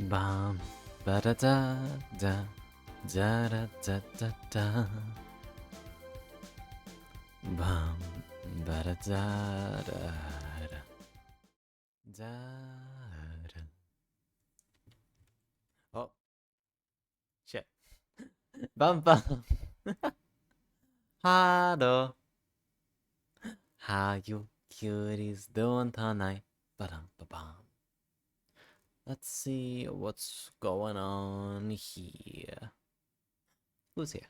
Bam, ba da da da, da da da da da. Bam, ba da da da da, da da. Oh, shit. Bum bum. Hello. How you cuties doing tonight? Ba-dum, ba-bum. Let's see what's going on here. Who's here?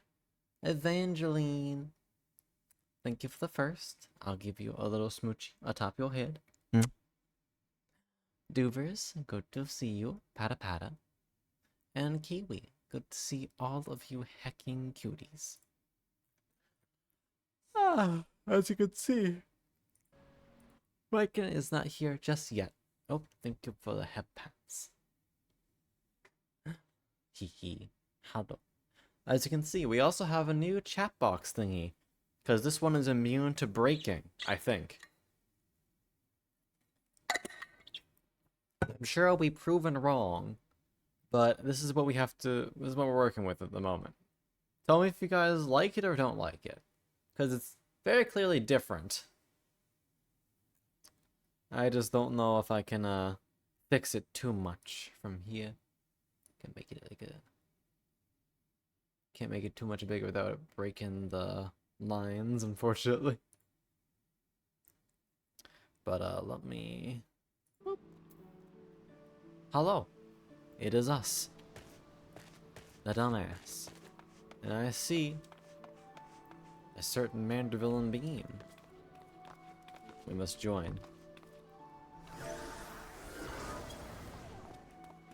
Evangeline. Thank you for the first. I'll give you a little smooch atop your head. Doovers, good to see you. Pata pata. And Kiwi, good to see all of you hecking cuties. As you can see, Riken is not here just yet. Oh, thank you for the head pats. Hee. Hello. As you can see, we also have a new chat box thingy. Because this one is immune to breaking, I think. I'm sure I'll be proven wrong. But this is what we have to... This is what we're working with at the moment. Tell me if you guys like it or don't like it. Because it's very clearly different. I just don't know if I can fix it too much from here. Can make it like a... Can't make it too much bigger without it breaking the lines, unfortunately. But let me... Whoop. Hello. It is us. The dumbass. And I see a certain Mandervillian being. We must join.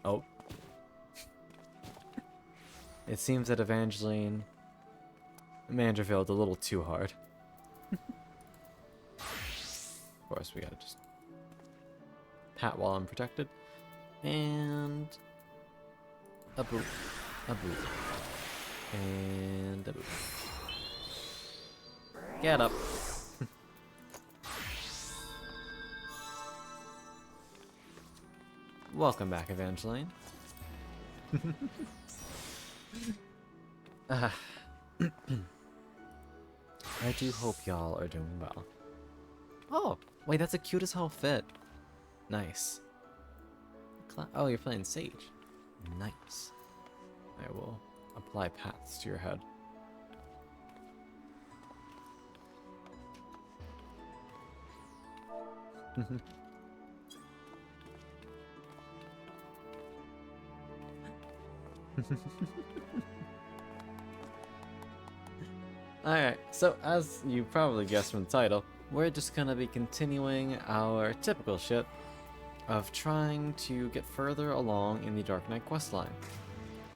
Oh. It seems that Evangeline Manderville a little too hard. Of course, we gotta just pat while I'm protected. And a boop. A boop. And a boop. Get up. Welcome back, Evangeline. I do hope y'all are doing well. Oh, wait, that's a cute as hell fit. Nice. Oh, you're playing Sage. Nice. I will apply paths to your head. Alright, so as you probably guessed from the title, we're just gonna be continuing our typical shit of trying to get further along in the Dark Knight questline.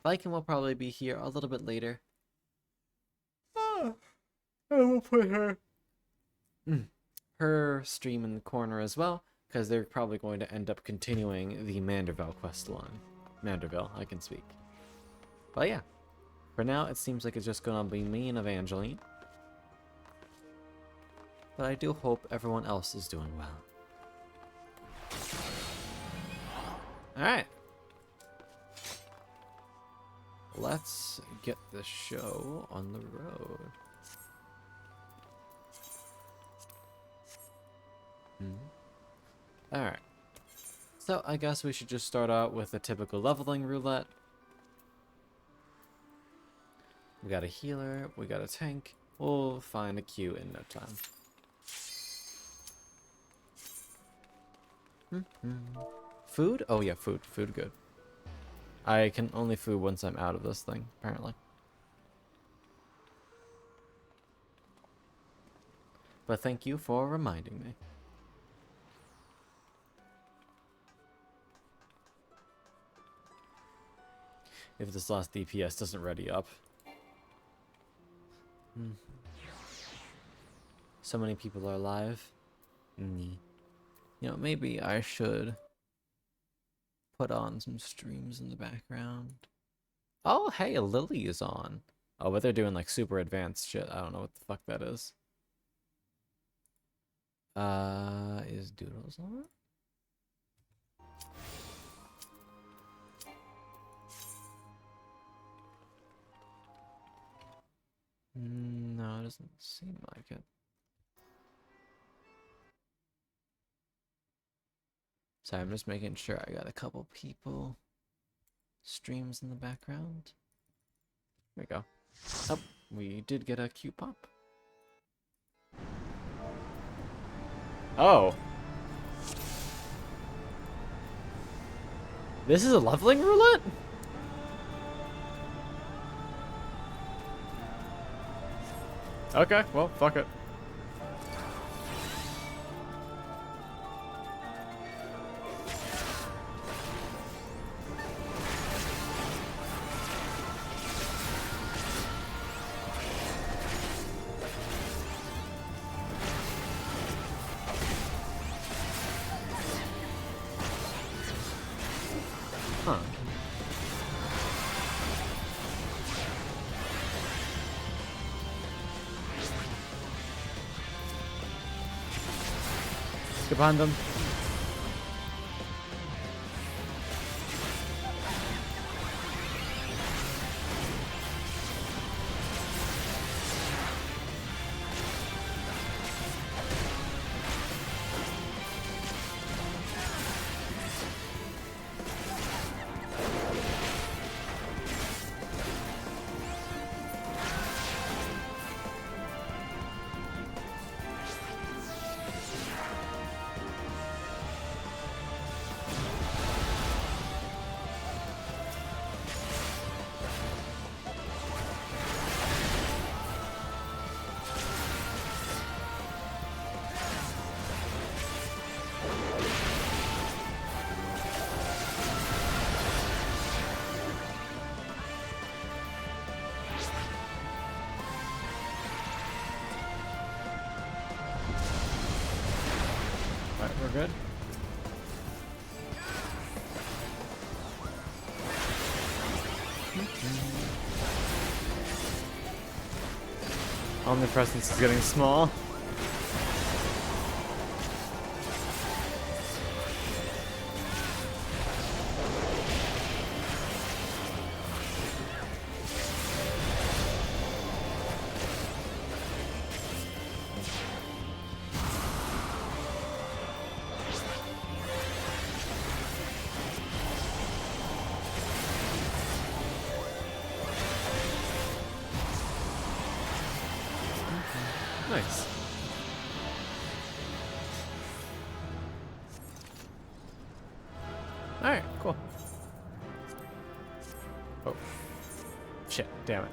Viking will probably be here a little bit later. I will put her stream in the corner as well, because they're probably going to end up continuing the Manderville questline. Manderville, I can speak. But yeah, for now it seems like it's just gonna be me and Evangeline. But I do hope everyone else is doing well. Alright. Let's get the show on the road. Alright. So I guess we should just start out with a typical leveling roulette. We got a healer, we got a tank. We'll find a queue in no time. Food? Oh yeah, food. Food good. I can only food once I'm out of this thing, apparently. But thank you for reminding me. If this last DPS doesn't ready up. So many people are alive. You know, maybe I should put on some streams in the background. Oh, hey, Lily is on. Oh, but they're doing like super advanced shit. I don't know what the fuck that is. Is Doodles on? doesn't seem like it. Sorry, I'm just making sure I got a couple people streams in the background. There we go. Oh, we did get a cute pop. Oh. This is a leveling roulette? Okay, well, fuck it. Huh. Get behind them. Alright, we're good. Omnipresence is getting small. Nice. Alright, cool. Oh. Shit, damn it.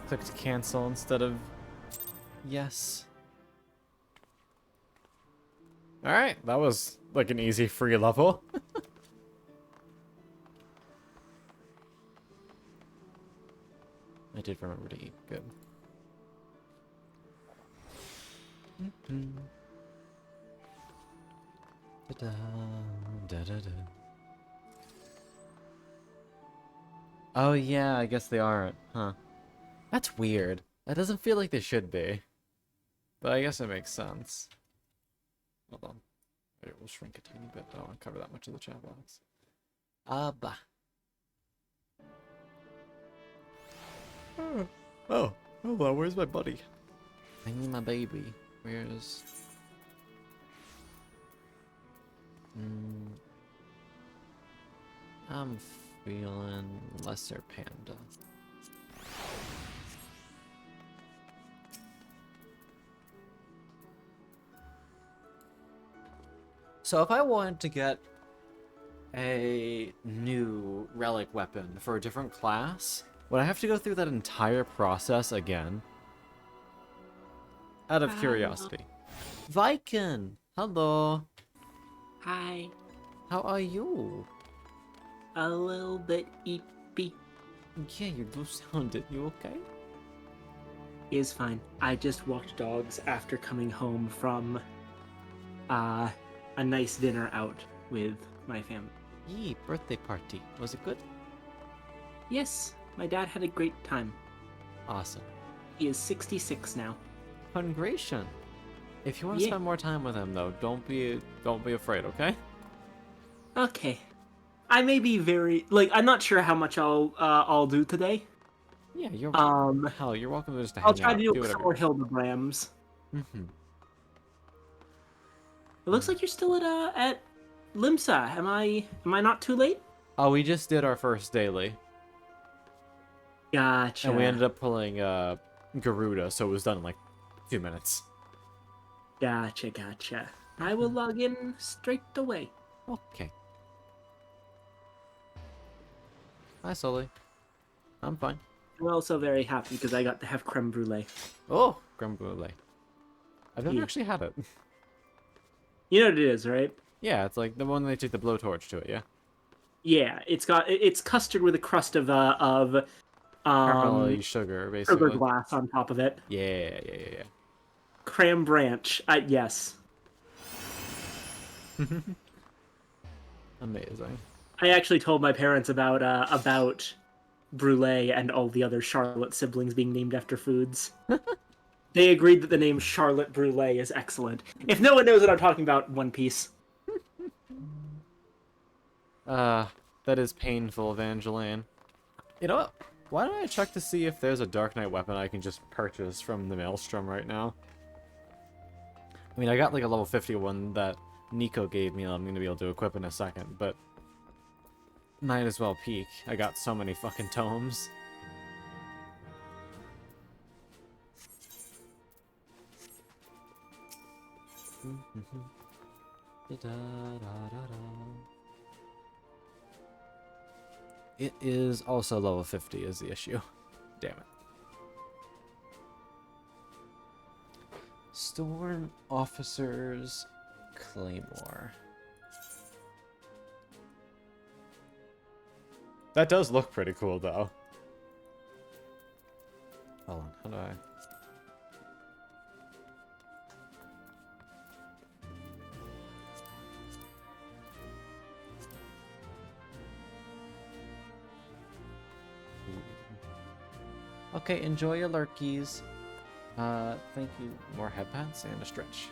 Clicked cancel instead of yes. Alright, that was like an easy free level. I did remember to eat. Good. Oh yeah, I guess they aren't, huh? That's weird. That doesn't feel like they should be. But I guess it makes sense. Hold on. Wait, we'll shrink a tiny bit. I don't want to cover that much of the chat box. Bah. Oh, hello, where's my buddy? I need my baby. Where's... I'm feeling lesser panda. So if I wanted to get a new relic weapon for a different class, would I have to go through that entire process again? Out of curiosity. Viken! Hello! Hi. How are you? A little bit eepy. Yeah, you do sound it. You okay? Is fine. I just walked dogs after coming home from a nice dinner out with my family. Yee, birthday party. Was it good? Yes, my dad had a great time. Awesome. He is 66 now. Congratulations. If you want to Yeah. spend more time with him, though, don't be afraid, okay? Okay. I may be very I'm not sure how much I'll do today. Yeah, you're... Um, Hell, you're welcome to just I'll hang try out. to do Do it whatever you before want. Hildebrand's. Mm-hmm. It looks like you're still at Limsa. Am I not too late? Oh, we just did our first daily. Gotcha. And we ended up pulling Garuda, so it was done in like 2 minutes. Gotcha. I will log in straight away. Okay. Hi, Sully. I'm fine. I'm also very happy because I got to have creme brulee. Oh, creme brulee. I've never Yeah. actually had it. You know what it is, right? Yeah, it's like the one they take the blowtorch to it, yeah? Yeah, it's custard with a crust of Caramelly sugar, sugar basically. glass on top of it. Yeah. Cram branch. Yes. Amazing. I actually told my parents about brulee and all the other Charlotte siblings being named after foods. They agreed that the name Charlotte Brulee is excellent. If no one knows what I'm talking about, One Piece. That is painful, Evangeline. You know what? Why don't I check to see if there's a Dark Knight weapon I can just purchase from the Maelstrom right now? I mean, I got like a level 50 one that Nico gave me. I'm gonna be able to equip in a second, but might as well peek. I got so many fucking tomes. It is also level 50 is the issue. Damn it. Storm Officer's Claymore. That does look pretty cool, though. Hold on, how do I... Okay, enjoy your lurkies. Thank you. More headpants and a stretch.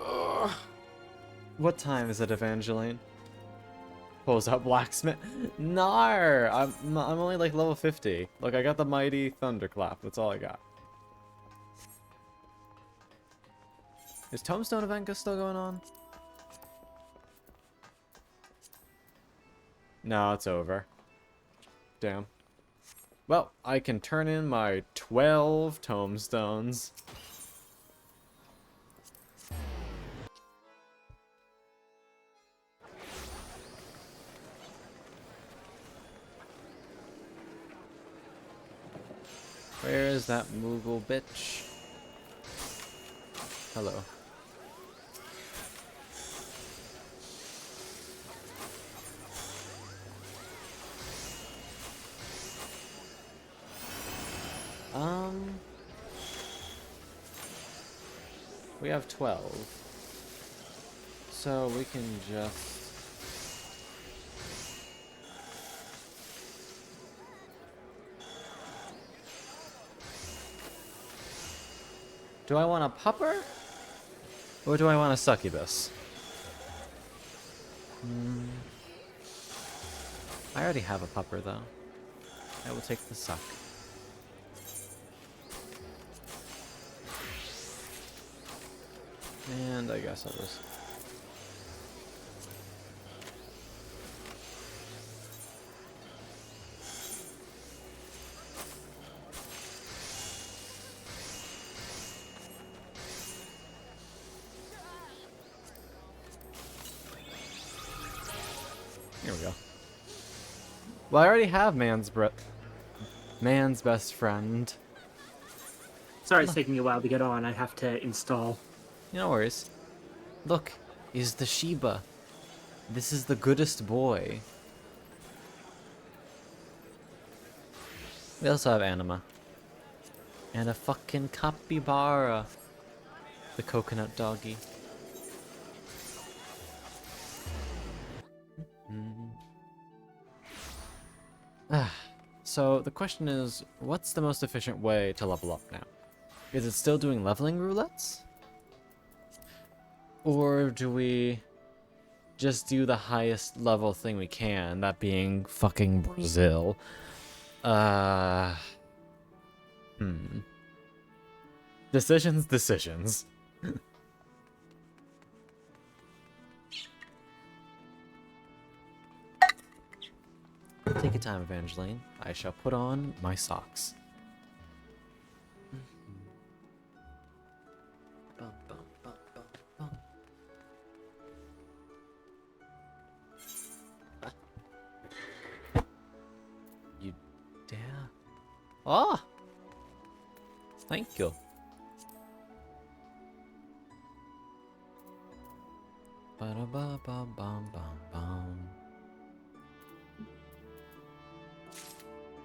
Ugh. What time is it, Evangeline? Pulls out blacksmith. Nar! I'm only like level 50. Look, I got the mighty thunderclap. That's all I got. Is Tombstone Event still going on? No, it's over. Damn. Well, I can turn in my 12 tombstones. Where is that Moogle bitch? Hello. We have 12. So we can just... Do I want a pupper? Or do I want a succubus? I already have a pupper, though. I will take the suck. And I guess I'll just... Here we go. Well, I already have man's best friend. Sorry it's taking me a while to get on. I have to install. No worries. Look, is the Sheba. This is the goodest boy. We also have Anima. And a fucking capybara. The coconut doggy. So the question is, what's the most efficient way to level up now? Is it still doing leveling roulettes? Or do we just do the highest level thing we can, that being fucking Brazil? Uh... Hmm. Decisions. Take your time, Evangeline. I shall put on my socks. Bum, bum, bum, bum, bum. You dare? Oh! Thank you. Ba-da-ba-ba-bum-bum-bum.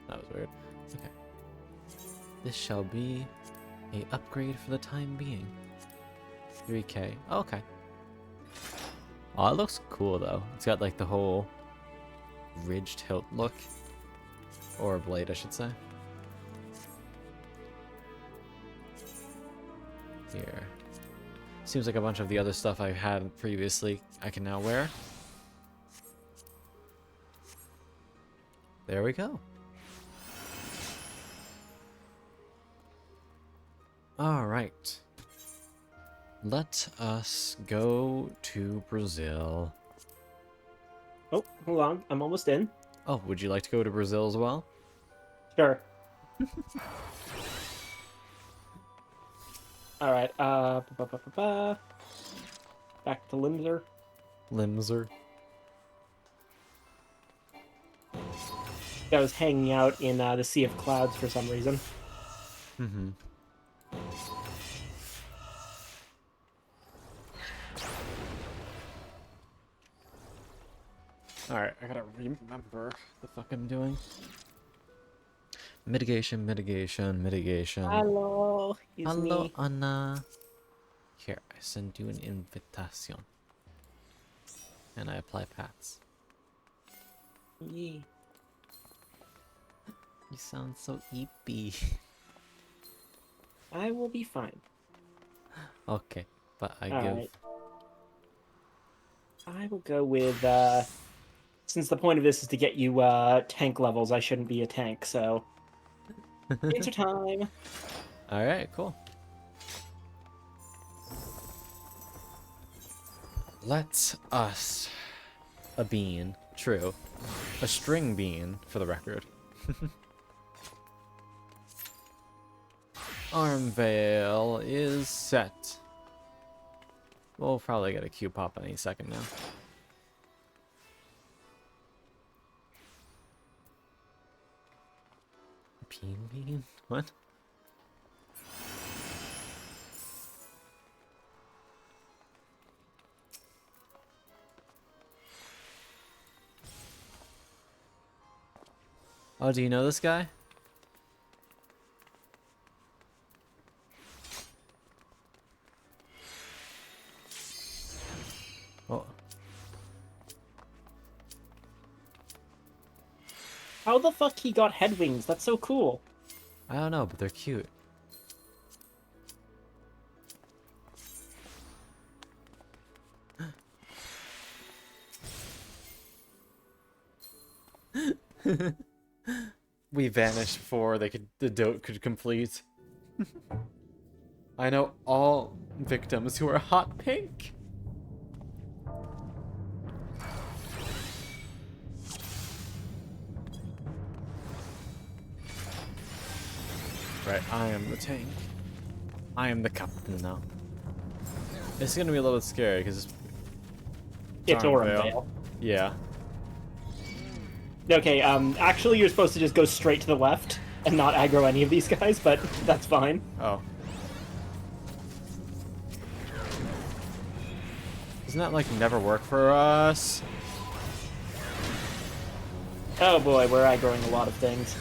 That was weird. Okay. This shall be a upgrade for the time being. 3K. Oh, okay. Oh, it looks cool though. It's got like the whole ridged hilt look. Or blade, I should say. Here. Seems like a bunch of the other stuff I had previously I can now wear. There we go. Alright. Let us go to Brazil. Oh, hold on. I'm almost in. Oh, would you like to go to Brazil as well? Sure. All right. Back to Limser. Limser. I was hanging out in the Sea of Clouds for some reason. Mm-hmm. Alright, I gotta remember the fuck I'm doing. Mitigation. Hello, it's Hello, me. Anna. Here, I send you an invitation. And I apply pats. Yeah. You sound so eepy. I will be fine. Okay, but I All give... right. I will go with, since the point of this is to get you tank levels, I shouldn't be a tank, so... It's your time. Alright, cool. Let us... A bean. True. A string bean, for the record. Arm veil is set. We'll probably get a Q pop any second now. Bean? What? Oh, do you know this guy? Oh. How the fuck he got head wings? That's so cool. I don't know, but they're cute. We vanished before the dote could complete. I know all victims who are hot pink. Right, I am the tank. I am the captain now. It's gonna be a little bit scary because It's Arm Aurum Veil. Veil. Yeah. Okay, actually you're supposed to just go straight to the left and not aggro any of these guys, but that's fine. Oh. Doesn't that like never work for us? Oh boy, we're aggroing a lot of things.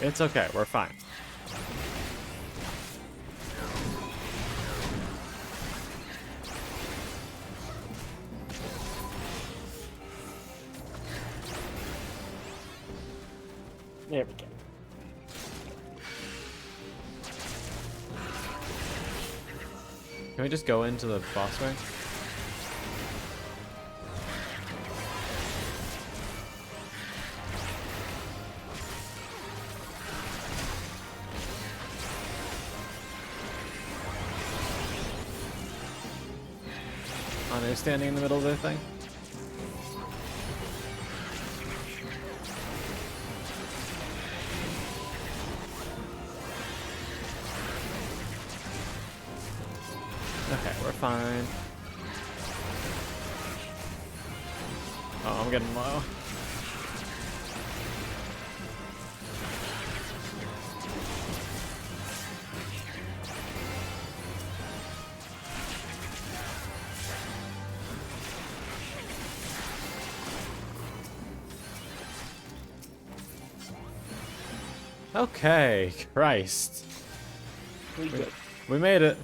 It's okay, we're fine. There we go. Can we just go into the boss fight? Oh, they're standing in the middle of their thing? Okay, we're fine. Oh, I'm getting low. Okay, Christ. We good. We made it.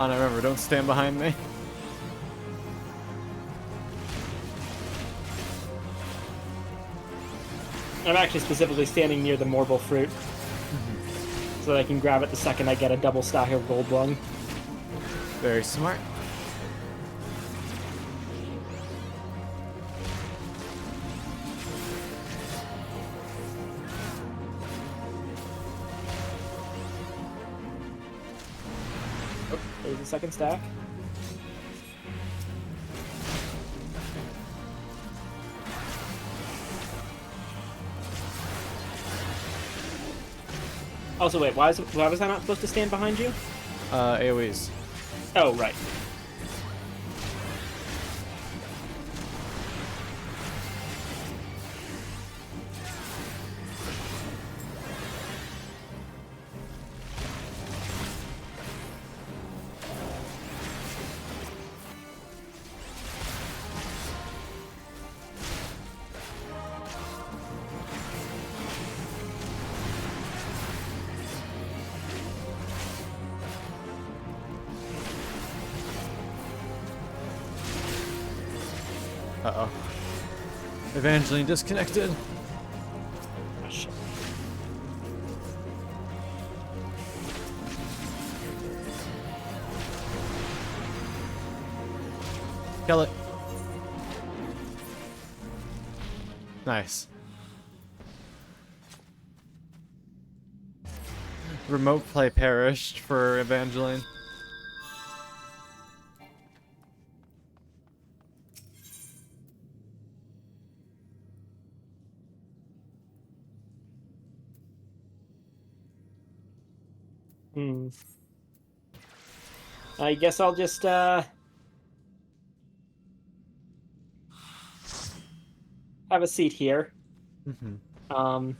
Oh, no, remember, don't stand behind me. I'm actually specifically standing near the marble fruit. So that I can grab it the second I get a double stack of gold lung. Very smart. Oh, there's the second stack. Also, wait, why was I not supposed to stand behind you? AoEs. Oh, right. Uh-oh. Evangeline disconnected. Oh, shit. Kill it. Nice. Remote play perished for Evangeline. I guess I'll just, have a seat here. Mm-hmm. Oh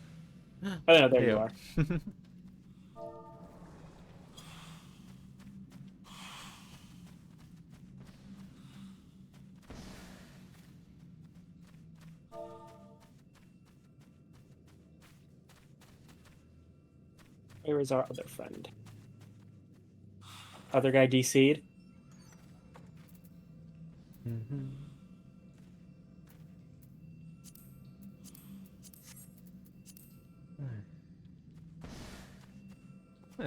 no, there you are. Where is our other friend? Other guy DC'd? Mm-hmm.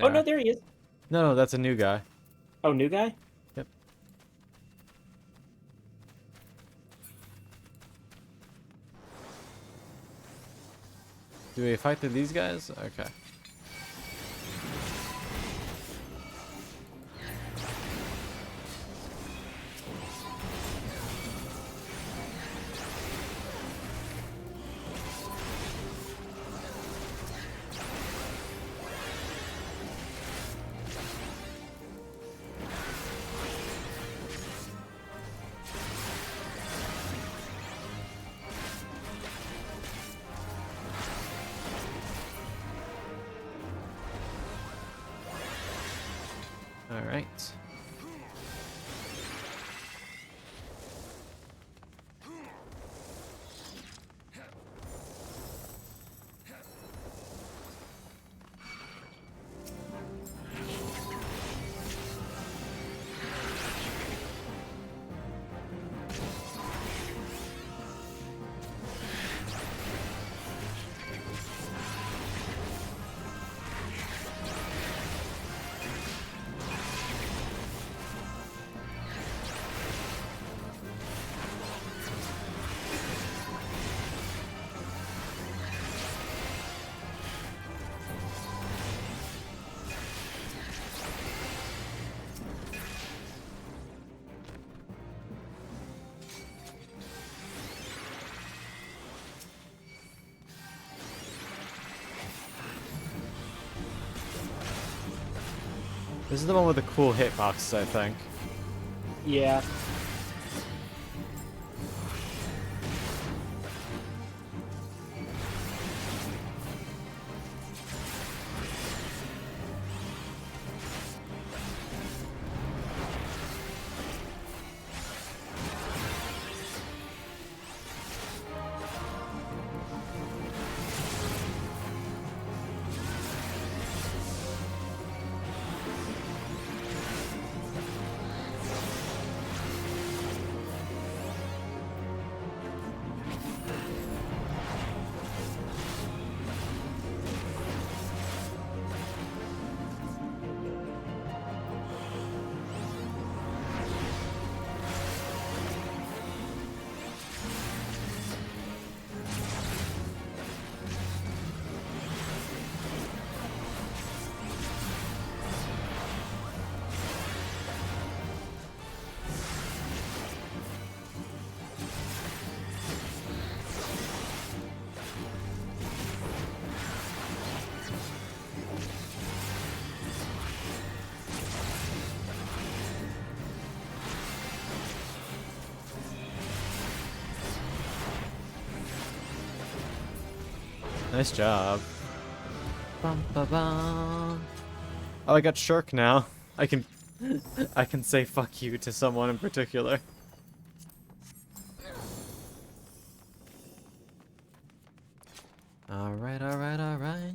Oh no, there he is. No, that's a new guy. Oh, new guy? Yep. Do we fight these guys? Okay. Alright. This is the one with the cool hitboxes, I think. Yeah. Nice job. Bum, ba, bum. Oh, I got Shirk now. I can I can say fuck you to someone in particular. Alright, alright, alright.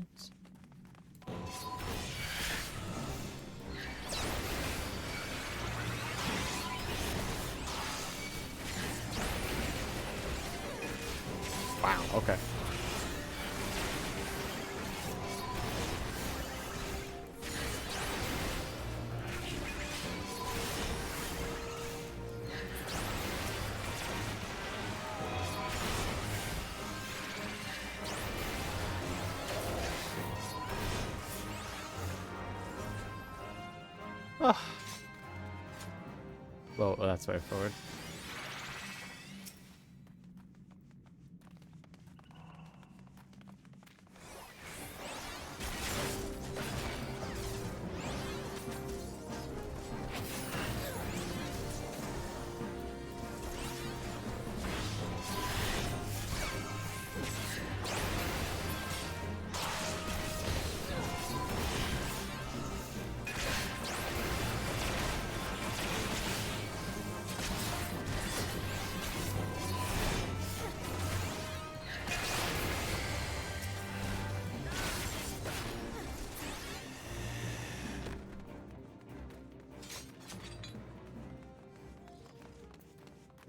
Wow, okay. Ah. Well, that's way forward.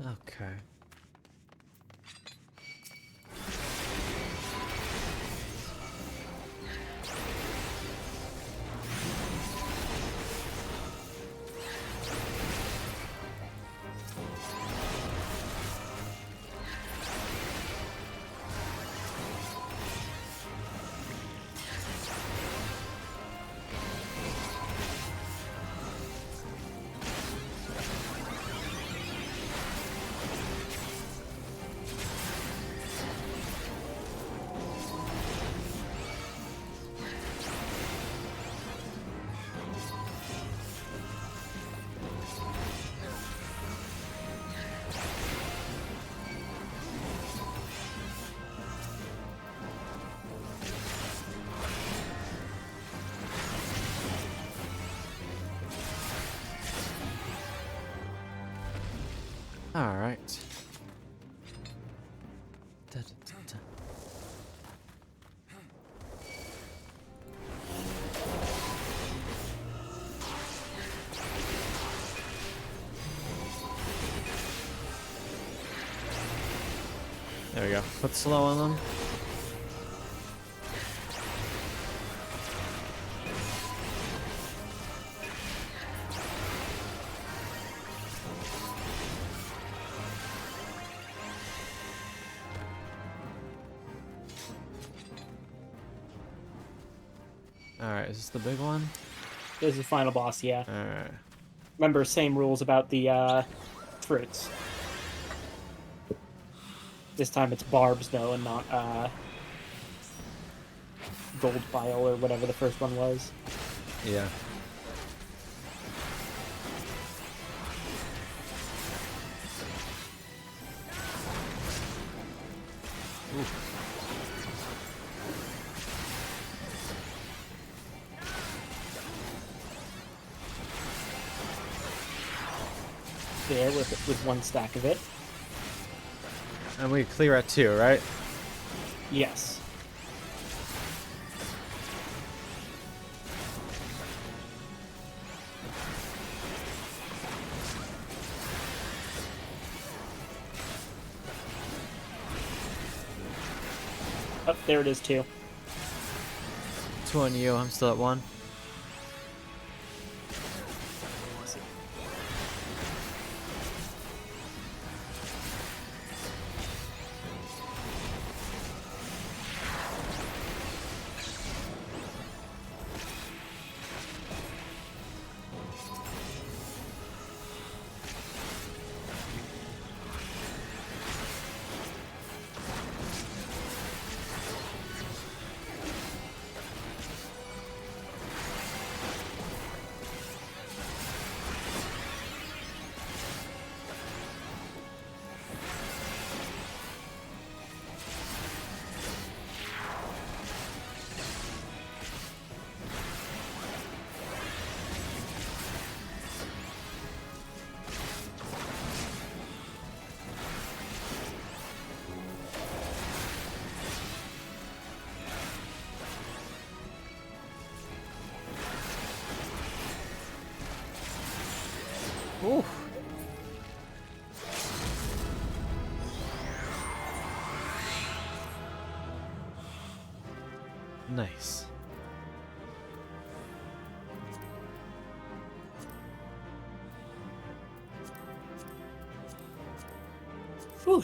Okay. Alright. Da, da, da, da. There we go. Put slow on them. Alright, is this the big one? This is the final boss, yeah. Alright. Remember, same rules about the fruits. This time it's barbs, though, and not gold bile or whatever the first one was. Yeah. There, with one stack of it. And we clear at 2, right? Yes. Oh, there it is, too. 2 on you, I'm still at 1. Ooh. Nice. Whew.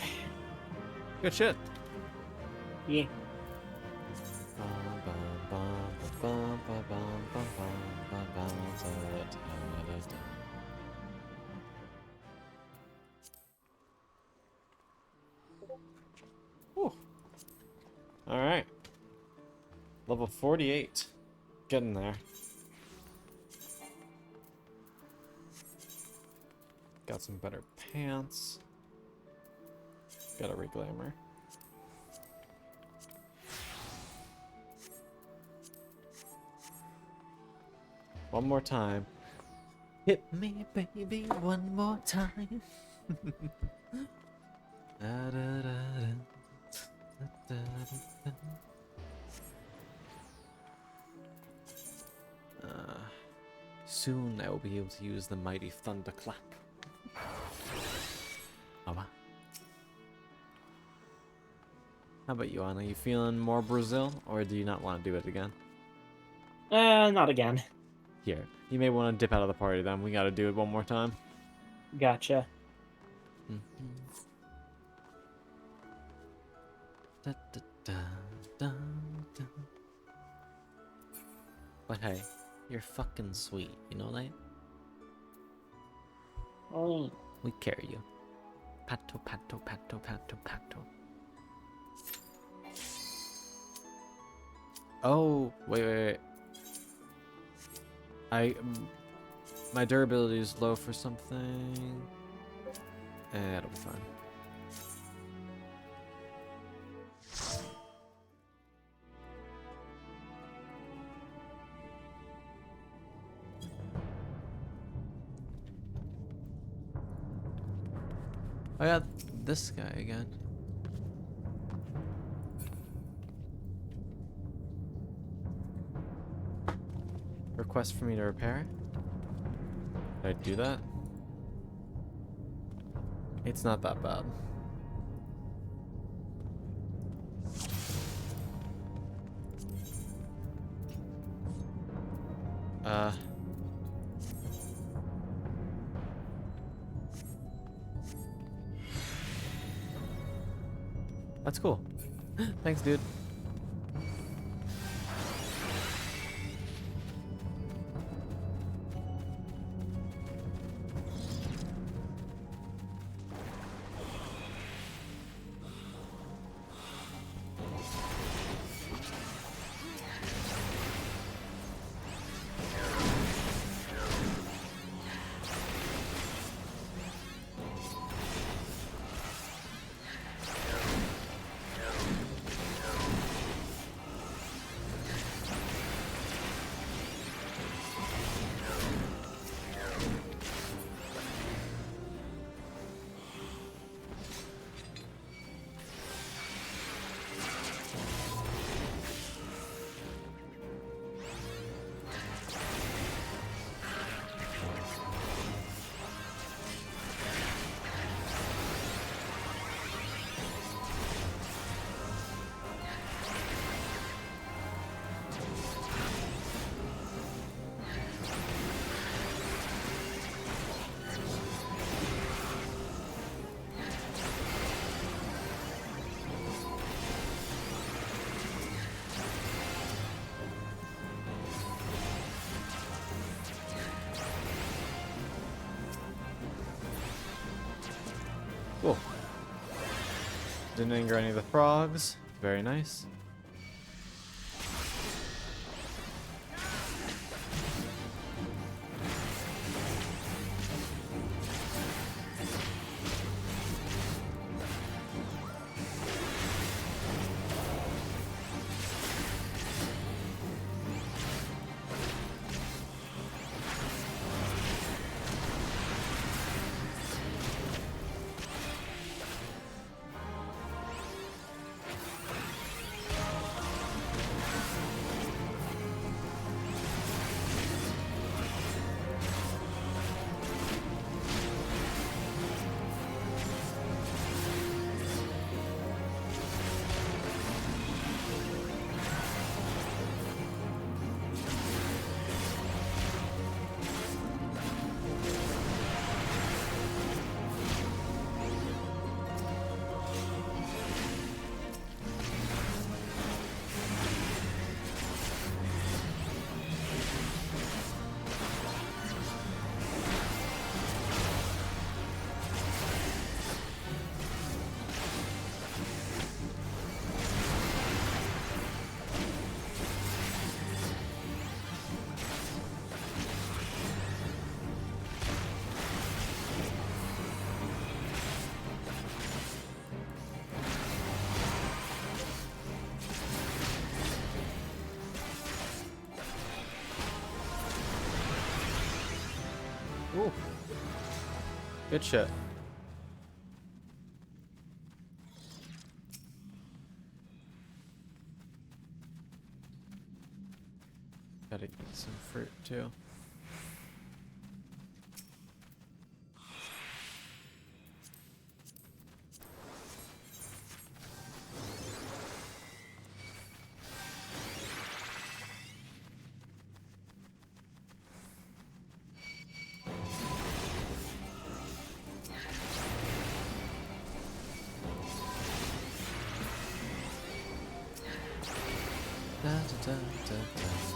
Good shit. Yeah. Alright. Level 48. Getting there. Got some better pants. Got a reglamour. One more time. Hit me, baby, one more time. Da, da, da, da. Da, da, da, da. Soon I will be able to use the mighty thunderclap. Oh, wow. How about you, Anna? You feeling more Brazil, or do you not want to do it again? Not again. Here, you may want to dip out of the party then. We gotta do it one more time. Gotcha. Da, da, da, da, da. But hey, you're fucking sweet, you know that? Oh. We carry you. Pato, pato, pato, pato, pato. Oh, wait. My durability is low for something. It'll be fine. I got this guy again. Request for me to repair it? Did I do that? It's not that bad. That's cool. Thanks, dude. Cool. Didn't anger any of the frogs. Very nice. Ooh. Good shit. Gotta eat some fruit too. Da, da, da, da, da.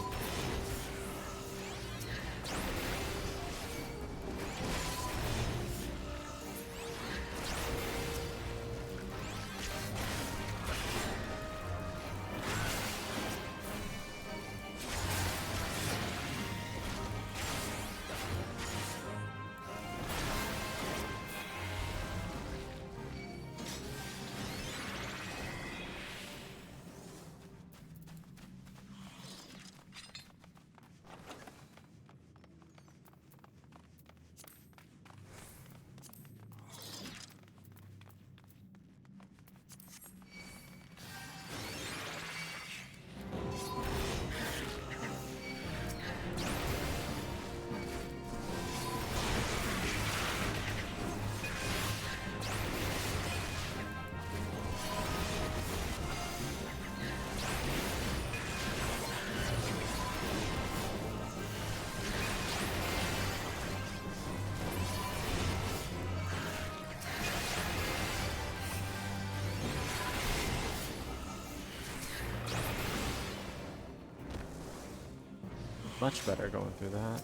much better going through that.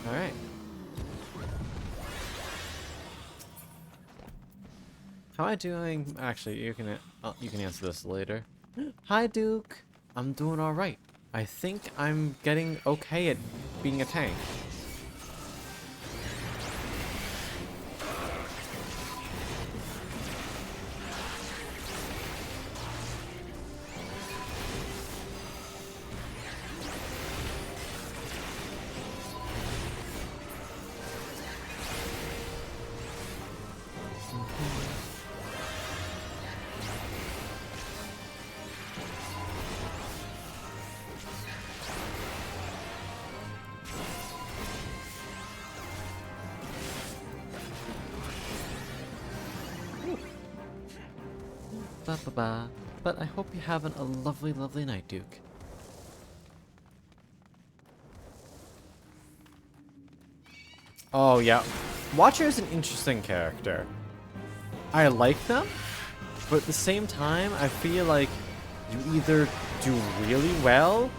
Alright. How am I doing? Actually, you can answer this later. Hi, Duke. I'm doing alright. I think I'm getting okay at being a tank. Ba-ba-ba. But I hope you're having a lovely, lovely night, Duke. Oh, yeah. Watcher is an interesting character. I like them, but at the same time, I feel like you either do really well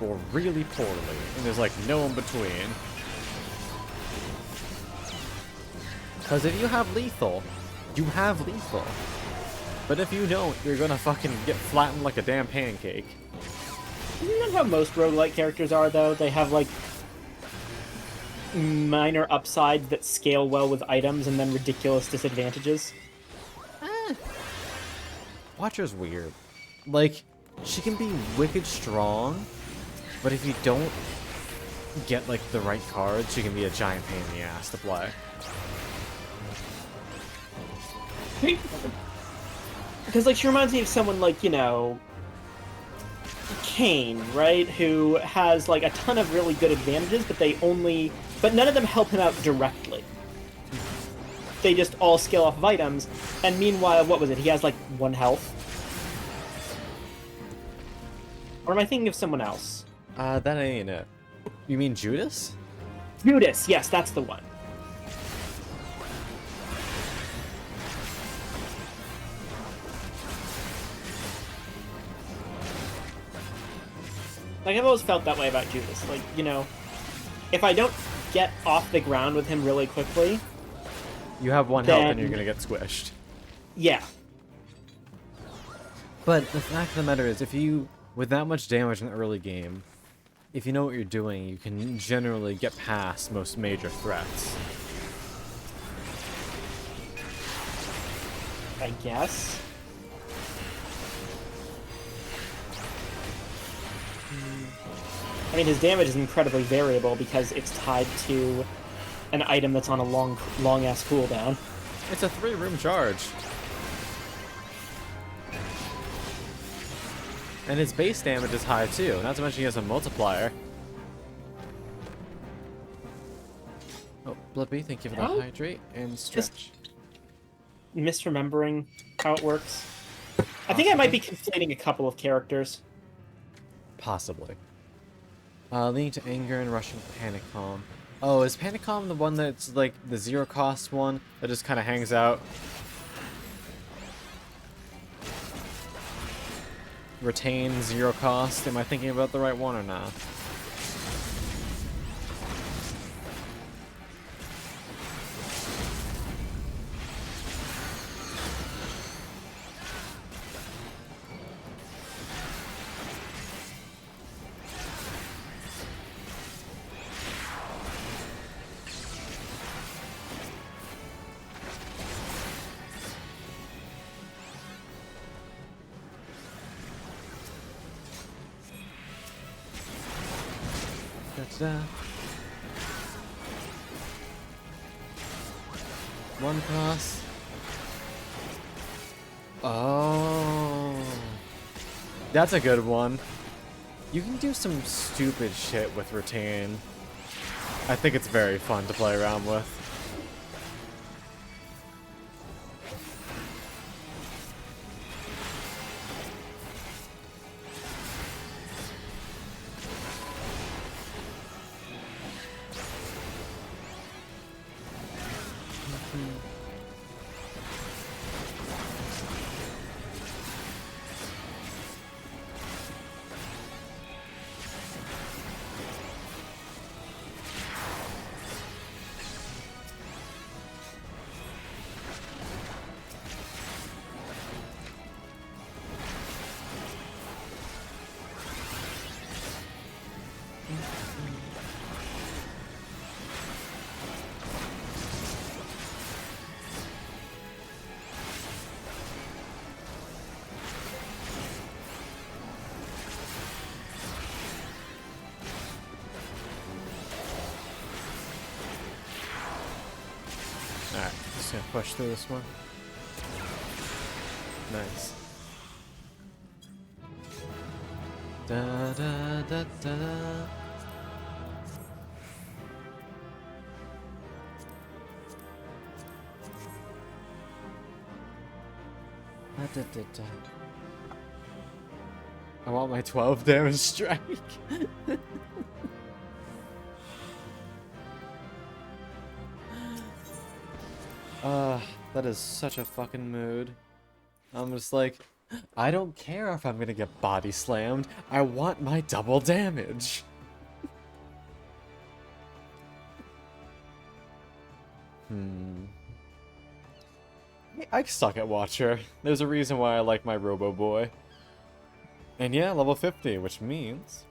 or really poorly, and there's like no in between. Because if you have lethal, you have lethal. But if you don't, you're gonna fucking get flattened like a damn pancake. Isn't that how most roguelike characters are, though? They have, like, minor upsides that scale well with items and then ridiculous disadvantages. Watcher's weird. Like, she can be wicked strong, but if you don't get, like, the right cards, she can be a giant pain in the ass to play. Because, like, she reminds me of someone like, you know, Kane, right? Who has, like, a ton of really good advantages, but none of them help him out directly. They just all scale off of items, and meanwhile, what was it? He has, like, 1 health? Or am I thinking of someone else? That ain't it. You mean Judas? Judas, yes, that's the one. Like, I've always felt that way about Judas. Like, you know, if I don't get off the ground with him really quickly... You have 1 health and you're gonna get squished. Yeah. But the fact of the matter is, if you, with that much damage in the early game, if you know what you're doing, you can generally get past most major threats. I guess. I mean, his damage is incredibly variable because it's tied to an item that's on a long-ass cooldown. It's a 3-room charge. And his base damage is high too, not to mention he has a multiplier. Oh, Blippy, thank you for the hydrate and stretch. Misremembering how it works. I think I might be conflating a couple of characters. Possibly. Leading to anger and rushing panic calm. Oh, is panic calm the one that's like the 0 cost one that just kind of hangs out? Retain 0 cost? Am I thinking about the right one or not? Da-da-da. 1 cost. Oh. That's a good one. You can do some stupid shit with retain. I think it's very fun to play around with. Alright, just gonna push through this one. Nice. Da da da da. Da, da, da, da. I want my 12 damage strike. That is such a fucking mood. I'm just like, I don't care if I'm gonna get body slammed. I want my double damage. I suck at Watcher. There's a reason why I like my Robo Boy. And yeah, level 50, which means...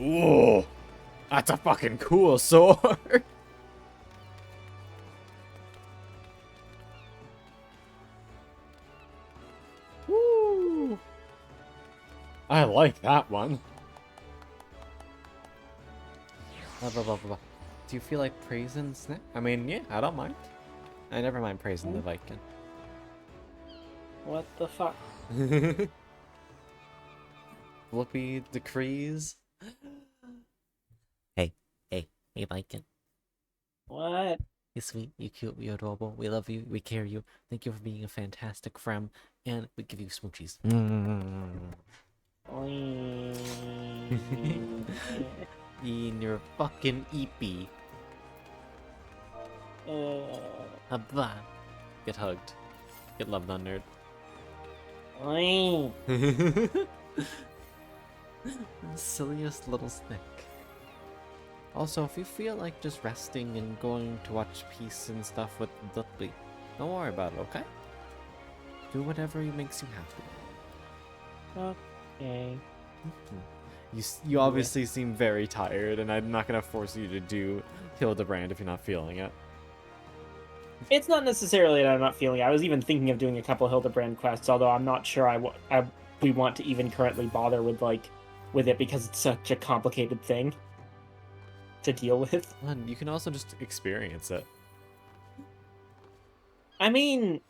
Ooh! That's a fucking cool sword! Woo! I like that one. Blah, blah, blah, blah, blah. Do you feel like praising Snap? I mean, yeah, I don't mind. I never mind praising the Viking. What the fuck? Flippy decrees. Hey, Viking. What? You're sweet, you're cute, you're adorable. We love you, we care you. Thank you for being a fantastic friend, and we give you smoochies. In your fucking eepee. Habba. Get hugged. Get loved on, nerd. Silliest little snick. Also, if you feel like just resting and going to watch Peace and stuff with Dudley, don't worry about it, okay? Do whatever makes you happy. Okay. You obviously seem very tired, and I'm not gonna force you to do Hildebrand if you're not feeling it. It's not necessarily that I'm not feeling it. I was even thinking of doing a couple Hildebrand quests, although I'm not sure we want to even currently bother with it because it's such a complicated thing to deal with. And you can also just experience it. I mean,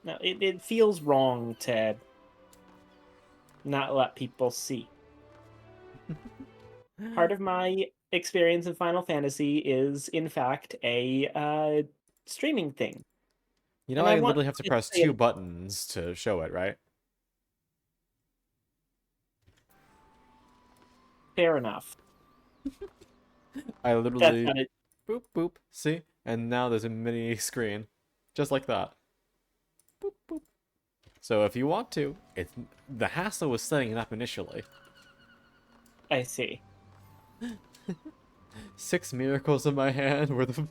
no, it feels wrong to not let people see. Part of my experience in Final Fantasy is, in fact, a streaming thing. You know, And I I want literally have to to press say 2 buttons to show it, right? fair enough. I That's literally not it. boop boop. See? And now there's a mini screen. Just like that. Boop boop. So if you want to, it's the hassle was setting it up initially. I see. 6 miracles in my hand were the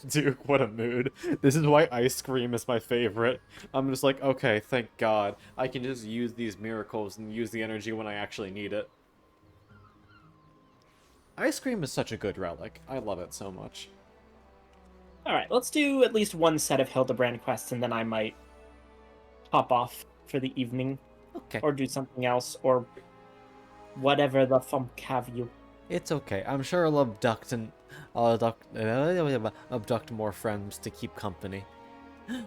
Duke, what a mood. This is why ice cream is my favorite. I'm just like, okay, thank God. I can just use these miracles and use the energy when I actually need it. Ice cream is such a good relic. I love it so much. All right, let's do at least one set of Hildebrand quests, and then I might hop off for the evening, Okay. or do something else, or whatever the funk have you. It's okay. I'm sure I'll abduct more friends to keep company.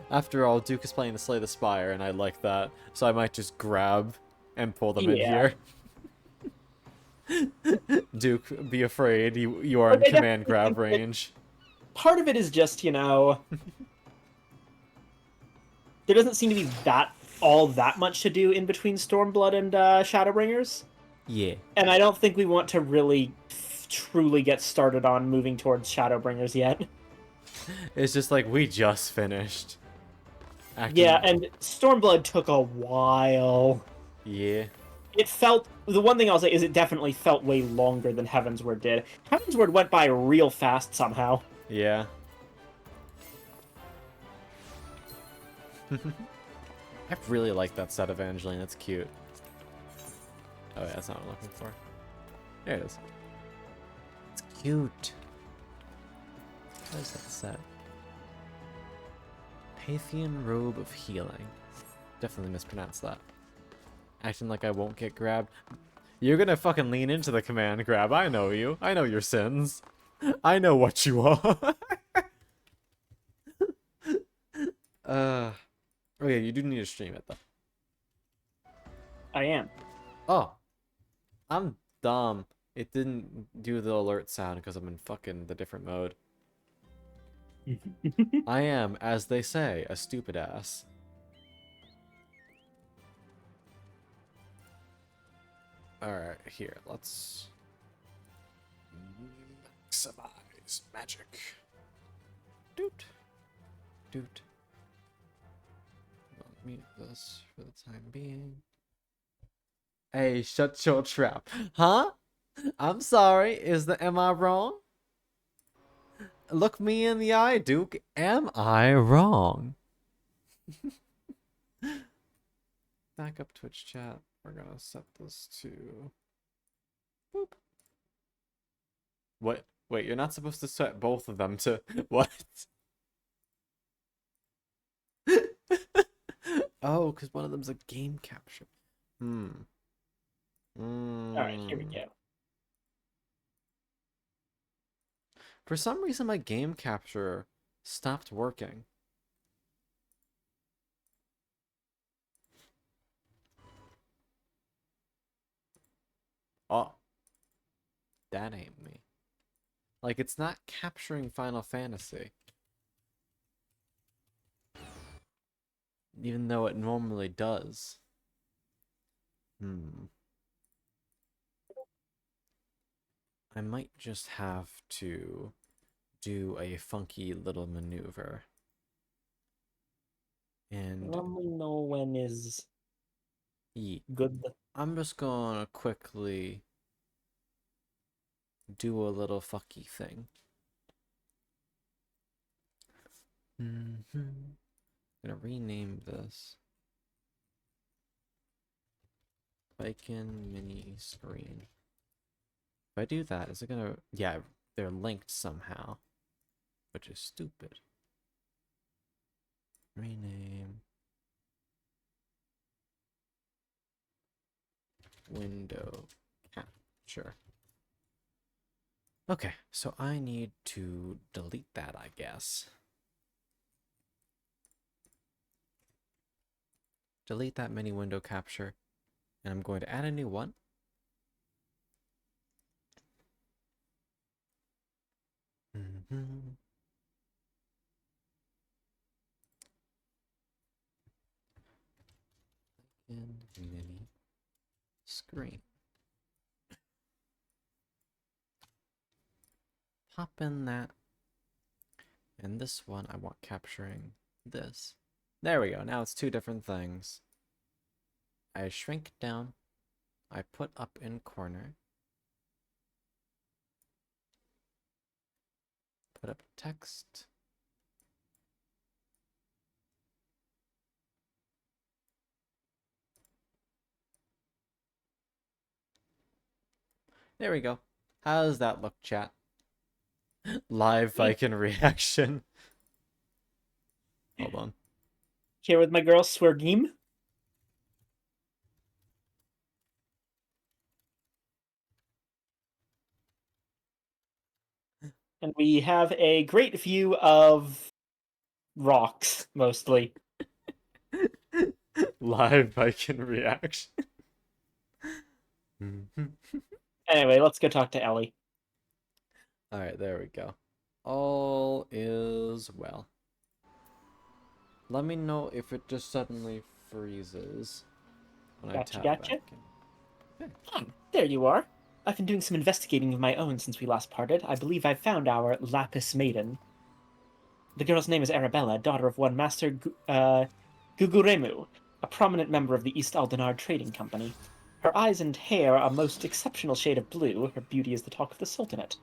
After all, Duke is playing to Slay the Spire, and I like that, so I might just grab and pull them in Yeah. here. Duke, be afraid. You are Like, in I command definitely grab think that range. part of it is just, there doesn't seem to be all that much to do in between Stormblood and Shadowbringers. Yeah. And I don't think we want to really truly get started on moving towards Shadowbringers yet. It's just like, we just finished. Yeah, and Stormblood took a while. Yeah. It felt... The one thing I'll say is it definitely felt way longer than Heavensward did. Heavensward went by real fast somehow. Yeah. I really like that set, Evangeline. It's cute. Oh, yeah, that's not what I'm looking for. There it is. It's cute. What is that set? Pathian Robe of Healing. Definitely mispronounced that. Acting like I won't get grabbed. You're gonna fucking lean into the command grab. I know you. I know your sins. I know what you are. Oh yeah, you do need to stream it though. I am. Oh, I'm dumb. It didn't do the alert sound because I'm in fucking the different mode. I am, as they say, a stupid ass. Alright, here, let's maximize magic. Doot. Doot. I'll mute this for the time being. Hey, shut your trap. Huh? I'm sorry, am I wrong? Look me in the eye, Duke. Am I wrong? Back up Twitch chat. We're gonna set this to... Boop. What? Wait, you're not supposed to set both of them to... What? Oh, because one of them's a game capture. Alright, here we go. For some reason, my game capture stopped working. Oh. That ain't me. Like, it's not capturing Final Fantasy. Even though it normally does. I might just have to do a funky little maneuver. And Let me know when is good. I'm just gonna quickly do a little fucky thing. I'm gonna rename this Viking mini screen. If I do that, is it gonna... Yeah, they're linked somehow, which is stupid. Rename window capture. Okay, so I need to delete that, I guess. Delete that mini window capture. And I'm going to add a new one. In mini screen. Pop in that. And this one I want capturing this. There we go. Now it's two different things. I shrink down. I put up in corner. Put up text. There we go. How does that look, chat? Live Viking reaction. Hold on. Here with my girl Swergim. And we have a great view of rocks, mostly. Live Viking reaction. Anyway, let's go talk to Ellie. Alright, there we go. All is well. Let me know if it just suddenly freezes when I tap back in. There you are. I've been doing some investigating of my own since we last parted. I believe I've found our Lapis Maiden. The girl's name is Arabella, daughter of one Master Guguremu, a prominent member of the East Aldenard Trading Company. Her eyes and hair are a most exceptional shade of blue. Her beauty is the talk of the Sultanate.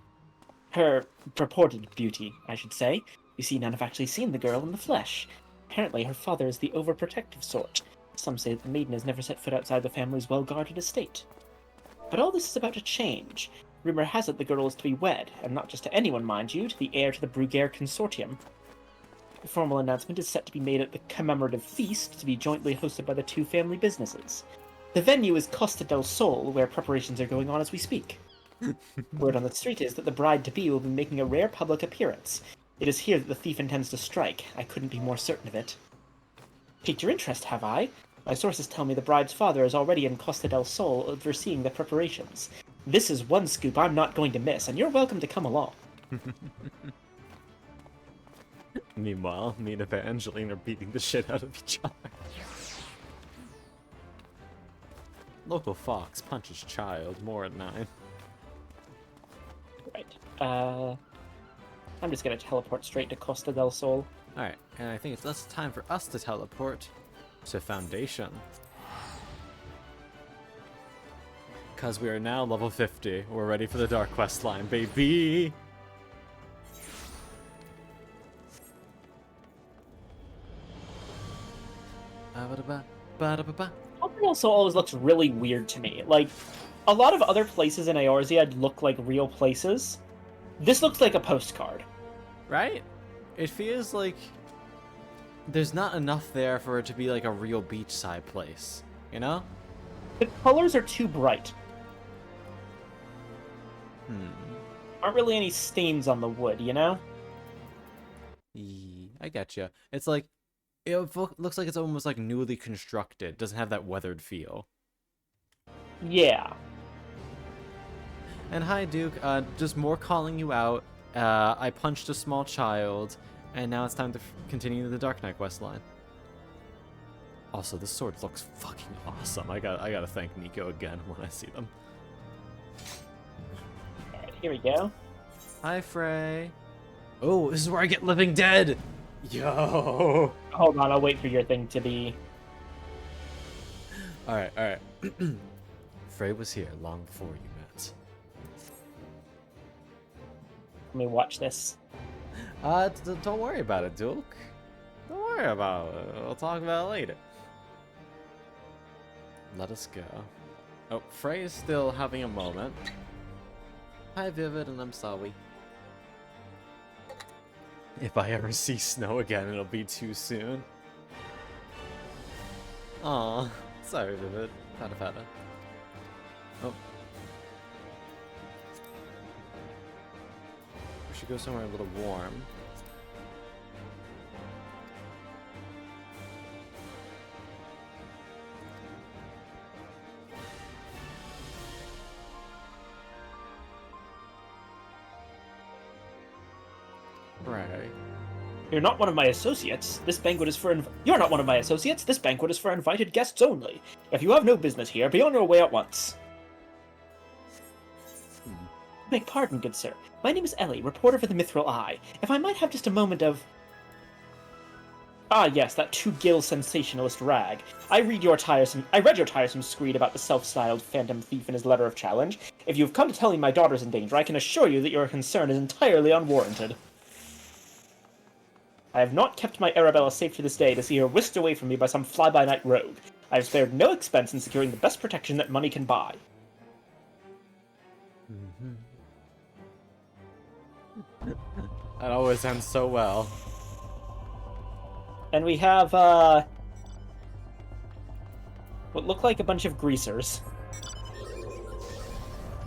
Her purported beauty, I should say. You see, none have actually seen the girl in the flesh. Apparently, her father is the overprotective sort. Some say that the maiden has never set foot outside the family's well-guarded estate. But all this is about to change. Rumor has it the girl is to be wed, and not just to anyone, mind you, to the heir to the Bruguer Consortium. The formal announcement is set to be made at the commemorative feast to be jointly hosted by the two family businesses. The venue is Costa del Sol, where preparations are going on as we speak. Word on the street is that the bride-to-be will be making a rare public appearance. It is here that the thief intends to strike. I couldn't be more certain of it. Piqued your interest, have I? My sources tell me the bride's father is already in Costa del Sol overseeing the preparations. This is one scoop I'm not going to miss, and you're welcome to come along. Meanwhile, me and Evangeline are beating the shit out of each other. Local fox punches child, more at 9. Right. I'm just gonna teleport straight to Costa del Sol. Alright, and I think it's less time for us to teleport to Foundation. Because we are now level 50. We're ready for the Dark Quest line, baby! Costa del Sol always looks really weird to me. Like, a lot of other places in Eorzea look like real places. This looks like a postcard. Right? It feels like there's not enough there for it to be like a real beachside place, you know? The colors are too bright. Aren't really any stains on the wood, you know? I getcha. It's like, it looks like it's almost like newly constructed. Doesn't have that weathered feel. Yeah. And hi, Duke. Just more calling you out. I punched a small child, and now it's time to continue the Dark Knight quest line. Also, this sword looks fucking awesome. I gotta thank Nico again when I see them. Alright, here we go. Hi, Fray. Oh, this is where I get Living Dead! Yo! Hold on, I'll wait for your thing to be... Alright. Fray was here long before you met. Let me watch this. Don't worry about it, Duke. Don't worry about it. We'll talk about it later. Let us go. Oh, Fray is still having a moment. Hi, Vivid, and I'm sorry. If I ever see snow again, it'll be too soon. Aw, sorry, Vivid. Fada. Oh. We should go somewhere a little warm. Fray. You're not one of my associates. This banquet is for You're not one of my associates. This banquet is for invited guests only. If you have no business here, be on your way at once. Beg pardon, good sir. My name is Ellie, reporter for the Mithril Eye. If I might have just a moment of... Ah, yes, that two-gill sensationalist rag. I read your tiresome screed about the self-styled phantom thief in his letter of challenge. If you've come to tell me my daughter's in danger, I can assure you that your concern is entirely unwarranted. I have not kept my Arabella safe to this day to see her whisked away from me by some fly-by-night rogue. I have spared no expense in securing the best protection that money can buy. That always ends so well. And we have, what look like a bunch of greasers.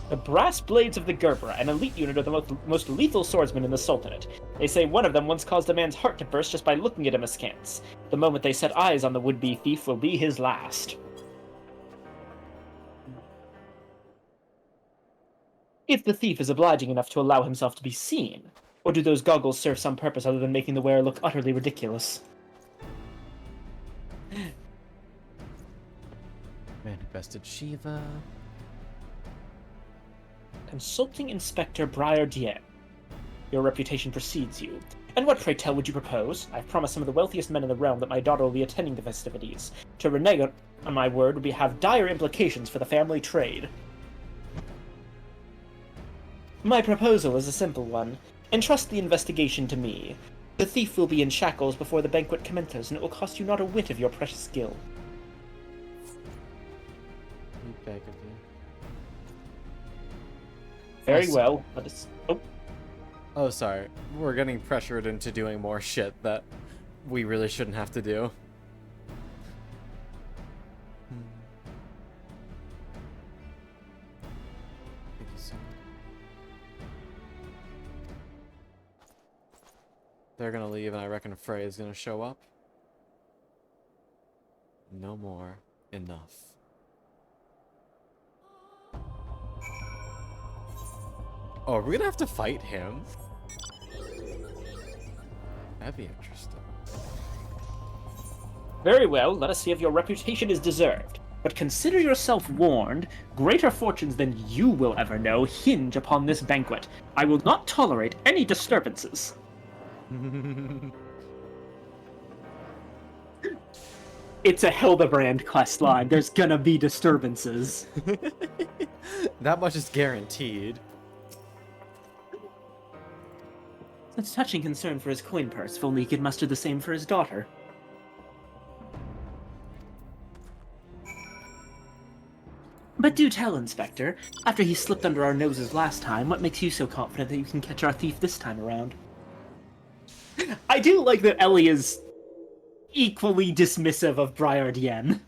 The Brass Blades of the Gerbera, an elite unit of the most lethal swordsmen in the Sultanate. They say one of them once caused a man's heart to burst just by looking at him askance. The moment they set eyes on the would-be thief will be his last. If the thief is obliging enough to allow himself to be seen, or do those goggles serve some purpose other than making the wearer look utterly ridiculous? Manifested Shiva. Consulting Inspector Briar Dien. Your reputation precedes you. And what, pray tell, would you propose? I've promised some of the wealthiest men in the realm that my daughter will be attending the festivities. To renege on my word would have dire implications for the family trade. My proposal is a simple one. Entrust the investigation to me. The thief will be in shackles before the banquet commences, and it will cost you not a whit of your precious skill. We beg of you. Very well. Let us... Oh. Oh, sorry. We're getting pressured into doing more shit that we really shouldn't have to do. Thank you so much. They're gonna leave, and I reckon Fray is gonna show up. No more. Enough. Oh, are we gonna have to fight him? That'd be interesting. Very well, let us see if your reputation is deserved. But consider yourself warned. Greater fortunes than you will ever know hinge upon this banquet. I will not tolerate any disturbances. It's a Hildebrand questline. There's gonna be disturbances. That much is guaranteed. Such touching concern for his coin purse, if only he could muster the same for his daughter. But do tell, Inspector, after he slipped under our noses last time, what makes you so confident that you can catch our thief this time around? I do like that Ellie is equally dismissive of Briar Dien.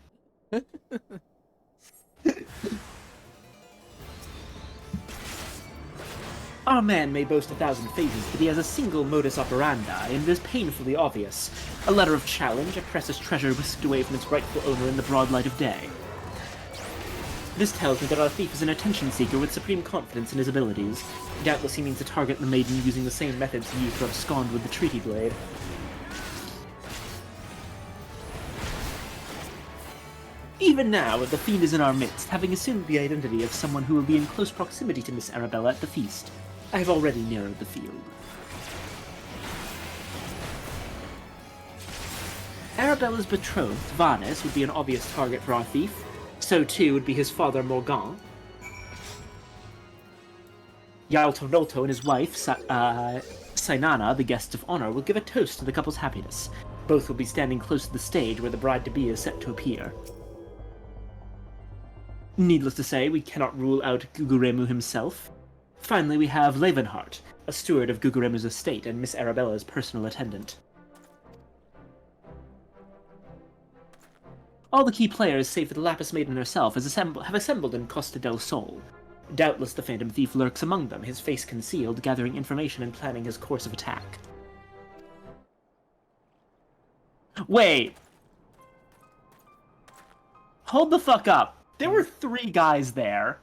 Our man may boast 1,000 phases, but he has a single modus operandi, and it is painfully obvious. A letter of challenge, a precious treasure whisked away from its rightful owner in the broad light of day. This tells me that our thief is an attention seeker with supreme confidence in his abilities. Doubtless he means to target the maiden using the same methods he used to abscond with the treaty blade. Even now, the fiend is in our midst, having assumed the identity of someone who will be in close proximity to Miss Arabella at the feast. I have already narrowed the field. Arabella's betrothed, Varnes, would be an obvious target for our thief. So too would be his father, Morgan. Jarl Tornolto and his wife, Sainana, the guests of honor, will give a toast to the couple's happiness. Both will be standing close to the stage where the bride-to-be is set to appear. Needless to say, we cannot rule out Guguremu himself. Finally, we have Levenhart, a steward of Guguremu's estate and Miss Arabella's personal attendant. All the key players, save for the Lapis Maiden herself, have assembled in Costa del Sol. Doubtless the Phantom Thief lurks among them, his face concealed, gathering information and planning his course of attack. Wait! Hold the fuck up! There were 3 guys there!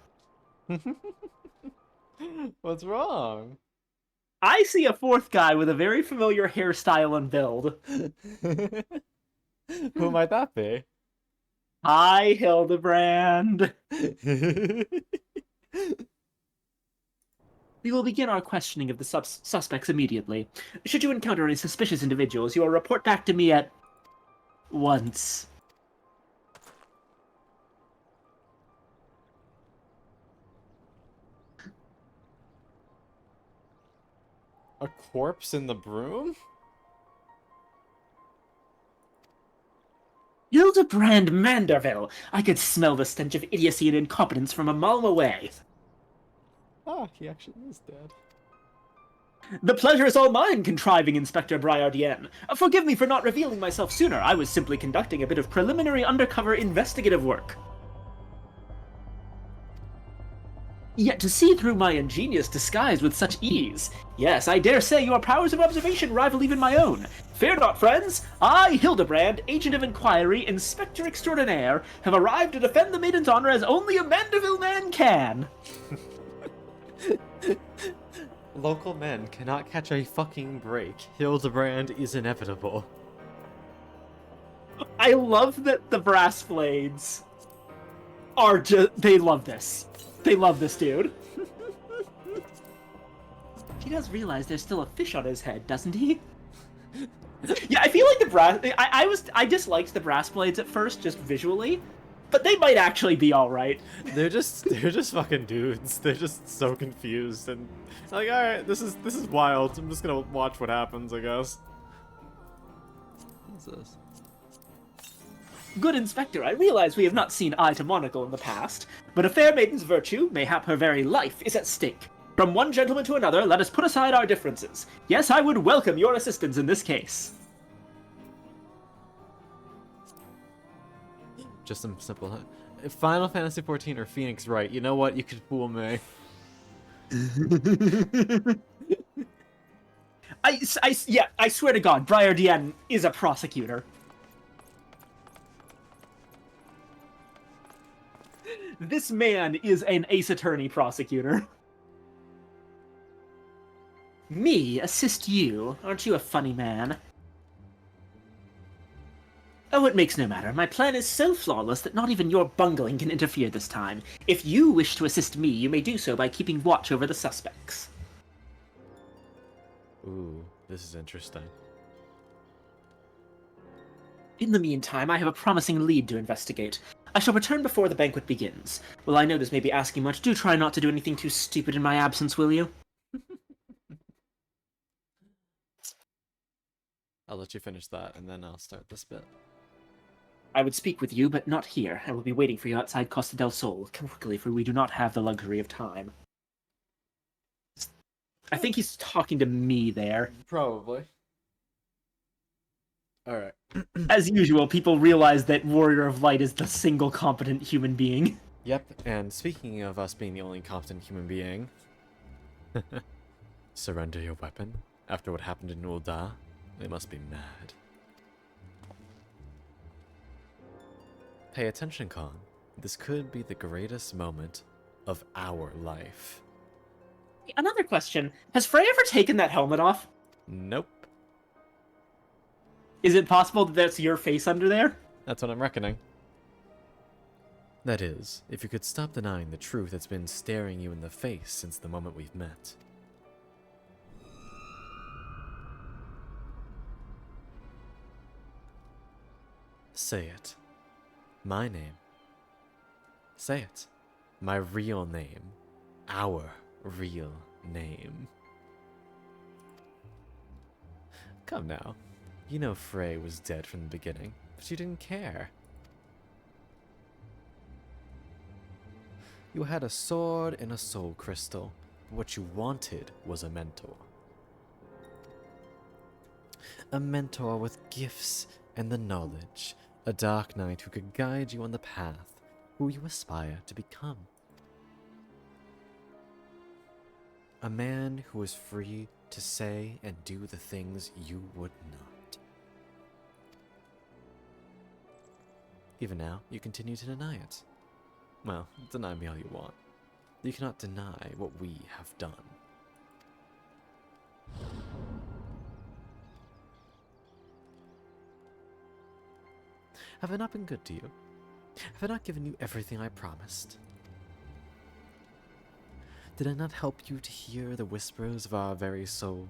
What's wrong? I see a fourth guy with a very familiar hairstyle and build. Who might that be? Hi, Hildebrand. We will begin our questioning of the suspects immediately. Should you encounter any suspicious individuals, you will report back to me at once. A corpse in the broom? Hildebrand Manderville! I could smell the stench of idiocy and incompetence from a mile away. Ah, he actually is dead. The pleasure is all mine, contriving Inspector Briardien. Forgive me for not revealing myself sooner. I was simply conducting a bit of preliminary undercover investigative work. Yet to see through my ingenious disguise with such ease. Yes, I dare say your powers of observation rival even my own. Fear not, friends. I, Hildebrand, Agent of Inquiry, Inspector Extraordinaire, have arrived to defend the maiden's honor as only a Manderville man can. Local men cannot catch a fucking break. Hildebrand is inevitable. I love that the brass blades are just... They love this. They love this dude. He does realize there's still a fish on his head, doesn't he? Yeah, I feel like the brass... I disliked the brass blades at first, just visually, but they might actually be alright. They're just fucking dudes. They're just so confused and like, alright, this is wild. I'm just gonna watch what happens, I guess. What's this? Good Inspector, I realize we have not seen eye to monocle in the past, but a fair maiden's virtue, mayhap her very life, is at stake. From one gentleman to another, let us put aside our differences. Yes, I would welcome your assistance in this case. Just some simple... Final Fantasy XIV or Phoenix Wright, you know what? You could fool me. I swear to God, Briardien is a prosecutor. This man is an ace attorney prosecutor. Me assist you? Aren't you a funny man? Oh, it makes no matter. My plan is so flawless that not even your bungling can interfere this time. If you wish to assist me, you may do so by keeping watch over the suspects. Ooh, this is interesting. In the meantime, I have a promising lead to investigate. I shall return before the banquet begins. Well, I know this may be asking much. Do try not to do anything too stupid in my absence, will you? I'll let you finish that, and then I'll start this bit. I would speak with you, but not here. I will be waiting for you outside Costa del Sol. Come quickly, for we do not have the luxury of time. I think he's talking to me there. Probably. Alright. As usual, people realize that Warrior of Light is the single competent human being. Yep, and speaking of us being the only competent human being... Surrender your weapon? After what happened in Ul'dah? They must be mad. Pay attention, Khan. This could be the greatest moment of our life. Another question. Has Fray ever taken that helmet off? Nope. Is it possible that that's your face under there? That's what I'm reckoning. That is, if you could stop denying the truth that's been staring you in the face since the moment we've met. Say it. My name. Say it. My real name. Our real name. Come now. You know Fray was dead from the beginning, but you didn't care. You had a sword and a soul crystal, but what you wanted was a mentor. A mentor with gifts and the knowledge, a dark knight who could guide you on the path, who you aspire to become. A man who is free to say and do the things you would not. Even now, you continue to deny it. Well, deny me all you want. You cannot deny what we have done. Have I not been good to you? Have I not given you everything I promised? Did I not help you to hear the whispers of our very soul?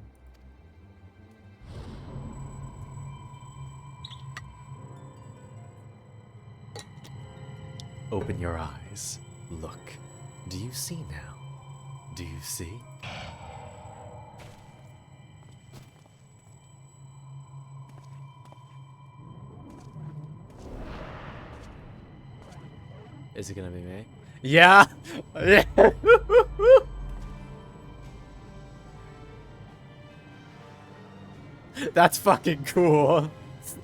Open your eyes. Look. Do you see now? Do you see? Is it gonna be me? Yeah! Yeah! That's fucking cool.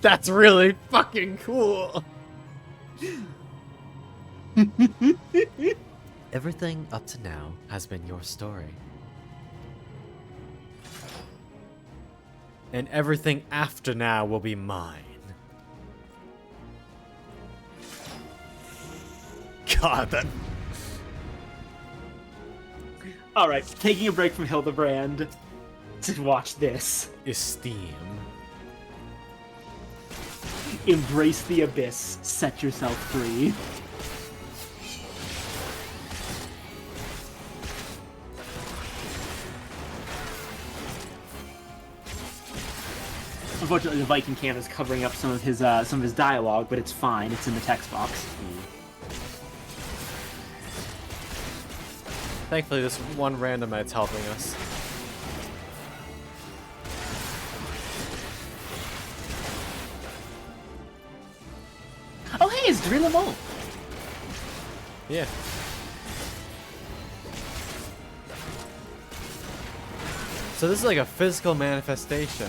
That's really fucking cool. Everything up to now has been your story. And everything after now will be mine. God, that... Alright, taking a break from Hildebrand to watch this. Esteem. Embrace the abyss. Set yourself free. Unfortunately, the Viking can is covering up some of his dialogue, but it's fine. It's in the text box. Thankfully, this one randomite's helping us. Oh, hey, it's Drillamol. Yeah. So this is like a physical manifestation.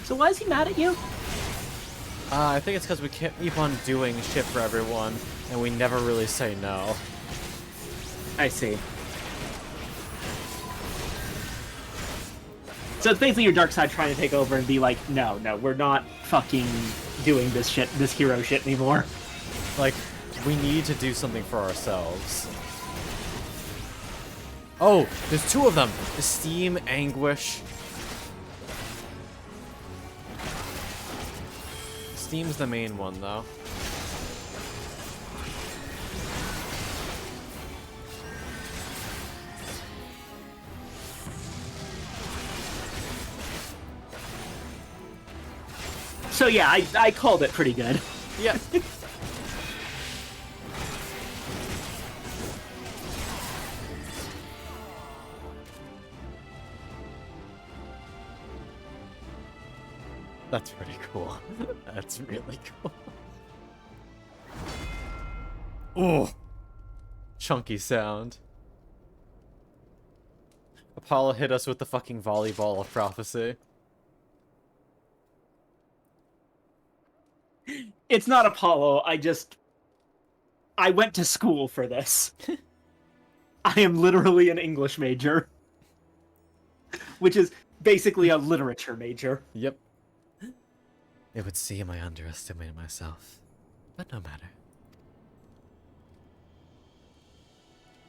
So why is he mad at you? I think it's because we keep on doing shit for everyone, and we never really say no. I see. So it's basically your dark side trying to take over and be like, no, we're not fucking doing this shit, this hero shit anymore. Like, we need to do something for ourselves. Oh, there's two of them! Esteem, Anguish. Esteem's the main one, though. So yeah, I called it pretty good. Yeah. That's pretty cool. That's really cool. Ooh. Chunky sound. Apollo hit us with the fucking volleyball of prophecy. It's not Apollo, I went to school for this. I am literally an English major. Which is basically a literature major. Yep. It would seem I underestimated myself, but no matter.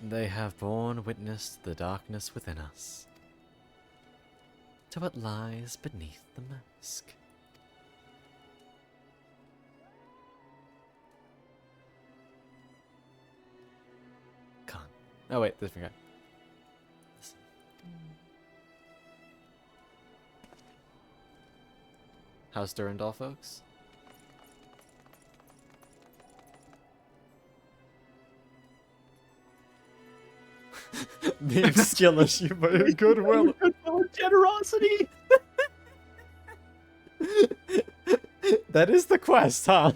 They have borne witness to the darkness within us, to what lies beneath the mask. Con. Oh wait, different guy. How's Durandal, folks? Being skillish, you by your goodwill. Goodwill and generosity! That is the quest, huh?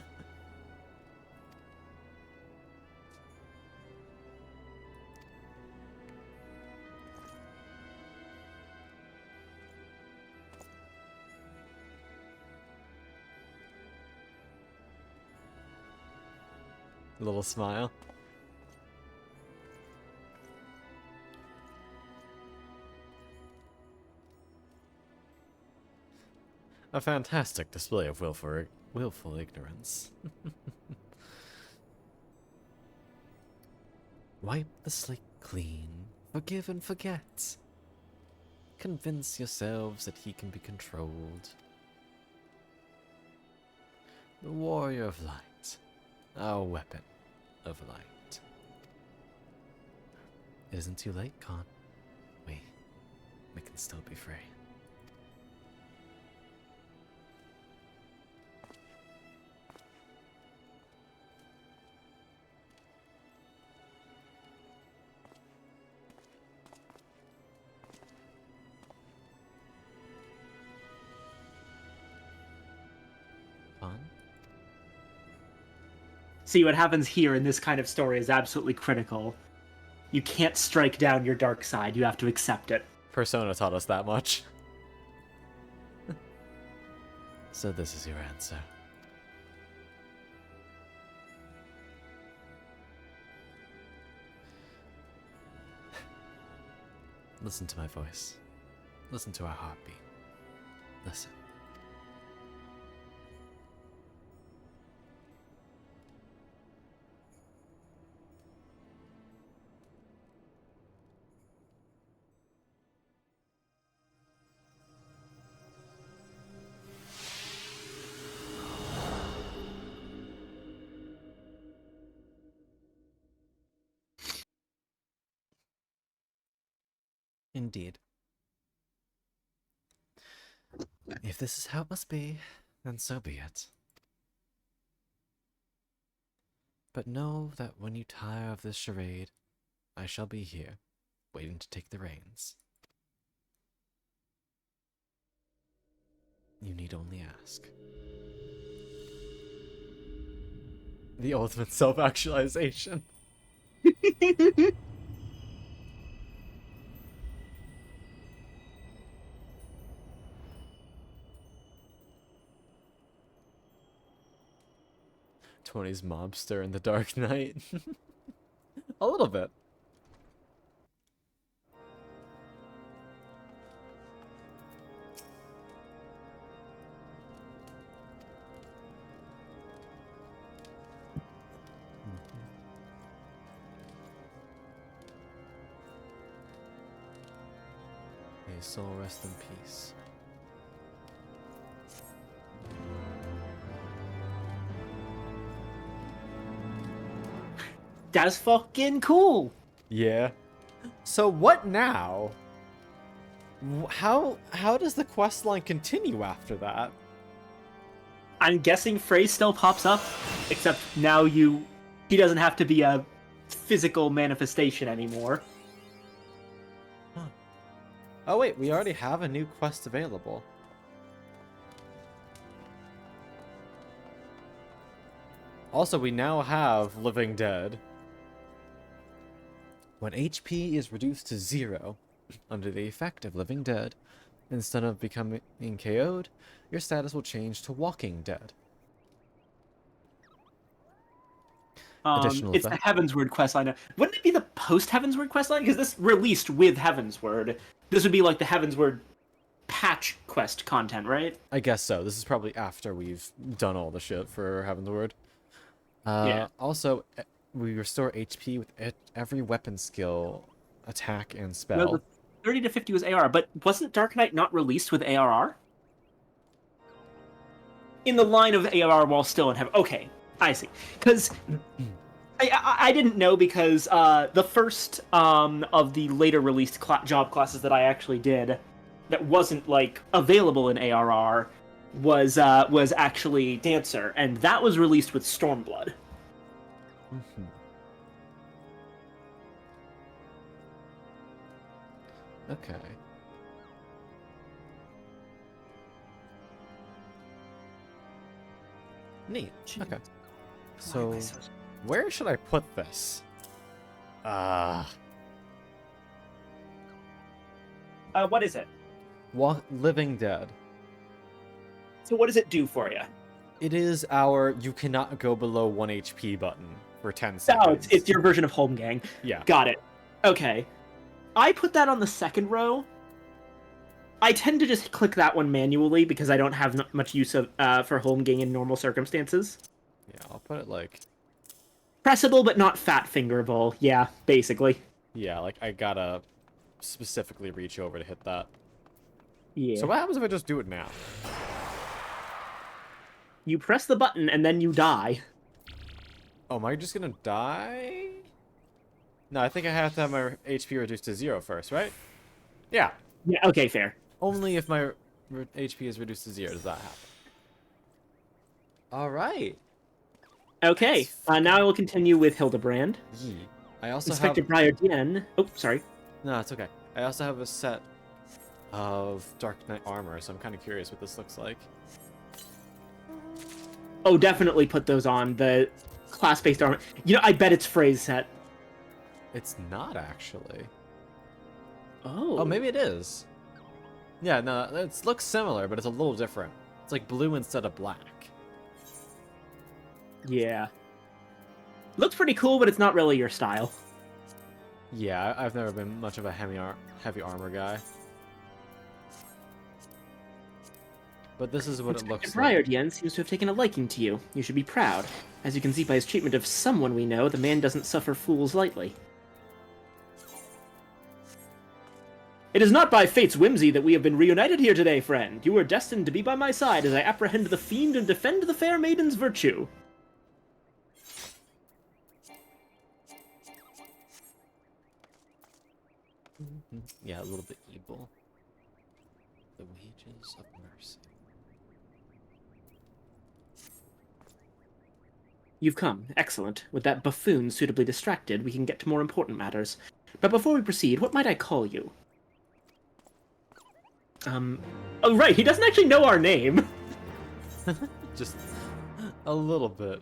A little smile. A fantastic display of willful ignorance. Wipe the slate clean, forgive and forget. Convince yourselves that he can be controlled. The warrior of light, our weapon of light. It isn't too late, Khan. We can still be free. Khan? See, what happens here in this kind of story is absolutely critical. You can't strike down your dark side, you have to accept it. Persona taught us that much. So this is your answer. Listen to my voice. Listen to our heartbeat. Listen. Indeed. If this is how it must be, then so be it. But know that when you tire of this charade, I shall be here, waiting to take the reins. You need only ask. The ultimate self-actualization. Tony's mobster in the Dark Knight. A little bit. May his soul rest in peace. That's fucking cool! Yeah. So what now? How does the quest line continue after that? I'm guessing Fray still pops up, except now he doesn't have to be a physical manifestation anymore. Huh. Oh wait, we already have a new quest available. Also, we now have Living Dead. When HP is reduced to 0 under the effect of Living Dead, instead of becoming KO'd, your status will change to Walking Dead. Additional It's the effect. Heavensward questline. Wouldn't it be the post-Heavensward questline? Because this released with Heavensward. This would be like the Heavensward patch quest content, right? I guess so. This is probably after we've done all the shit for Heaven's Yeah. Also, we restore HP with every weapon skill, attack, and spell. No, the 30 to 50 was ARR, but wasn't Dark Knight not released with ARR? In the line of ARR while still in Heaven. Okay, I see. Because I didn't know, because the first of the later released job classes that I actually did that wasn't like available in ARR was actually Dancer, and that was released with Stormblood. Mm-hmm. Okay. Neat. Okay. So, where should I put this? What is it? Living Dead. So what does it do for you? It is our you cannot go below 1 HP button for 10 Oh, seconds. it's your version of Home Gang. Yeah. Got it. Okay. I put that on the second row I tend to just click that one manually because I don't have much use of for home game in normal circumstances. Yeah, I'll put it like... Pressable but not fat fingerable. Yeah, basically. Yeah, like I gotta specifically reach over to hit that. Yeah. So what happens if I just do it now? You press the button and then you die. Oh, am I just gonna die? No, I think I have to have my HP reduced to 0 first, right? Yeah. Yeah, okay, fair. Only if my HP is reduced to 0 does that happen. Alright. Okay, now I will continue with Hildebrand. Yee. I also Inspector have... Briardien. Oh, sorry. No, it's okay. I also have a set of Dark Knight armor, so I'm kind of curious what this looks like. Oh, definitely put those on. The class-based armor. You know, I bet it's Fray's set. It's not, actually. Oh. Oh, maybe it is. Yeah, no, it looks similar, but it's a little different. It's like blue instead of black. Yeah. Looks pretty cool, but it's not really your style. Yeah, I've never been much of a heavy armor guy. But this is what it looks like. Briardien seems to have taken a liking to you. You should be proud. As you can see by his treatment of someone we know, the man doesn't suffer fools lightly. It is not by fate's whimsy that we have been reunited here today, friend. You are destined to be by my side as I apprehend the fiend and defend the fair maiden's virtue. Yeah, a little bit evil. The wages of mercy. You've come. Excellent. With that buffoon suitably distracted, we can get to more important matters. But before we proceed, what might I call you? Oh right, he doesn't actually know our name. Just a little bit.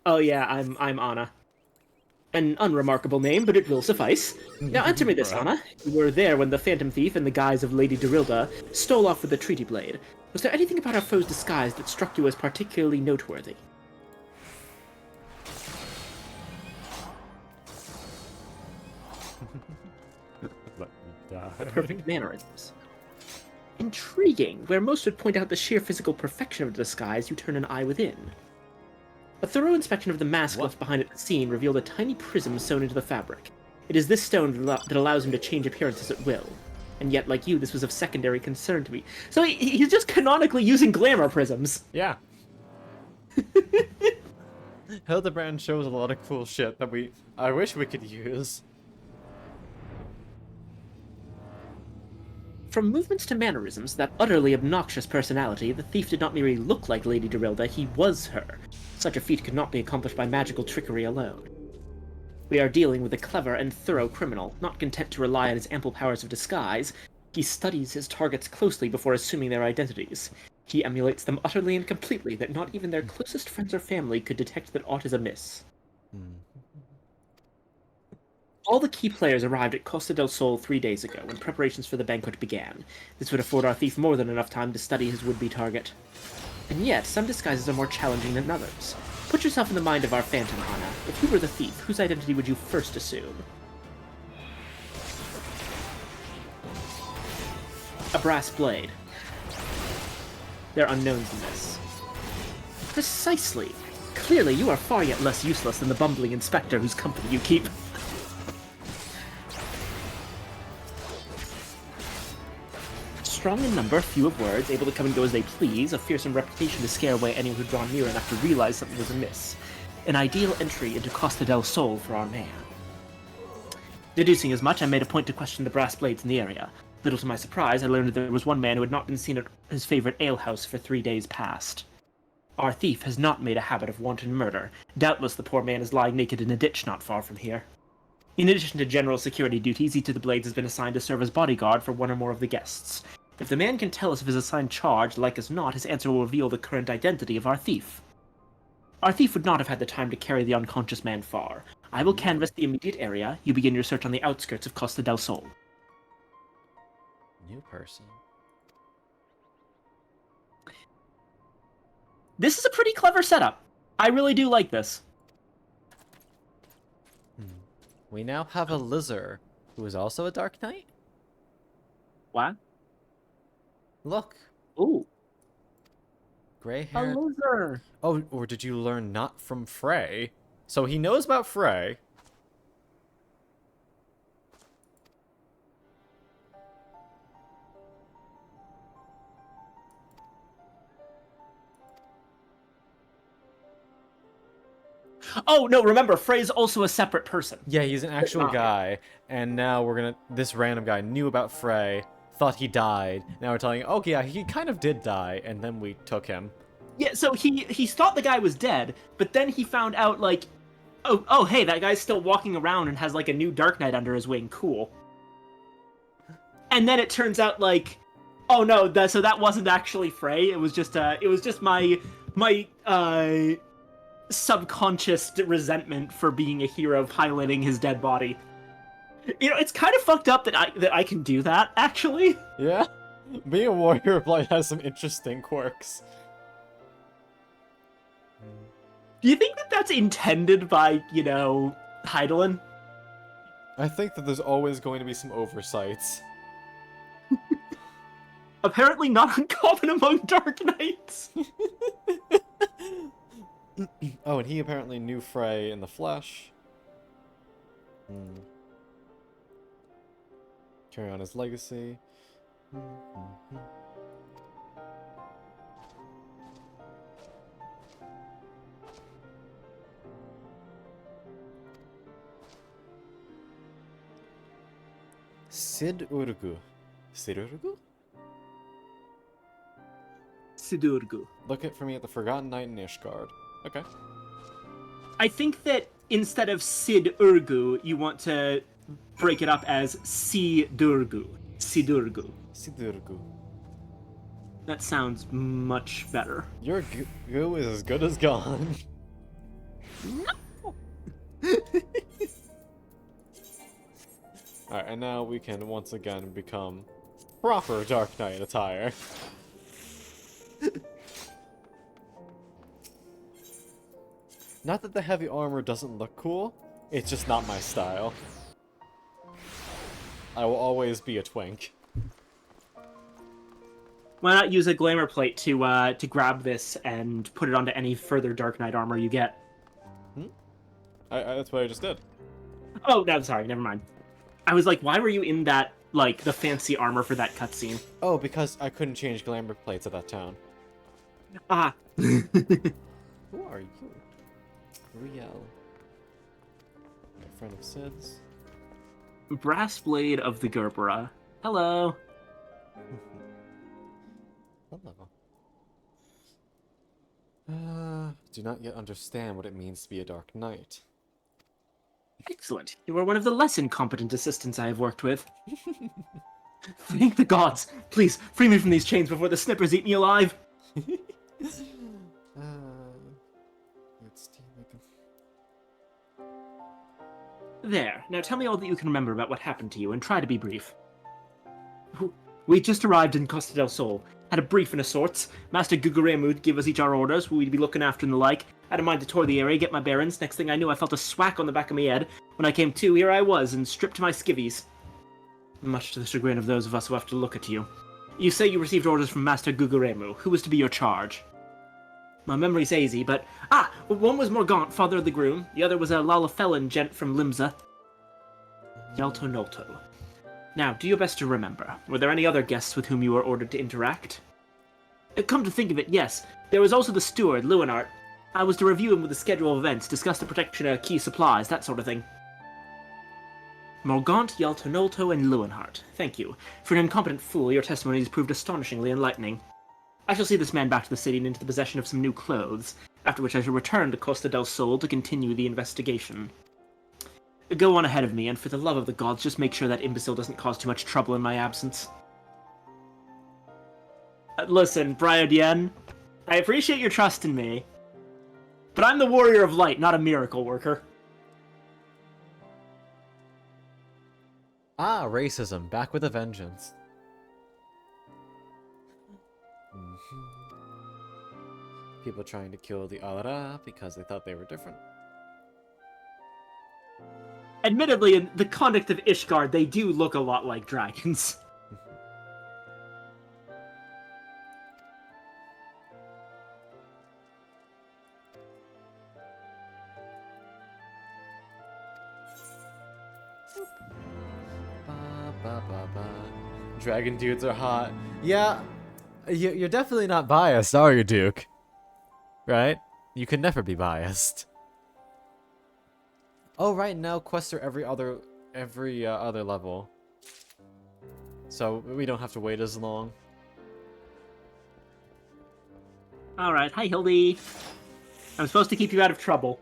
Oh yeah, I'm Anna. An unremarkable name, but it will suffice. Now answer me this, Right. Anna. You were there when the Phantom Thief, in the guise of Lady Dorilda, stole off with the Treaty Blade. Was there anything about our foe's disguise that struck you as particularly noteworthy? Let me die. Perfect mannerisms. Intriguing. Where most would point out the sheer physical perfection of the disguise, you turn an eye within. A thorough inspection of the mask left behind at the scene revealed a tiny prism sewn into the fabric. It is this stone that allows him to change appearances at will. And yet, like you, this was of secondary concern to me. So he's just canonically using glamour prisms. Yeah. Hildebrand shows a lot of cool shit that I wish we could use. From movements to mannerisms, that utterly obnoxious personality, the thief did not merely look like Lady Dorilda, he was her. Such a feat could not be accomplished by magical trickery alone. We are dealing with a clever and thorough criminal, not content to rely on his ample powers of disguise. He studies his targets closely before assuming their identities. He emulates them utterly and completely that not even their closest friends or family could detect that aught is amiss. All the key players arrived at Costa del Sol 3 days ago, when preparations for the banquet began. This would afford our thief more than enough time to study his would-be target. And yet, some disguises are more challenging than others. Put yourself in the mind of our phantom, Anna. If you were the thief, whose identity would you first assume? A brass blade. There are unknowns in this. Precisely. Clearly, you are far yet less useless than the bumbling inspector whose company you keep. Strong in number, few of words, able to come and go as they please, a fearsome reputation to scare away anyone who draw near enough to realize something was amiss. An ideal entry into Costa del Sol for our man. Deducing as much, I made a point to question the brass blades in the area. Little to my surprise, I learned that there was one man who had not been seen at his favorite alehouse for 3 days past. Our thief has not made a habit of wanton murder. Doubtless the poor man is lying naked in a ditch not far from here. In addition to general security duties, each of the blades has been assigned to serve as bodyguard for one or more of the guests. If the man can tell us of his assigned charge, like as not, his answer will reveal the current identity of our thief. Our thief would not have had the time to carry the unconscious man far. I will canvass the immediate area. You begin your search on the outskirts of Costa del Sol. New person. This is a pretty clever setup. I really do like this. We now have a Lizard, who is also a Dark Knight? What? Look, Ooh, gray a hair. loser. Oh, or did you learn not from Fray? So he knows about Fray. Oh no, remember, Frey's also a separate person. Yeah, he's an actual not. guy, and now we're gonna. This random guy knew about Fray, thought he died. Now we're telling him, oh yeah, he kind of did die, and then we took him. Yeah, so he thought the guy was dead, but then he found out like, oh hey, that guy's still walking around and has like a new Dark Knight under his wing. Cool. And then it turns out like, oh no, so that wasn't actually Frey. It was just my subconscious resentment for being a hero piloting his dead body. You know, it's kind of fucked up that I can do that actually. Yeah, being a warrior of light has some interesting quirks. Do you think that that's intended by, you know, Heidelin? I think that there's always going to be some oversights. Apparently not uncommon among Dark Knights. Oh, and he apparently knew Fray in the flesh. Carry on his legacy. Sid Urgu. Sid Urgu? Sidurgu. Look for me at the Forgotten Knight in Ishgard. Okay. I think that instead of Sid Urgu, you want to break it up as Sidurgu. Sidurgu. Sidurgu. That sounds much better. Your goo is as good as gone. No. Alright, and now we can once again become proper Dark Knight attire. Not that the heavy armor doesn't look cool, it's just not my style. I will always be a twink. Why not use a glamour plate to grab this and put it onto any further Dark Knight armor you get? That's what I just did. Oh, no, sorry, never mind. I was like, why were you in that, like, the fancy armor for that cutscene? Oh, because I couldn't change glamour plates at that town. Ah. Who are you? Riel. A friend of Sid's. Brass Blade of the Gerbera. Hello. Hello. Do not yet understand what it means to be a Dark Knight. Excellent. You are one of the less incompetent assistants I have worked with. Thank the gods. Please, free me from these chains before the snippers eat me alive. Let's make There. Now tell me all that you can remember about what happened to you, and try to be brief. We just arrived in Costa del Sol. Had a briefing of sorts. Master Guguremu gave us each our orders, who we'd be looking after and the like. Had a mind to tour the area, get my bearings. Next thing I knew, I felt a swack on the back of my head. When I came to, here I was, and stripped to my skivvies. Much to the chagrin of those of us who have to look at you. You say you received orders from Master Guguremu. Who was to be your charge? My memory's hazy, but... one was Morgaunt, father of the groom. The other was a Lalafellan gent from Limsa. Yalto Nolto. Now, do your best to remember. Were there any other guests with whom you were ordered to interact? Come to think of it, yes. There was also the steward, Leonard. I was to review him with the schedule of events, discuss the protection of key supplies, that sort of thing. Morgaunt, Yalto Nolto, and Leonhardt. Thank you. For an incompetent fool, your testimony has proved astonishingly enlightening. I shall see this man back to the city and into the possession of some new clothes, after which I shall return to Costa del Sol to continue the investigation. Go on ahead of me, and for the love of the gods, just make sure that imbecile doesn't cause too much trouble in my absence. Listen, Briodien, I appreciate your trust in me, but I'm the warrior of light, not a miracle worker. Ah, racism, back with a vengeance. People trying to kill the Alara because they thought they were different. Admittedly, in the conduct of Ishgard, they do look a lot like dragons. Dragon dudes are hot. Yeah, you're definitely not biased, are you, Duke? Right? You can never be biased. Oh, right now quests are every other level, so we don't have to wait as long. All right, hi Hildy. I'm supposed to keep you out of trouble.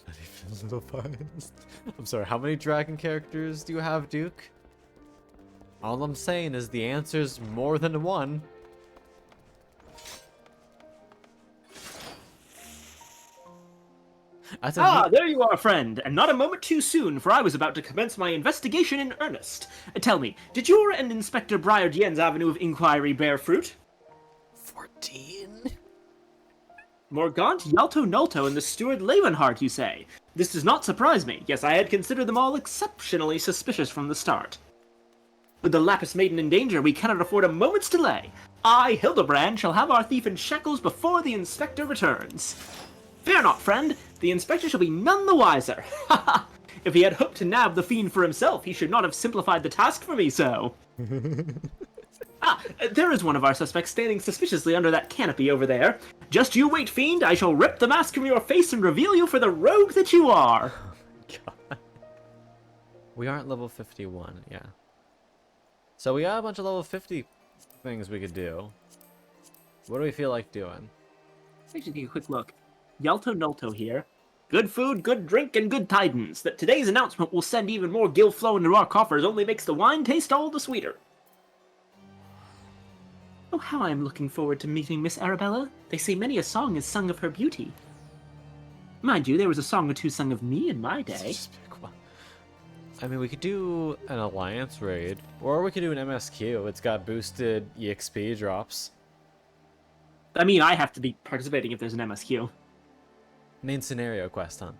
Not even a little biased. I'm sorry. How many dragon characters do you have, Duke? All I'm saying is the answer's more than one. There you are, friend, and not a moment too soon, for I was about to commence my investigation in earnest. Tell me, did your and Inspector Briardien's avenue of inquiry bear fruit? 14? Morgaunt, Yalto Nulto, and the steward Leeuwenhart, you say? This does not surprise me. Yes, I had considered them all exceptionally suspicious from the start. With the Lapis Maiden in danger, we cannot afford a moment's delay. I, Hildebrand, shall have our thief in shackles before the Inspector returns. Fear not, friend. The Inspector shall be none the wiser. Ha ha! If he had hoped to nab the fiend for himself, he should not have simplified the task for me so. There is one of our suspects standing suspiciously under that canopy over there. Just you wait, fiend. I shall rip the mask from your face and reveal you for the rogue that you are. God. We aren't level 51, yeah. So we got a bunch of level 50 things we could do. What do we feel like doing? Let's just take a quick look. Yalto Nulto here. Good food, good drink, and good tidings. That today's announcement will send even more gill flow into our coffers only makes the wine taste all the sweeter. Oh, how I am looking forward to meeting Miss Arabella. They say many a song is sung of her beauty. Mind you, there was a song or two sung of me in my day. I mean, we could do an alliance raid, or we could do an MSQ. It's got boosted EXP drops. I mean, I have to be participating if there's an MSQ. Main scenario quest, huh?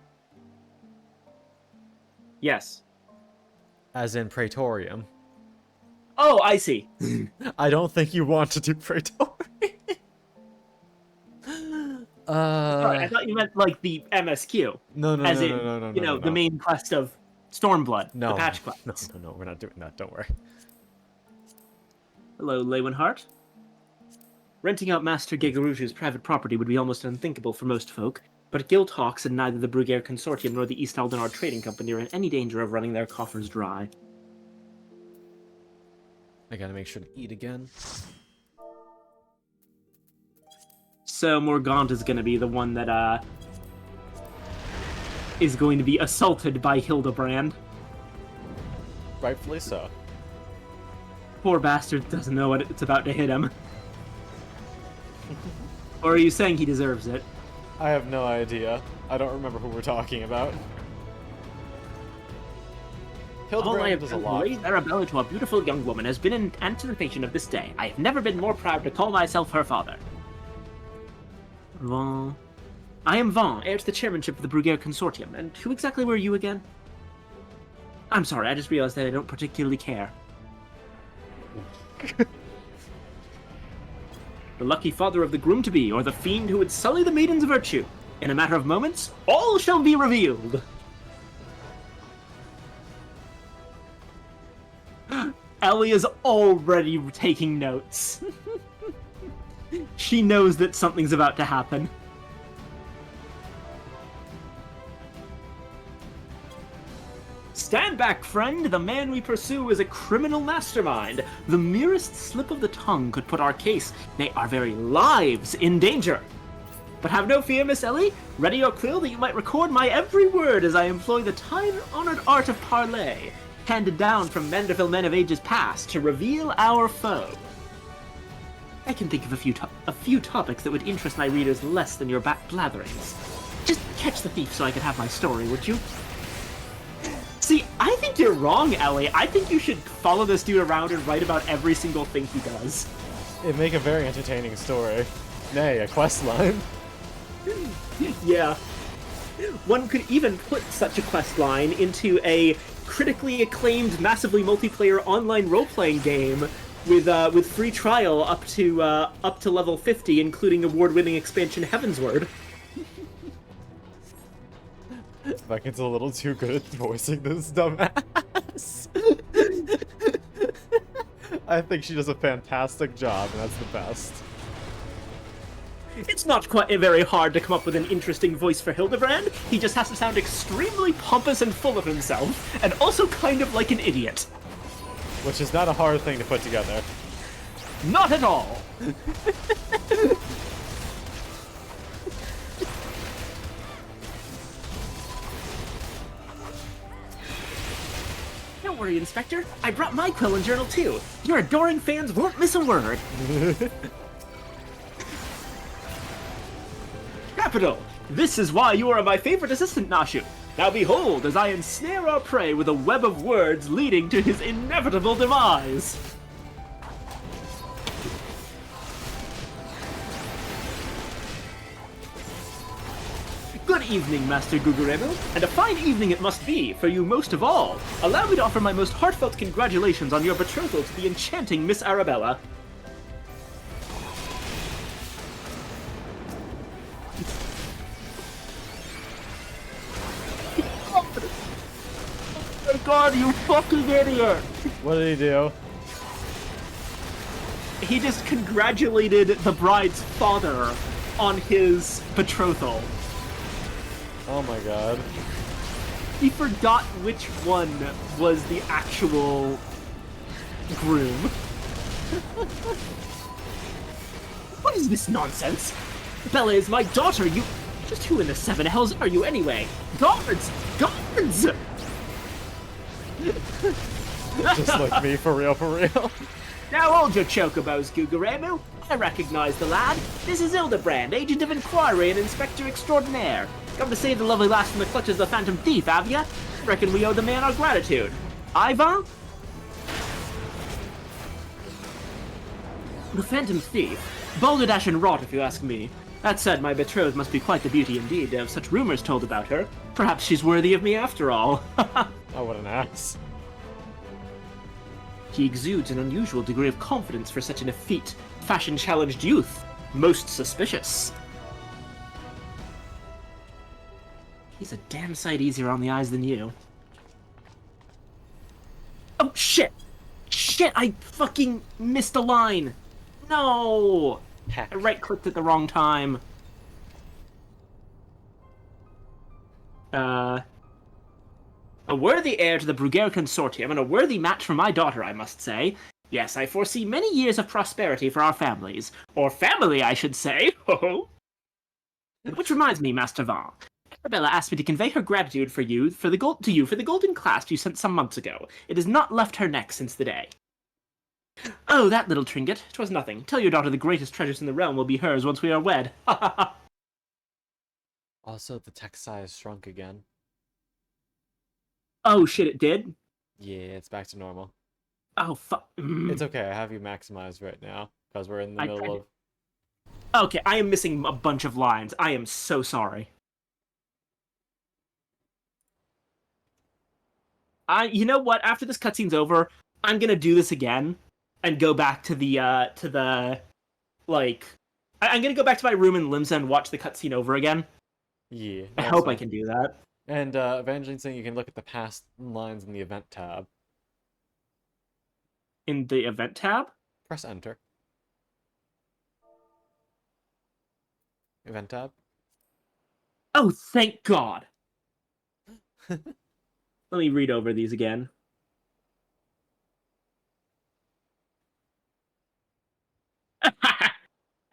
Yes. As in Praetorium. Oh, I see. I don't think you want to do Praetorium. Sorry, I thought you meant like the MSQ. No, as in, you know, the main quest of Stormblood, the patch quest. No, we're not doing that. Don't worry. Hello, Leeuwenhart. Renting out Master Gigaruju's private property would be almost unthinkable for most folk, but Guildhawks and neither the Brugair Consortium nor the East Aldenar Trading Company are in any danger of running their coffers dry. I gotta make sure to eat again. So Morgaunt is gonna be the one that, is going to be assaulted by Hildebrand. Rightfully so. Poor bastard doesn't know what it's about to hit him. Or are you saying he deserves it? I have no idea. I don't remember who we're talking about. All I Hildebrand have does a done to lot. raise Arabella to a beautiful young woman has been in anticipation of this day. I have never been more proud to call myself her father. Vaughn. I am Vaughn, heir to the chairmanship of the Brugair Consortium. And who exactly were you again? I'm sorry, I just realized that I don't particularly care. The lucky father of the groom-to-be, or the fiend who would sully the maiden's virtue. In a matter of moments, all shall be revealed. Ellie is already taking notes. She knows that something's about to happen. Stand back, friend! The man we pursue is a criminal mastermind. The merest slip of the tongue could put our case, nay, our very lives, in danger. But have no fear, Miss Ellie. Ready your quill that you might record my every word as I employ the time-honored art of parley, handed down from Manderville men of ages past, to reveal our foe. I can think of a few topics that would interest my readers less than your blatherings. Just catch the thief so I could have my story, would you? See, I think you're wrong, Ellie. I think you should follow this dude around and write about every single thing he does. It'd make a very entertaining story. Nay, a quest line. Yeah. One could even put such a quest line into a critically acclaimed, massively multiplayer online role-playing game with free trial up to level 50, including award-winning expansion Heavensward. Beckett's a little too good at voicing this dumbass. I think she does a fantastic job, and that's the best. It's not quite very hard to come up with an interesting voice for Hildebrand. He just has to sound extremely pompous and full of himself, and also kind of like an idiot. Which is not a hard thing to put together. Not at all. Don't worry, Inspector. I brought my quill and journal too. Your adoring fans won't miss a word. Capital! This is why you are my favorite assistant, Nashu. Now behold, as I ensnare our prey with a web of words leading to his inevitable demise. Good evening, Master Guguremu, and a fine evening it must be for you most of all. Allow me to offer my most heartfelt congratulations on your betrothal to the enchanting Miss Arabella. Oh my god, you fucking idiot! What did he do? He just congratulated the bride's father on his betrothal. Oh my god. He forgot which one was the actual groom. What is this nonsense? Bella is my daughter, you... Just who in the seven hells are you anyway? Guards! Guards! Just like me, for real, for real. Now hold your chocobos, Guguremu. I recognize the lad. This is Hildebrand, agent of inquiry and inspector extraordinaire. Come to save the lovely lass from the clutches of the phantom thief, have ya? Reckon we owe the man our gratitude. Ivan? The phantom thief? Balderdash and rot, if you ask me. That said, my betrothed must be quite the beauty indeed to have such rumors told about her. Perhaps she's worthy of me after all. Oh, what an ass. He exudes an unusual degree of confidence for such an effete, fashion-challenged youth. Most suspicious. He's a damn sight easier on the eyes than you. Oh, shit! Shit, I fucking missed a line! No! Heck. I right-clicked at the wrong time. A worthy heir to the Bruguer Consortium, and a worthy match for my daughter, I must say. Yes, I foresee many years of prosperity for our families. Or family, I should say. Which reminds me, Master Van. Arabella asked me to convey her gratitude for the golden clasp you sent some months ago. It has not left her neck since the day. Oh, that little trinket. 'Twas nothing. Tell your daughter the greatest treasures in the realm will be hers once we are wed. Ha ha ha. Also, the text size shrunk again. Oh shit, it did? Yeah, it's back to normal. Oh fuck. It's okay, I have you maximized right now, because we're in the middle of... Okay, I am missing a bunch of lines. I am so sorry. You know what? After this cutscene's over, I'm gonna do this again and go back to the like, I'm gonna go back to my room in Limsa and watch the cutscene over again. Yeah. I hope I can do that. And Evangeline's saying you can look at the past lines in the event tab. In the event tab? Press enter. Event tab. Oh, thank God. Let me read over these again.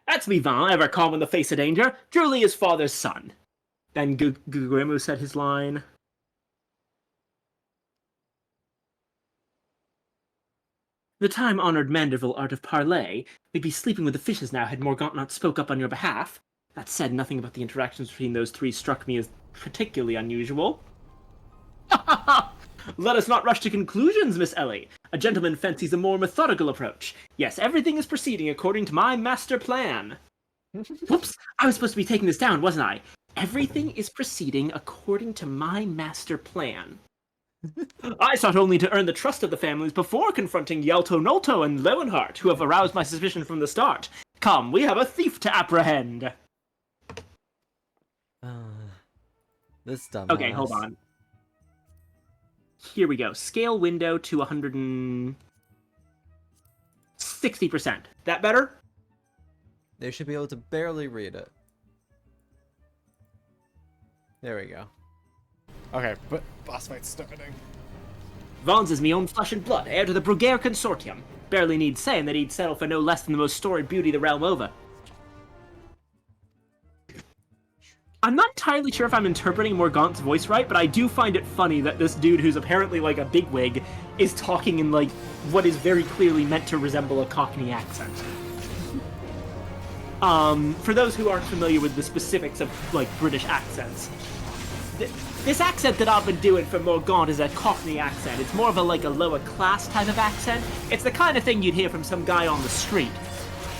That's me, Van, ever calm in the face of danger. Truly his father's son. Then Guguremu said his line. The time-honored Manderville art of parley. We'd be sleeping with the fishes now had Morgaunt not spoke up on your behalf. That said, nothing about the interactions between those three struck me as particularly unusual. Let us not rush to conclusions, Miss Ellie. A gentleman fancies a more methodical approach. Yes, everything is proceeding according to my master plan. Whoops, I was supposed to be taking this down, wasn't I? Everything is proceeding according to my master plan. I sought only to earn the trust of the families before confronting Yelto Nolto and Leonhardt, who have aroused my suspicion from the start. Come, we have a thief to apprehend. This dumbass. Okay, hold on. Here we go. Scale window to 100 and... 60%. That better? They should be able to barely read it. There we go. Okay, but boss fight's starting. Vons is me own flesh and blood, heir to the Bruguière Consortium. Barely needs saying that he'd settle for no less than the most storied beauty the realm over. I'm not entirely sure if I'm interpreting Morgant's voice right, but I do find it funny that this dude who's apparently like a bigwig is talking in like what is very clearly meant to resemble a Cockney accent. For those who aren't familiar with the specifics of like British accents, this accent that I've been doing for Morgant is a Cockney accent. It's more of a like a lower class type of accent. It's the kind of thing you'd hear from some guy on the street,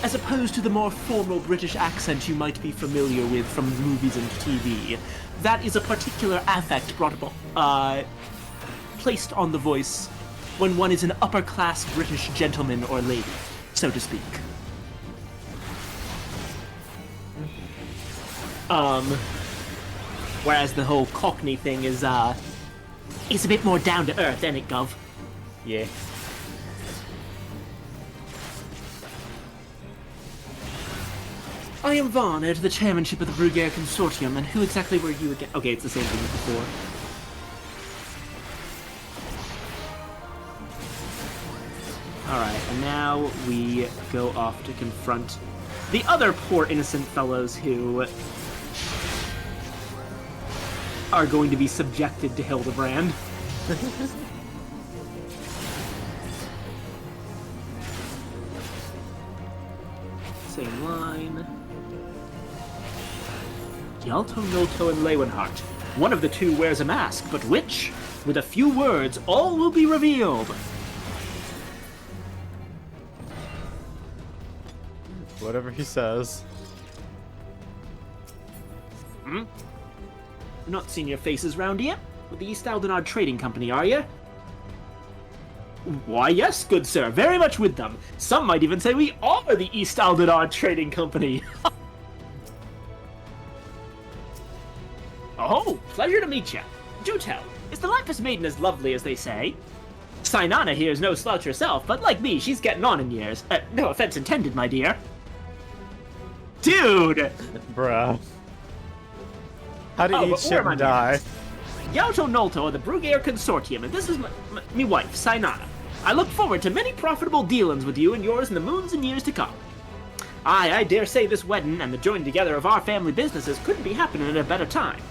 as opposed to the more formal British accent you might be familiar with from movies and TV. That is a particular affect brought about, placed on the voice when one is an upper-class British gentleman or lady, so to speak. Whereas the whole Cockney thing is a bit more down to earth, ain't it, Gov? Yeah. I am Vaughn, heir to the chairmanship of the Bruguière Consortium, and who exactly were you again? Okay, it's the same thing as before. Alright, and now we go off to confront the other poor innocent fellows who are going to be subjected to Hildebrand. Same line. Yalto, Nolto, and Leeuwenhart. One of the two wears a mask, but which? With a few words, all will be revealed. Whatever he says. Not seen your faces round here? With the East Aldenard Trading Company, are you? Why, yes, good sir, very much with them. Some might even say we are the East Aldenard Trading Company. Oh, pleasure to meet you. Do tell, is the Lapis Maiden as lovely as they say? Sinana here is no slouch herself, but like me, she's getting on in years. No offense intended, my dear. Dude! Bruh. How did each ship die? Yalto Nolto of the Bruguière Consortium, and this is me wife, Sinana. I look forward to many profitable dealings with you and yours in the moons and years to come. I dare say this wedding and the joining together of our family businesses couldn't be happening at a better time.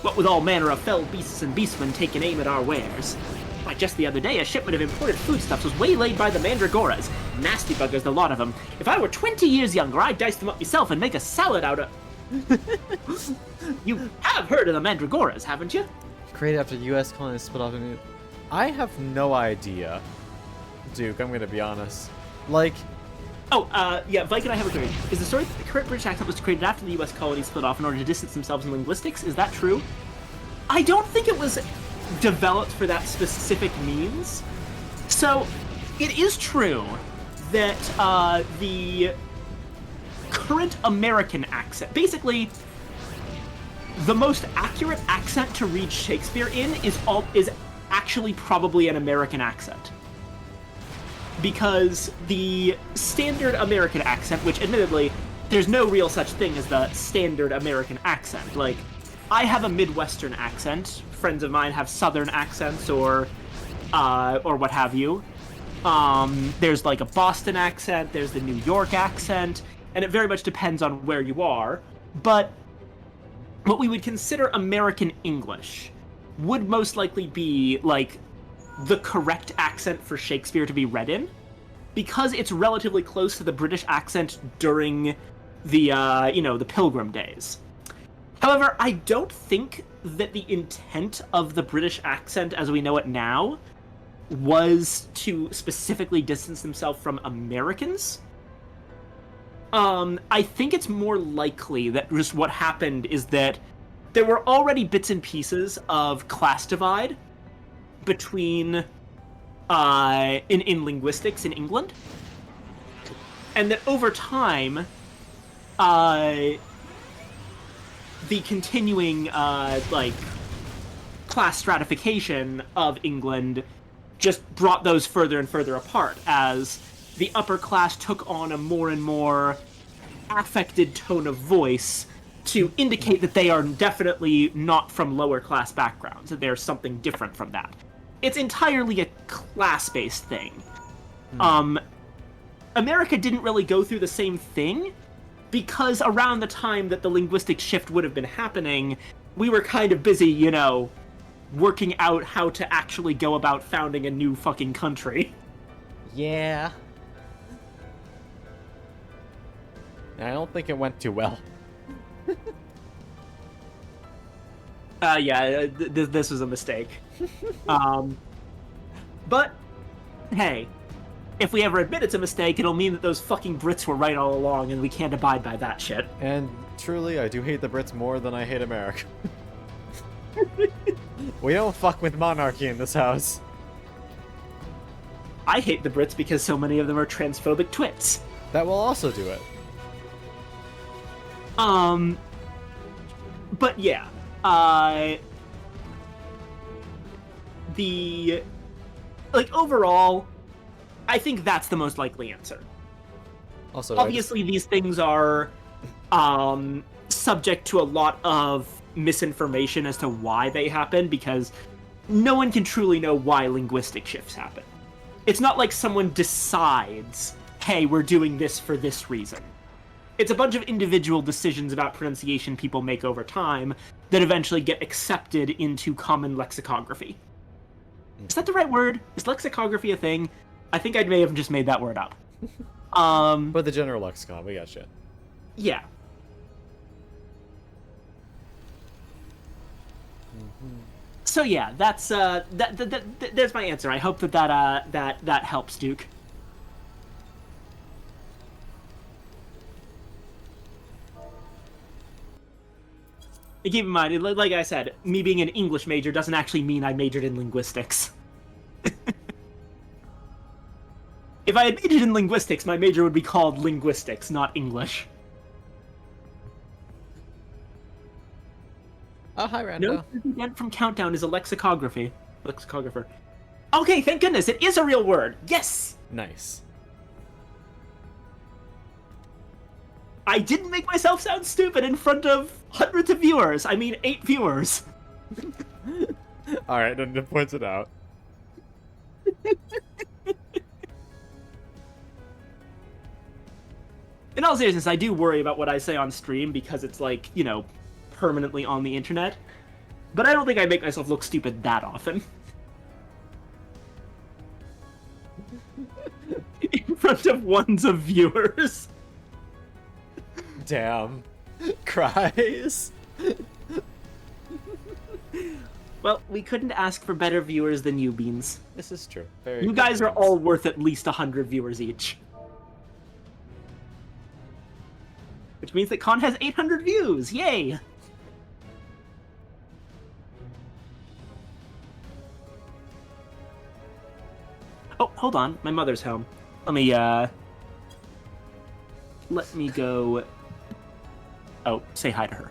What with all manner of fell beasts and beastmen taking aim at our wares. Why, just the other day, a shipment of imported foodstuffs was waylaid by the Mandragoras. Nasty buggers, the lot of them. If I were 20 years younger, I'd dice them up myself and make a salad out of... You have heard of the Mandragoras, haven't you? Created after U.S. colonies split off. I have no idea, Duke. I'm gonna be honest. Like, Yeah, Vike and I have a query. Is the story that the current British accent was created after the U.S. colonies split off in order to distance themselves in linguistics? Is that true? I don't think it was developed for that specific means. So, it is true that the current American accent, basically, the most accurate accent to read Shakespeare in is actually probably an American accent. Because the standard American accent, which admittedly, there's no real such thing as the standard American accent. Like, I have a Midwestern accent, friends of mine have Southern accents, or what have you. There's like a Boston accent, there's the New York accent, and it very much depends on where you are. But what we would consider American English would most likely be, like, the correct accent for Shakespeare to be read in, because it's relatively close to the British accent during the, the Pilgrim days. However, I don't think that the intent of the British accent as we know it now was to specifically distance themselves from Americans. I think it's more likely that just what happened is that there were already bits and pieces of class divide between in linguistics in England, and that over time the continuing class stratification of England just brought those further and further apart as the upper class took on a more and more affected tone of voice to indicate that they are definitely not from lower class backgrounds, that they're something different from that. It's entirely a class-based thing. America didn't really go through the same thing, because around the time that the linguistic shift would have been happening, we were kind of busy, you know, working out how to actually go about founding a new fucking country. Yeah. I don't think it went too well. This was a mistake. But, hey, if we ever admit it's a mistake, it'll mean that those fucking Brits were right all along, and we can't abide by that shit. And truly, I do hate the Brits more than I hate America. We don't fuck with monarchy in this house. I hate the Brits because so many of them are transphobic twits. That will also do it. But yeah, overall, I think that's the most likely answer. Also, obviously, these things are, subject to a lot of misinformation as to why they happen, because no one can truly know why linguistic shifts happen. It's not like someone decides, hey, we're doing this for this reason. It's a bunch of individual decisions about pronunciation people make over time that eventually get accepted into common lexicography. Is that the right word? Is lexicography a thing? I think I may have just made that word up. But the general lexicon, we got shit. Yeah. So yeah, that's there's my answer. I hope that helps, Duke. Keep in mind, like I said, me being an English major doesn't actually mean I majored in linguistics. If I had majored in linguistics, my major would be called linguistics, not English. Oh, hi, Rando. No, President from Countdown is a lexicographer. Okay, thank goodness, it is a real word. Yes! Nice. I didn't make myself sound stupid in front of hundreds of viewers. I mean, 8 viewers. Alright, then points it out. In all seriousness, I do worry about what I say on stream because it's like, you know, permanently on the internet. But I don't think I make myself look stupid that often. In front of ones of viewers. Damn. Cries. Well, we couldn't ask for better viewers than you, Beans. This is true. Very You good guys are Beans. all worth at least 100 viewers each. Which means that Con has 800 views! Yay! Oh, hold on. My mother's home. Let me go... Oh, say hi to her.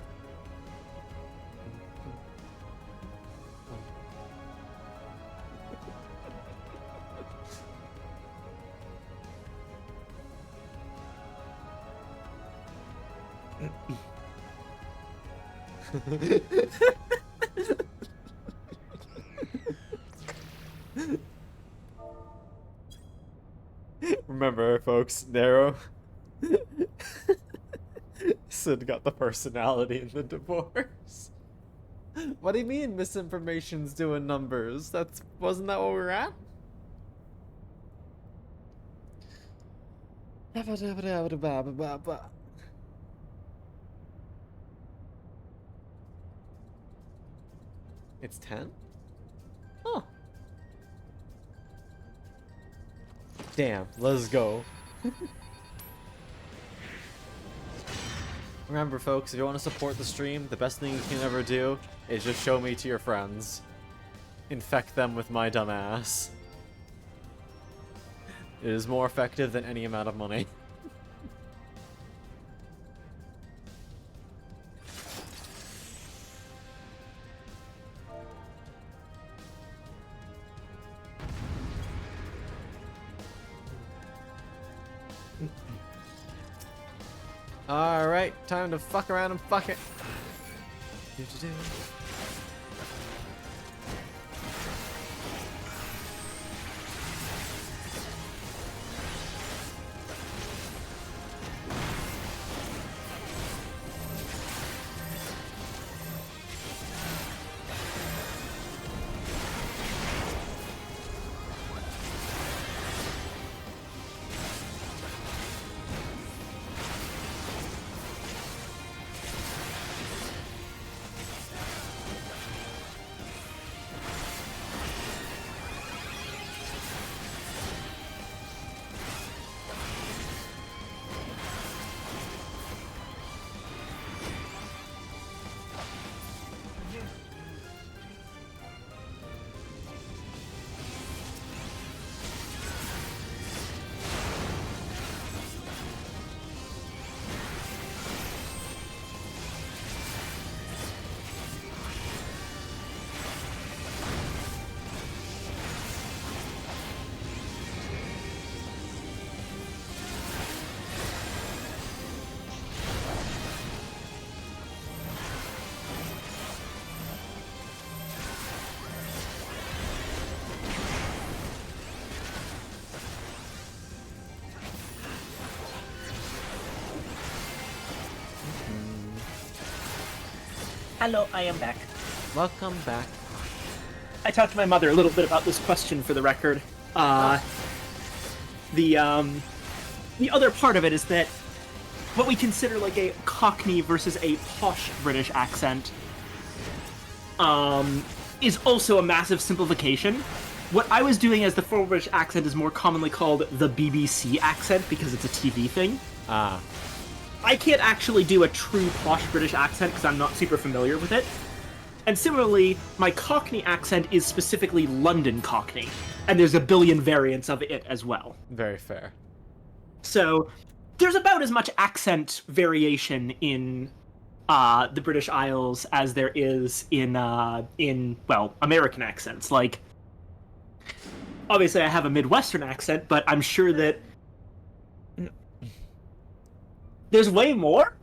Remember, folks, Narrow. Sid got the personality in the divorce. What do you mean misinformation's doing numbers? Wasn't that what we were at? It's 10? Oh. Damn, let's go. Remember, folks, if you want to support the stream, the best thing you can ever do is just show me to your friends. Infect them with my dumb ass. It is more effective than any amount of money. Alright, time to fuck around and fuck it. Do-do-do. Hello, I am back. Welcome back. I talked to my mother a little bit about this question for the record. The other part of it is that what we consider like a Cockney versus a posh British accent is also a massive simplification. What I was doing as the full British accent is more commonly called the BBC accent because it's a TV thing. Ah. I can't actually do a true posh British accent because I'm not super familiar with it. And similarly, my Cockney accent is specifically London Cockney, and there's a billion variants of it as well. Very fair. So there's about as much accent variation in the British Isles as there is in American accents. Like, obviously I have a Midwestern accent, but I'm sure that there's way more?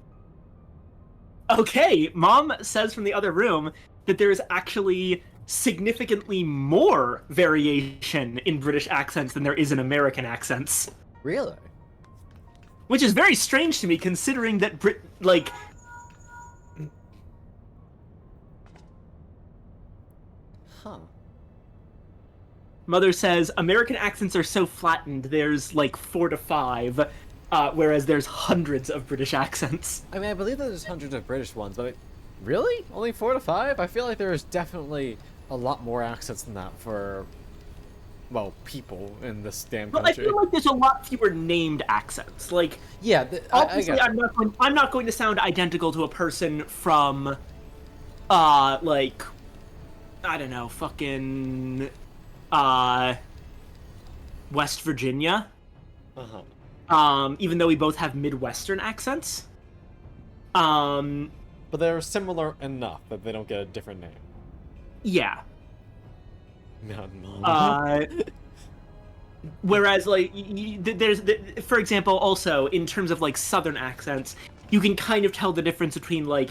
Okay, Mom says from the other room that there is actually significantly more variation in British accents than there is in American accents. Really? Which is very strange to me, considering that Huh. Mother says American accents are so flattened, there's like 4 to 5, whereas there's hundreds of British accents. I mean, I believe that there's hundreds of British ones, but really? Only 4 to 5? I feel like there is definitely a lot more accents than that for, well, people in this damn But country. I feel like there's a lot fewer named accents. Like, yeah, obviously, I get I'm not going to sound identical to a person from, like, I don't know, fucking, West Virginia. Even though we both have Midwestern accents. But they're similar enough that they don't get a different name. Yeah. No. Whereas, like, for example, also, in terms of, like, Southern accents, you can kind of tell the difference between, like,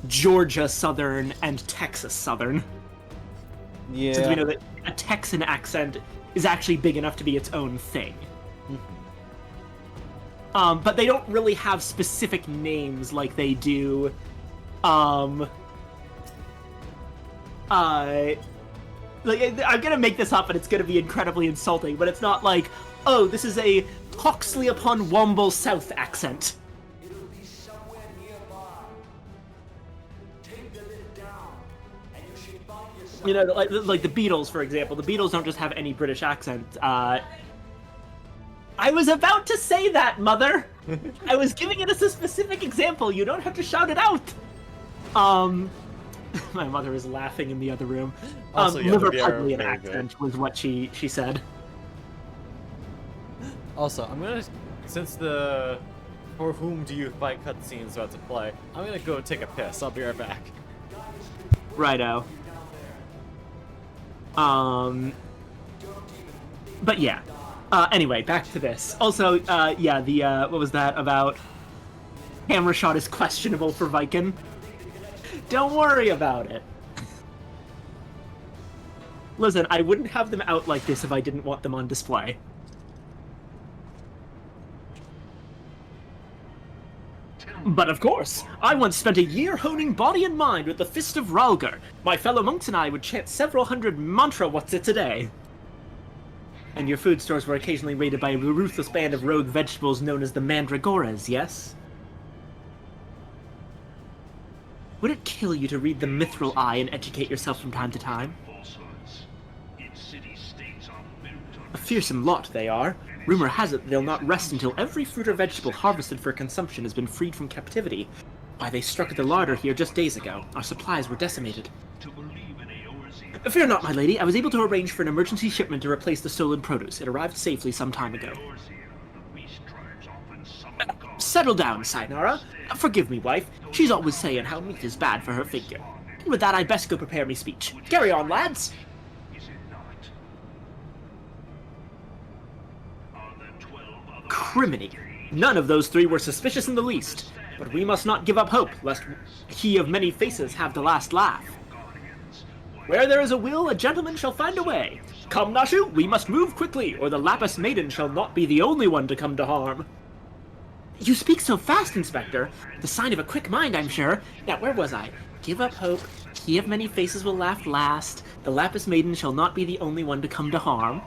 Georgia Southern and Texas Southern. Yeah. Since we know that a Texan accent is actually big enough to be its own thing. But they don't really have specific names like they do, like, I'm gonna make this up and it's gonna be incredibly insulting, but it's not like, oh, this is a Hawksley upon Womble South accent. It'll be somewhere nearby. Take the lid down, and you should find yourself. You know, like the Beatles, for example. The Beatles don't just have any British accent. I was about to say that, Mother! I was giving it as a specific example. You don't have to shout it out! My mother is laughing in the other room. Also, yeah, they are Liverpudlian very accent was what she said. Also, I'm gonna, since the "For Whom Do You Fight" cutscene is about to play, I'm gonna go take a piss. I'll be right back. Righto. But yeah. Anyway, back to this. Also, yeah, the, what was that about? Camera shot is questionable for Viking. Don't worry about it. Listen, I wouldn't have them out like this if I didn't want them on display. But of course, I once spent a year honing body and mind with the Fist of Ralgar. My fellow monks and I would chant several hundred mantra what's-its a day. And your food stores were occasionally raided by a ruthless band of rogue vegetables known as the Mandragoras, yes? Would it kill you to read the Mithril Eye and educate yourself from time to time? A fearsome lot they are. Rumor has it they'll not rest until every fruit or vegetable harvested for consumption has been freed from captivity. Why, they struck at the larder here just days ago. Our supplies were decimated. Fear not, my lady. I was able to arrange for an emergency shipment to replace the stolen produce. It arrived safely some time ago. Settle down, Sainara. Forgive me, wife. She's always saying how meat is bad for her figure. And with that, I'd best go prepare me speech. Carry on, lads! Criminy. None of those three were suspicious in the least. But we must not give up hope, lest he of many faces have the last laugh. Where there is a will, a gentleman shall find a way. Come, Nashu, we must move quickly, or the Lapis Maiden shall not be the only one to come to harm. You speak so fast, Inspector. The sign of a quick mind, I'm sure. Now, where was I? Give up hope. He of many faces will laugh last. The Lapis Maiden shall not be the only one to come to harm.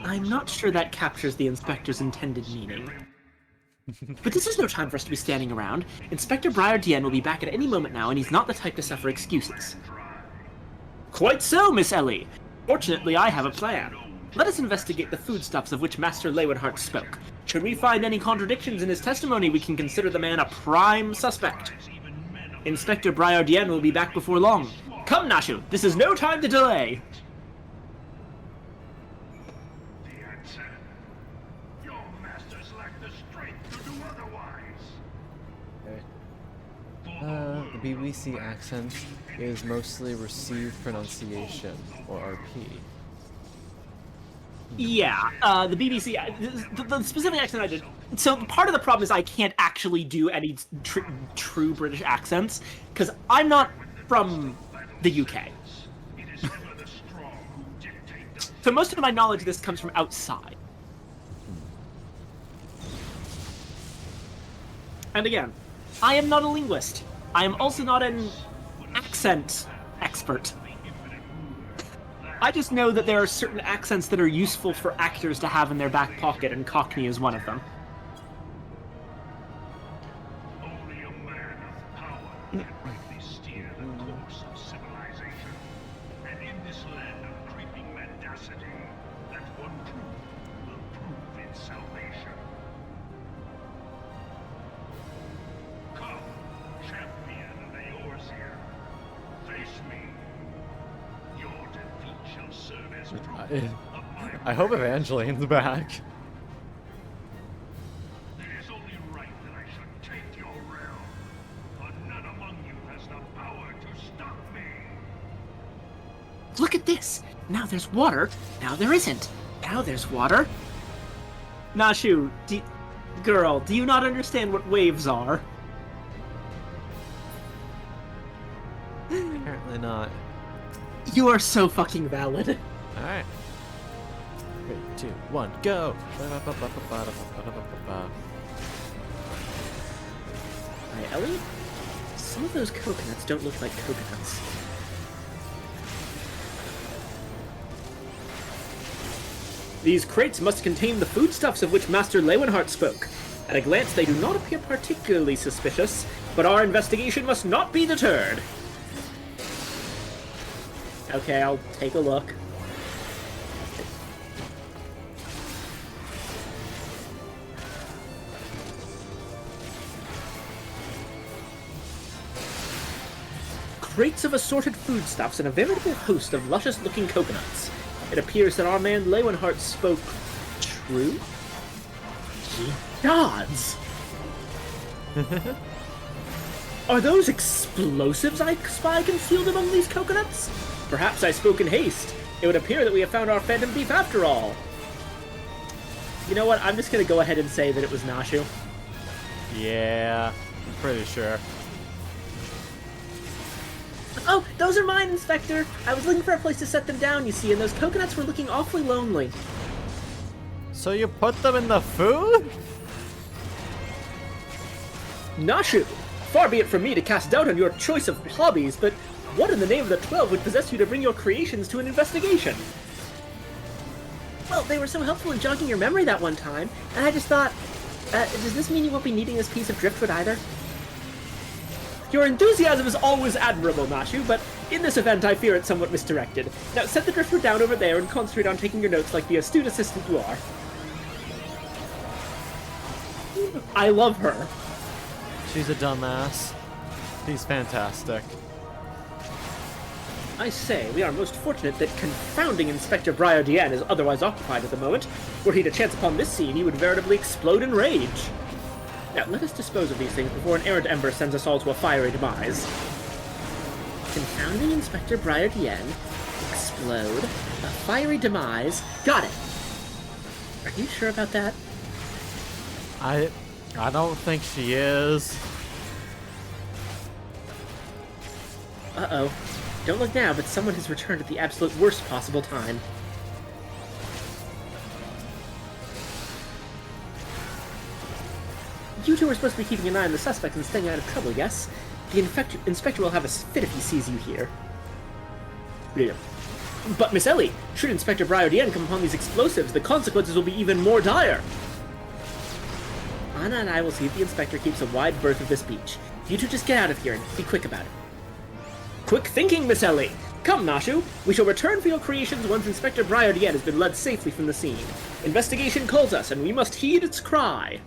I'm not sure that captures the Inspector's intended meaning. But this is no time for us to be standing around. Inspector Briar-Dien will be back at any moment now, and he's not the type to suffer excuses. Quite so, Miss Ellie. Fortunately, I have a plan. Let us investigate the foodstuffs of which Master Leeuwenhart spoke. Should we find any contradictions in his testimony, we can consider the man a prime suspect. Inspector Briar-Dien will be back before long. Come, Nashu, this is no time to delay. The BBC accent is mostly received pronunciation, or RP. Yeah, the BBC, the specific accent I did. So part of the problem is I can't actually do any true British accents, because I'm not from the UK. So most of my knowledge of this comes from outside. And again, I am not a linguist. I am also not an accent expert. I just know that there are certain accents that are useful for actors to have in their back pocket, and Cockney is one of them. Only a man of power can rightly steer the course of civilization. And in this land of creeping mendacity, that one truth will prove its salvation. Come, champion of Eorzea. Face me. Your defeat shall serve as proof of my I hope Evangeline's back. It is only right that I should take your realm, but none among you has the power to stop me. Look at this! Now there's water, now there isn't. Now there's water. Nashu, girl, do you not understand what waves are? Apparently not. You are so fucking valid. Alright. 3, 2, 1, go! Alright, Ellie? Some of those coconuts don't look like coconuts. These crates must contain the foodstuffs of which Master Leeuwenhart spoke. At a glance, they do not appear particularly suspicious, but our investigation must not be deterred. Okay, I'll take a look. Crates of assorted foodstuffs and a veritable host of luscious-looking coconuts. It appears that our man Leeuwenhart spoke true? Ye gods! Are those explosives I spy concealed among these coconuts? Perhaps I spoke in haste. It would appear that we have found our phantom thief after all. You know what? I'm just gonna go ahead and say that it was Nashu. Yeah, I'm pretty sure. Oh, those are mine, Inspector! I was looking for a place to set them down, you see, and those coconuts were looking awfully lonely. So you put them in the food? Nashu! Far be it from me to cast doubt on your choice of hobbies, but what in the name of the 12 would possess you to bring your creations to an investigation? Well, they were so helpful in jogging your memory that one time, and I just thought, does this mean you won't be needing this piece of driftwood either? Your enthusiasm is always admirable, Nashu, but in this event I fear it's somewhat misdirected. Now set the driftwood down over there and concentrate on taking your notes like the astute assistant you are. I love her. She's a dumbass. He's fantastic. I say, we are most fortunate that confounding Inspector Briar Dien is otherwise occupied at the moment. Were he to chance upon this scene, he would veritably explode in rage. Now, let us dispose of these things before an errant ember sends us all to a fiery demise. Confounding Inspector Briar Dien, explode, a fiery demise. Got it! Are you sure about that? I don't think she is. Uh-oh. Don't look now, but someone has returned at the absolute worst possible time. You two are supposed to be keeping an eye on the suspect and staying out of trouble, yes? The inspector will have a fit if he sees you here. Yeah. But, Miss Ellie, should Inspector Briar Dien come upon these explosives, the consequences will be even more dire! Anna and I will see if the inspector keeps a wide berth of this beach. You two just get out of here and be quick about it. Quick thinking, Miss Ellie! Come, Nashu! We shall return for your creations once Inspector Briar Dien has been led safely from the scene. Investigation calls us, and we must heed its cry.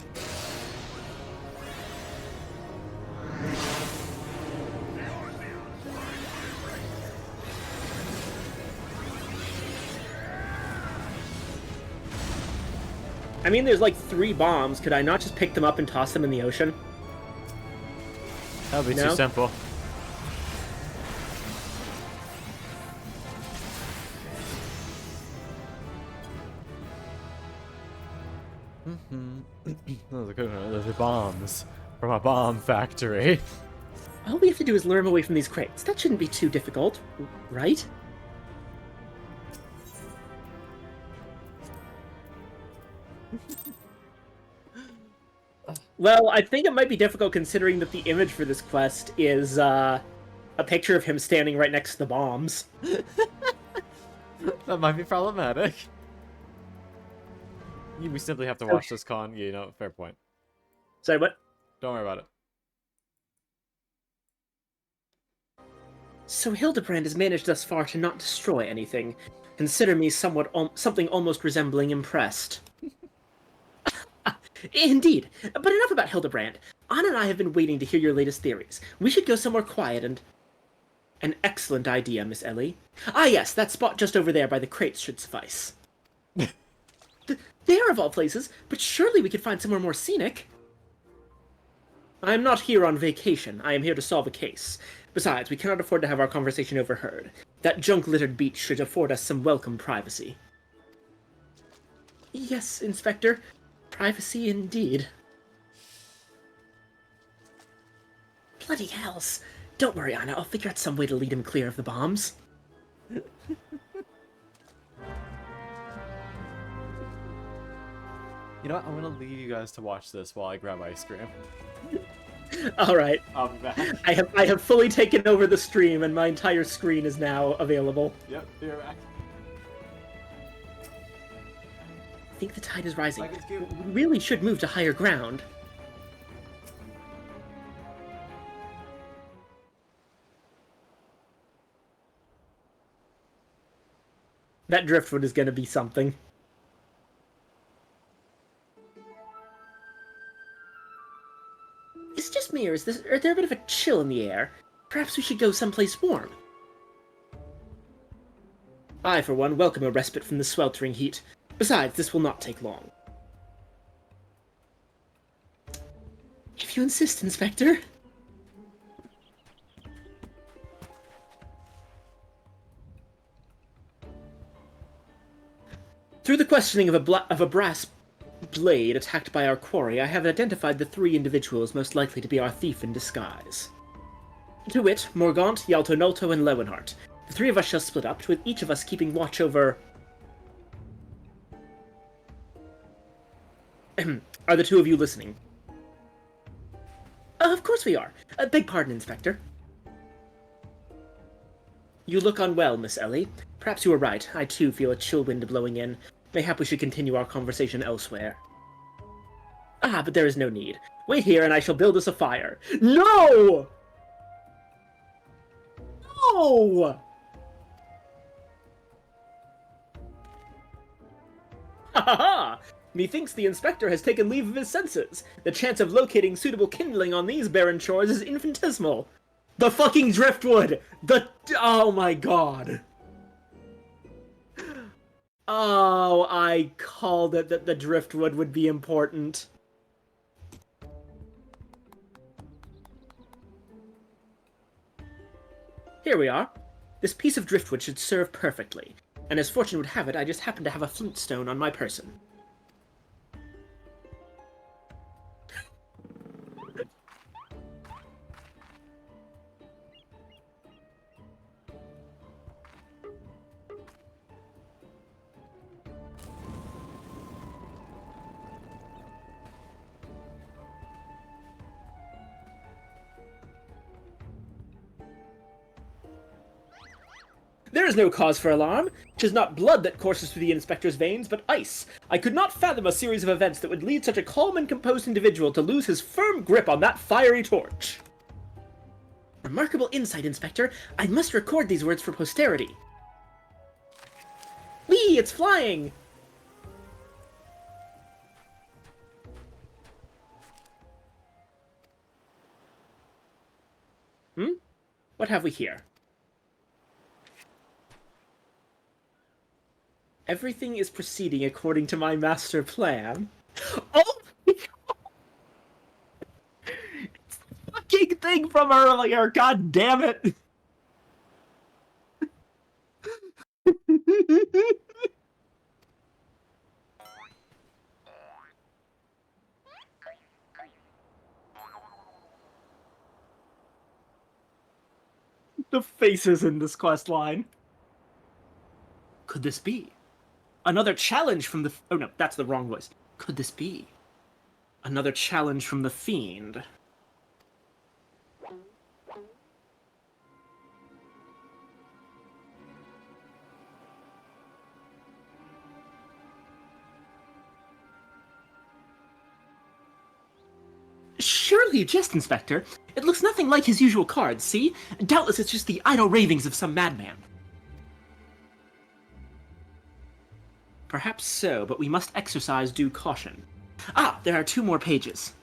I mean, there's like 3 bombs. Could I not just pick them up and toss them in the ocean? That would be No? too simple. Those are good. Those are bombs from a bomb factory. All we have to do is lure him away from these crates. That shouldn't be too difficult, right? Well, I think it might be difficult considering that the image for this quest is a picture of him standing right next to the bombs. That might be problematic. We simply have to watch this con. You know, fair point. Sorry, what? Don't worry about it. So Hildebrand has managed thus far to not destroy anything. Consider me something almost resembling impressed. Indeed. But enough about Hildebrand. Anna and I have been waiting to hear your latest theories. We should go somewhere quiet and... An excellent idea, Miss Ellie. Ah yes, that spot just over there by the crates should suffice. There of all places, but surely we could find somewhere more scenic. I am not here on vacation. I am here to solve a case. Besides, we cannot afford to have our conversation overheard. That junk-littered beach should afford us some welcome privacy. Yes, Inspector. Privacy indeed. Bloody hells. Don't worry, Anna. I'll figure out some way to lead him clear of the bombs. You know what? I'm gonna leave you guys to watch this while I grab ice cream. All right. I'll be back. I have fully taken over the stream, and my entire screen is now available. Yep, be right back. I think the tide is rising. Like it's cute. We really should move to higher ground. That driftwood is going to be something. Is it just me, or is there a bit of a chill in the air? Perhaps we should go someplace warm. I, for one, welcome a respite from the sweltering heat. Besides, this will not take long. If you insist, Inspector. Through the questioning of a brass blade attacked by our quarry, I have identified the 3 individuals most likely to be our thief in disguise. To wit, Morgaunt, Yalto Nolto, and Lewenhart. The 3 of us shall split up, with each of us keeping watch over... Are the 2 of you listening? Of course we are. Beg pardon, Inspector. You look unwell, Miss Ellie. Perhaps you are right. I too feel a chill wind blowing in. Mayhap we should continue our conversation elsewhere. Ah, but there is no need. Wait here and I shall build us a fire. No! No! Ha ha ha! Methinks the Inspector has taken leave of his senses. The chance of locating suitable kindling on these barren shores is infinitesimal. The fucking driftwood! Oh my god. Oh, I called it that the driftwood would be important. Here we are. This piece of driftwood should serve perfectly. And as fortune would have it, I just happen to have a flint stone on my person. There is no cause for alarm. 'Tis not blood that courses through the Inspector's veins, but ice. I could not fathom a series of events that would lead such a calm and composed individual to lose his firm grip on that fiery torch. Remarkable insight, Inspector. I must record these words for posterity. Whee! It's flying! What have we here? Everything is proceeding according to my master plan. Oh my god! It's the fucking thing from earlier, god damn it! The faces in this quest line. Could this be? Another challenge from the... Oh no, that's the wrong voice. Could this be? Another challenge from the Fiend. Surely a jest, Inspector. It looks nothing like his usual cards, see? Doubtless it's just the idle ravings of some madman. Perhaps so, but we must exercise due caution. Ah, there are 2 more pages.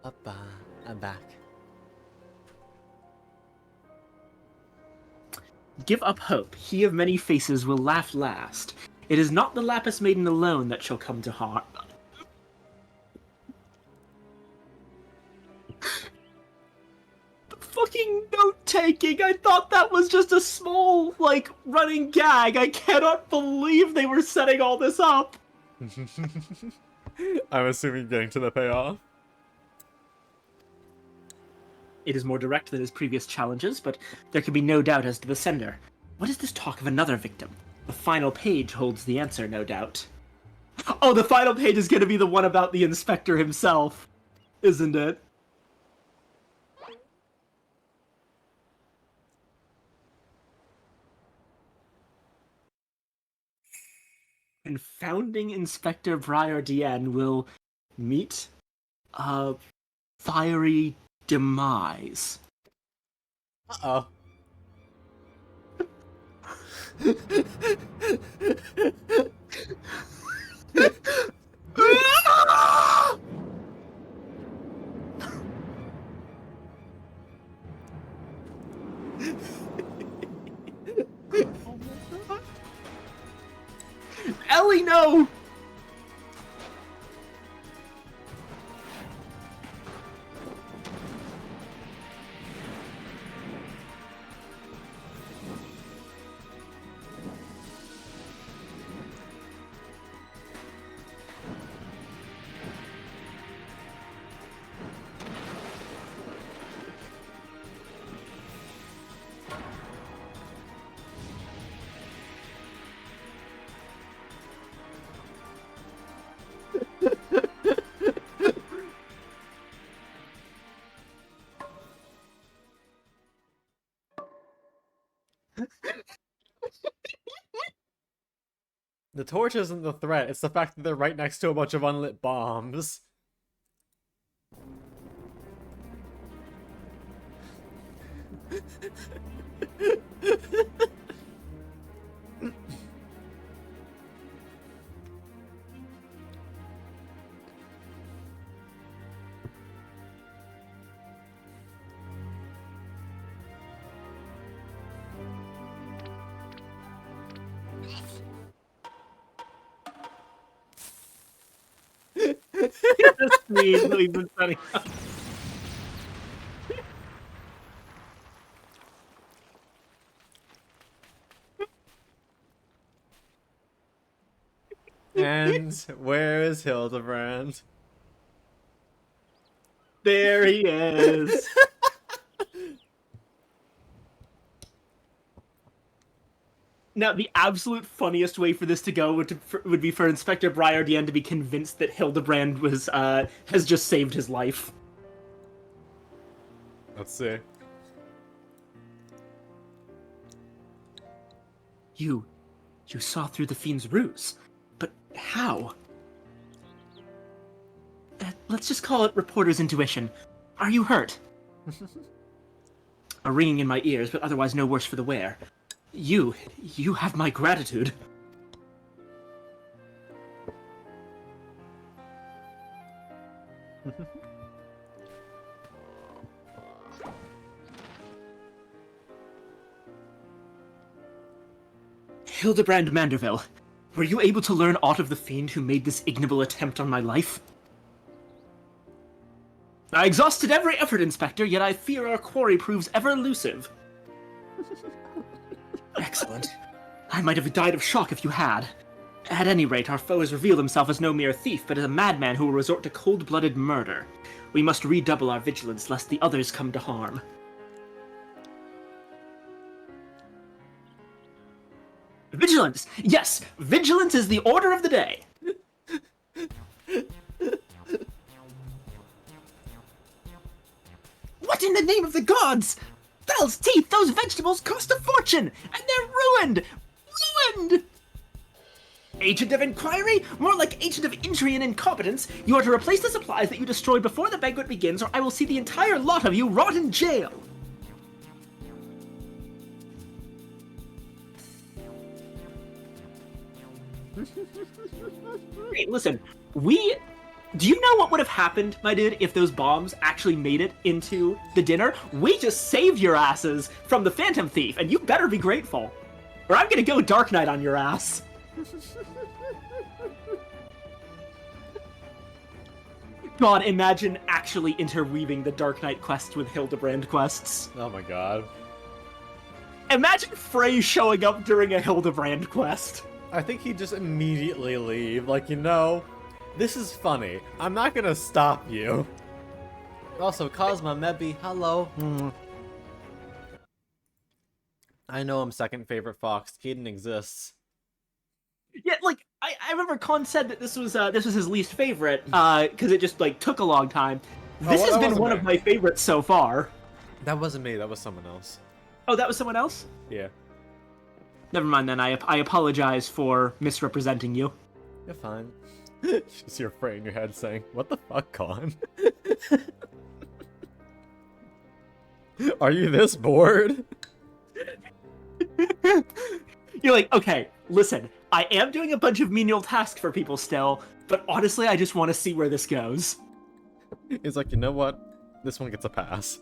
I'm back. Give up hope. He of many faces will laugh last. It is not the Lapis Maiden alone that shall come to harm. The fucking note-taking! I thought that was just a small, like, running gag. I cannot believe they were setting all this up. I'm assuming getting to the payoff. It is more direct than his previous challenges, but there can be no doubt as to the sender. What is this talk of another victim? The final page holds the answer, no doubt. Oh, the final page is going to be the one about the Inspector himself, isn't it? Confounding Inspector Briar Dien will meet a fiery demise. Uh-oh. Ellie, no! The torch isn't the threat, it's the fact that they're right next to a bunch of unlit bombs. That's me, not even funny. And where is Hildebrand? There he is. Now, the absolute funniest way for this to go would be for Inspector Briardian to be convinced that Hildebrand has just saved his life. Let's see. You saw through the fiend's ruse. But how? Let's just call it reporter's intuition. Are you hurt? A ringing in my ears, but otherwise no worse for the wear. You have my gratitude. Hildebrand Manderville, were you able to learn aught of the fiend who made this ignoble attempt on my life? I exhausted every effort, Inspector, yet I fear our quarry proves ever elusive. Excellent. I might have died of shock if you had. At any rate, our foe has revealed himself as no mere thief, but as a madman who will resort to cold-blooded murder. We must redouble our vigilance, lest the others come to harm. Vigilance! Yes! Vigilance is the order of the day! What in the name of the gods? Bell's teeth, those vegetables cost a fortune! And they're ruined! Ruined! Agent of inquiry? More like agent of injury and incompetence. You are to replace the supplies that you destroyed before the banquet begins, or I will see the entire lot of you rot in jail! Hey, listen, do you know what would have happened, my dude, if those bombs actually made it into the dinner? We just saved your asses from the Phantom Thief, and you better be grateful. Or I'm gonna go Dark Knight on your ass. God, imagine actually interweaving the Dark Knight quests with Hildebrand quests. Oh my god. Imagine Fray showing up during a Hildebrand quest. I think he'd just immediately leave. Like, you know, this is funny. I'm not gonna stop you. Also, Cosma, Mebby, hello. I know I'm second favorite Fox. Caden exists. Yeah, like, I remember Con said that this was his least favorite, because it just, like, took a long time. This has been one of my favorites so far. That wasn't me, that was someone else. Oh, that was someone else? Yeah. Never mind then, I apologize for misrepresenting you. You're fine. Just your Fray in your head saying, what the fuck, Con? Are you this bored? You're like, okay, listen, I am doing a bunch of menial tasks for people still, but honestly, I just want to see where this goes. He's like, you know what? This one gets a pass.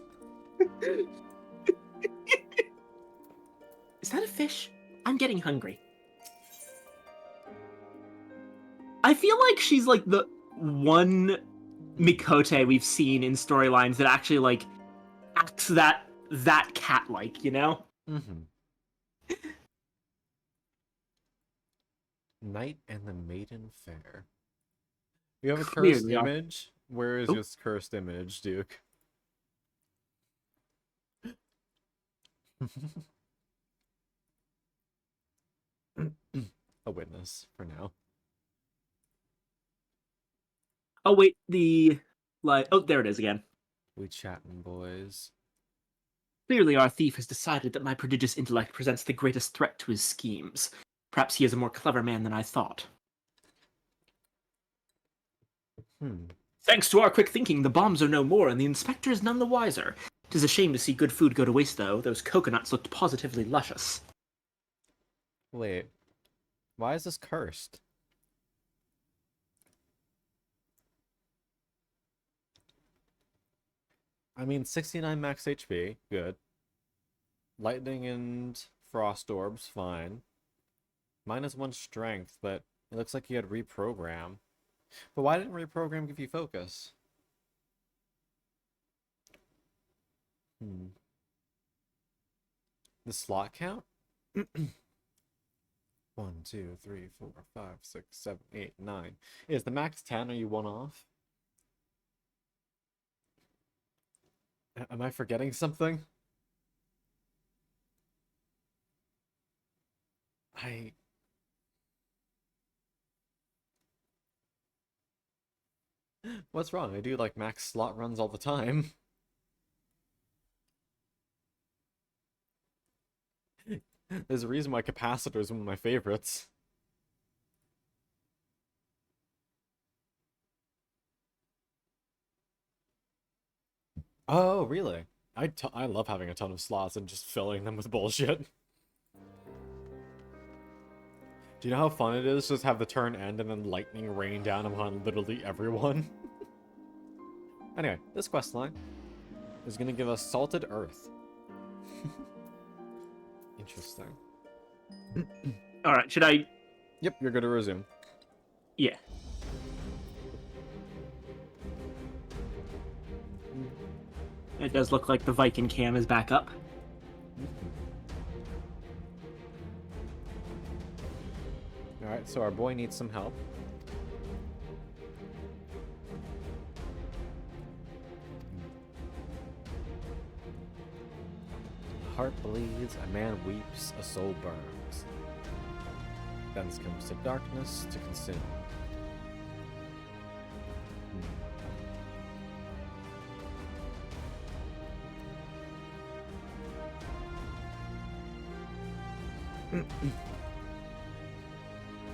Is that a fish? I'm getting hungry. I feel like she's like the one Mikote we've seen in storylines that actually like acts that cat-like, you know? Mm-hmm. Knight and the Maiden Fair. You have a cursed Clearly, image? Where is this cursed image, Duke? A witness for now. Oh wait, oh, there it is again. We chatting, boys. Clearly our thief has decided that my prodigious intellect presents the greatest threat to his schemes. Perhaps he is a more clever man than I thought. Thanks to our quick thinking, the bombs are no more, and the inspector is none the wiser. 'Tis a shame to see good food go to waste, though. Those coconuts looked positively luscious. Wait. Why is this cursed? I mean, 69 max HP, good. Lightning and frost orbs, fine. -1 strength, but it looks like you had reprogram. But why didn't reprogram give you focus? The slot count? 1, 2, 3, 4, 5, 6, 7, 8, 9. Is the max 10? Are you one off? Am I forgetting something? What's wrong? I do like max slot runs all the time. There's a reason why capacitor is one of my favorites. Oh, really? I love having a ton of slots and just filling them with bullshit. Do you know how fun it is to just have the turn end and then lightning rain down upon literally everyone? Anyway, this questline is going to give us Salted Earth. Interesting. Alright, should I... Yep, you're good to resume. Yeah. It does look like the Viking cam is back up. Alright, so our boy needs some help. A heart bleeds, a man weeps, a soul burns. Thence comes to darkness to consume.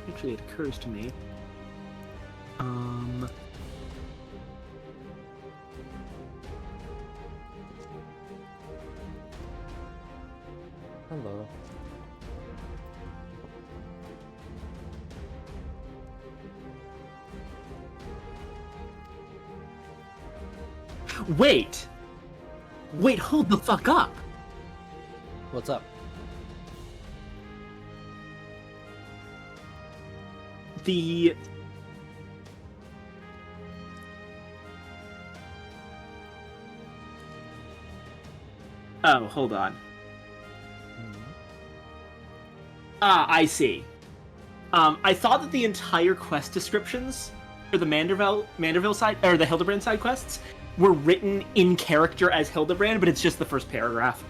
Actually, it occurs to me. Hello. Wait! Wait, hold the fuck up! What's up? The... Oh, hold on. Ah, I see. I thought that the entire quest descriptions for the Manderville side, or the Hildebrand side quests, were written in character as Hildebrand, but it's just the first paragraph.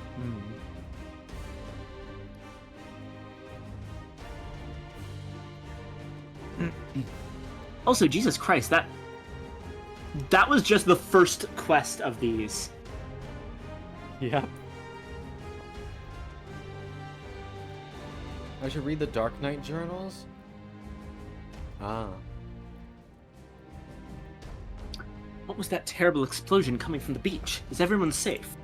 Also, Jesus Christ, that was just the first quest of these. Yeah. I should read the Dark Knight journals? Ah. What was that terrible explosion coming from the beach? Is everyone safe?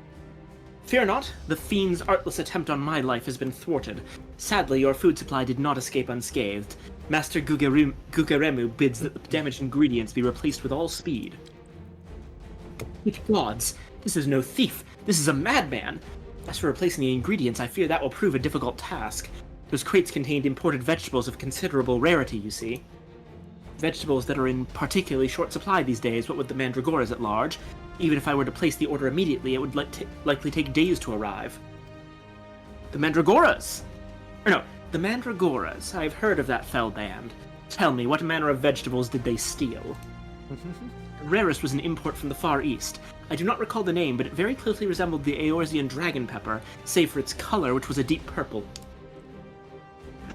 Fear not, the fiend's artless attempt on my life has been thwarted. Sadly, your food supply did not escape unscathed. Master Gugaremu bids that the damaged ingredients be replaced with all speed. Good gods, this is no thief. This is a madman. As for replacing the ingredients, I fear that will prove a difficult task. Those crates contained imported vegetables of considerable rarity, you see. Vegetables that are in particularly short supply these days, what with the mandragoras at large. Even if I were to place the order immediately, it would likely take days to arrive. The mandragoras! The mandragoras. I've heard of that fell band. Tell me, what manner of vegetables did they steal? The rarest was an import from the Far East. I do not recall the name, but it very closely resembled the Eorzean dragon pepper, save for its color, which was a deep purple.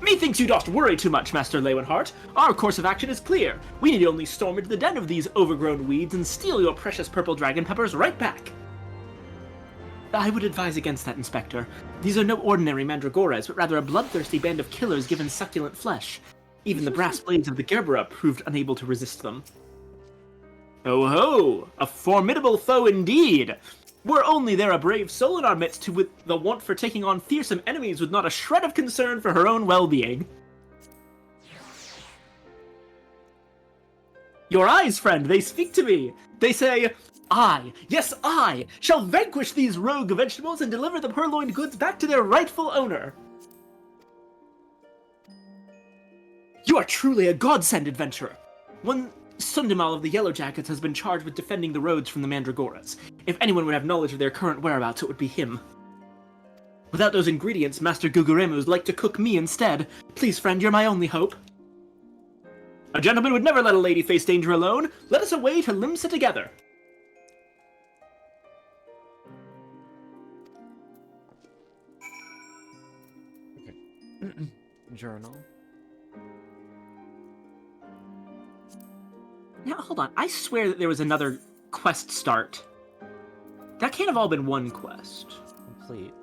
Methinks you dost worry too much, Master Lewenhart. Our course of action is clear. We need only storm into the den of these overgrown weeds and steal your precious purple dragon peppers right back. I would advise against that, Inspector. These are no ordinary mandragoras, but rather a bloodthirsty band of killers given succulent flesh. Even the brass blades of the Gerbera proved unable to resist them. Oh ho! A formidable foe indeed! Were only there a brave soul in our midst who, with the want for taking on fearsome enemies, with not a shred of concern for her own well-being. Your eyes, friend, they speak to me. They say, I, yes I, shall vanquish these rogue vegetables and deliver the purloined goods back to their rightful owner. You are truly a godsend, adventurer. One Sundamal of the Yellow Jackets has been charged with defending the roads from the Mandragoras. If anyone would have knowledge of their current whereabouts, it would be him. Without those ingredients, Master Guguremu's like to cook me instead. Please, friend, you're my only hope. A gentleman would never let a lady face danger alone. Let us away to Limsa together. Okay. Journal. Now, hold on. I swear that there was another quest start. That can't have all been one quest. Complete.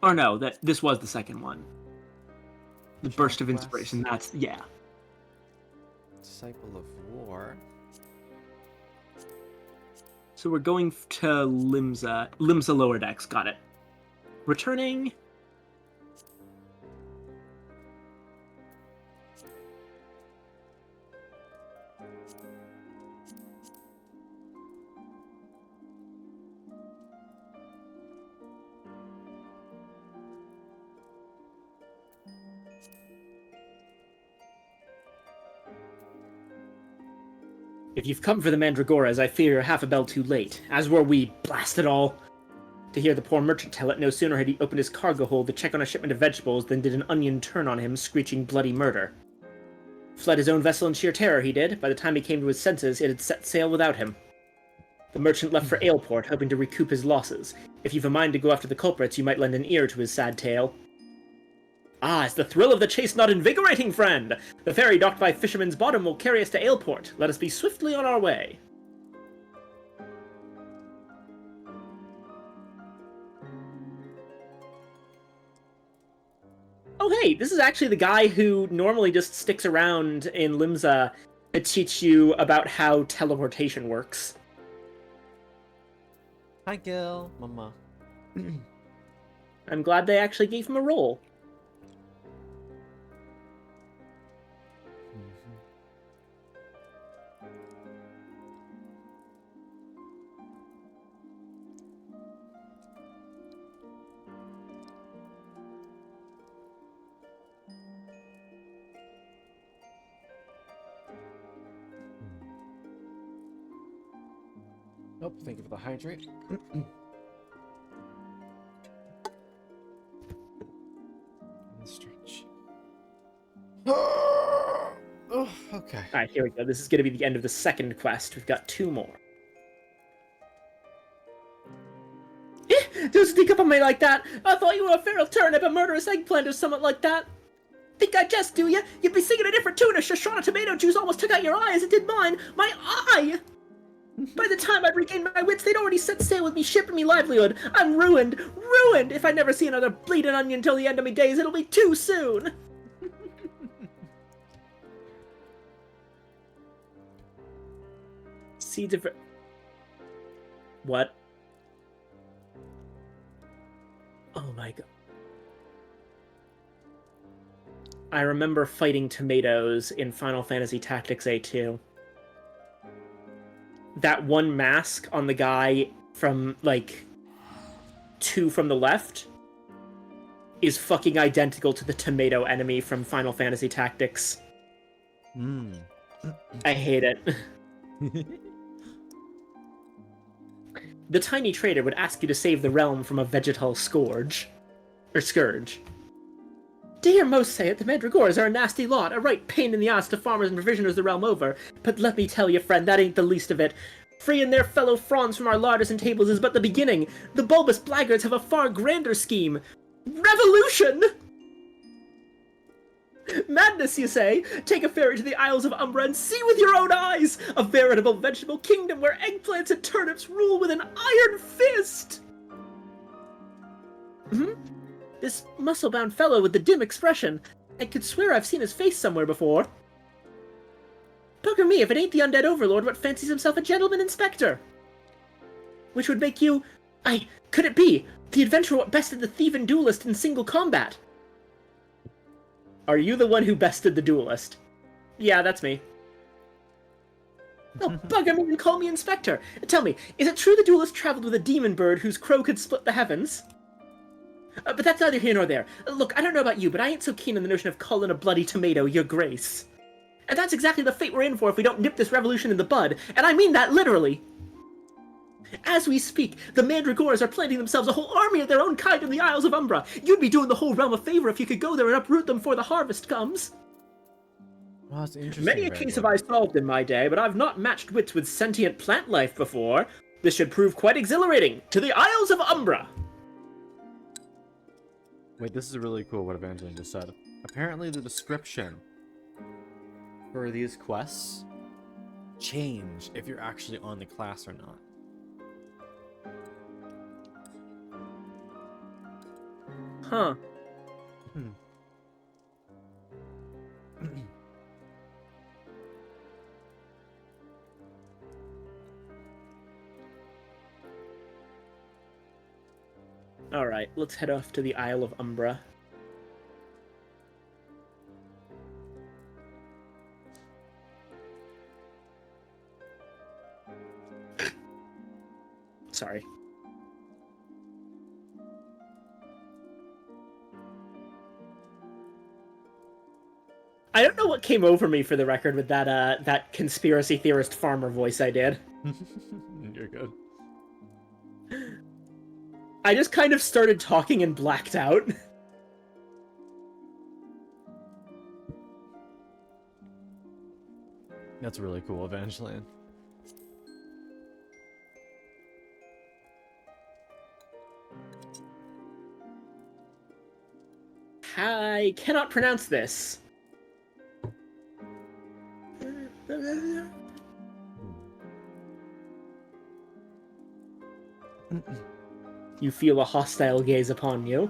Or no, this was the second one. The burst of Quest. inspiration, that's, yeah. Disciple of War. So we're going to Limsa Lower Decks, got it. Returning... If you've come for the Mandragoras, I fear you're half a bell too late, as were we, blast it all. To hear the poor merchant tell it, no sooner had he opened his cargo hold to check on a shipment of vegetables than did an onion turn on him, screeching bloody murder. Fled his own vessel in sheer terror, he did. By the time he came to his senses, it had set sail without him. The merchant left for Aleport, hoping to recoup his losses. If you've a mind to go after the culprits, you might lend an ear to his sad tale. Ah, is the thrill of the chase not invigorating, friend? The ferry docked by Fisherman's Bottom will carry us to Aleport. Let us be swiftly on our way. Oh hey, this is actually the guy who normally just sticks around in Limsa to teach you about how teleportation works. Hi, Gil. Mama. I'm glad they actually gave him a role. Nope, thank you for the hydrate. And stretch. Oh, okay. Alright, here we go. This is going to be the end of the second quest. We've got 2 more. Don't sneak up on me like that! I thought you were a feral turnip, a murderous eggplant, or something like that! Think I jest, do ya? You'd be singing a different tune if Shoshana tomato juice almost took out your eye as it did mine! My eye! By the time I'd regained my wits, they'd already set sail with me, shipping me livelihood. I'm ruined! Ruined! If I never see another bleeding onion till the end of me days, it'll be too soon! Seeds of... What? Oh my god. I remember fighting tomatoes in Final Fantasy Tactics A2. That one mask on the guy from, like, 2 from the left is fucking identical to the tomato enemy from Final Fantasy Tactics. I hate it. The tiny trader would ask you to save the realm from a vegetal scourge. Or scourge. To hear most say it, the Mandragoras are a nasty lot, a right pain in the ass to farmers and provisioners the realm over. But let me tell you, friend, that ain't the least of it. Freeing their fellow fronds from our larders and tables is but the beginning. The bulbous blackguards have a far grander scheme. Revolution! Madness, you say? Take a ferry to the Isles of Umbra and see with your own eyes! A veritable vegetable kingdom where eggplants and turnips rule with an iron fist! This muscle-bound fellow with the dim expression. I could swear I've seen his face somewhere before. Bugger me, if it ain't the undead overlord what fancies himself a gentleman inspector! Which would make you... could it be? The adventurer what bested the thief and duelist in single combat? Are you the one who bested the duelist? Yeah, that's me. Oh, bugger me and call me inspector! Tell me, is it true the duelist traveled with a demon bird whose crow could split the heavens? But that's neither here nor there. Look, I don't know about you, but I ain't so keen on the notion of calling a bloody tomato your grace. And that's exactly the fate we're in for if we don't nip this revolution in the bud, and I mean that literally! As we speak, the Mandragoras are planting themselves a whole army of their own kind in the Isles of Umbra. You'd be doing the whole realm a favor if you could go there and uproot them before the harvest comes. Well, that's interesting. Many a case have I solved in my day, but I've not matched wits with sentient plant life before. This should prove quite exhilarating. To the Isles of Umbra! Wait, this is really cool what Evangeline just said. Apparently the description for these quests change if you're actually on the class or not. Huh. Alright, let's head off to the Isle of Umbra. Sorry. I don't know what came over me for the record with that that conspiracy theorist farmer voice I did. You're good. I just kind of started talking and blacked out. That's really cool, Evangeline. I cannot pronounce this. You feel a hostile gaze upon you.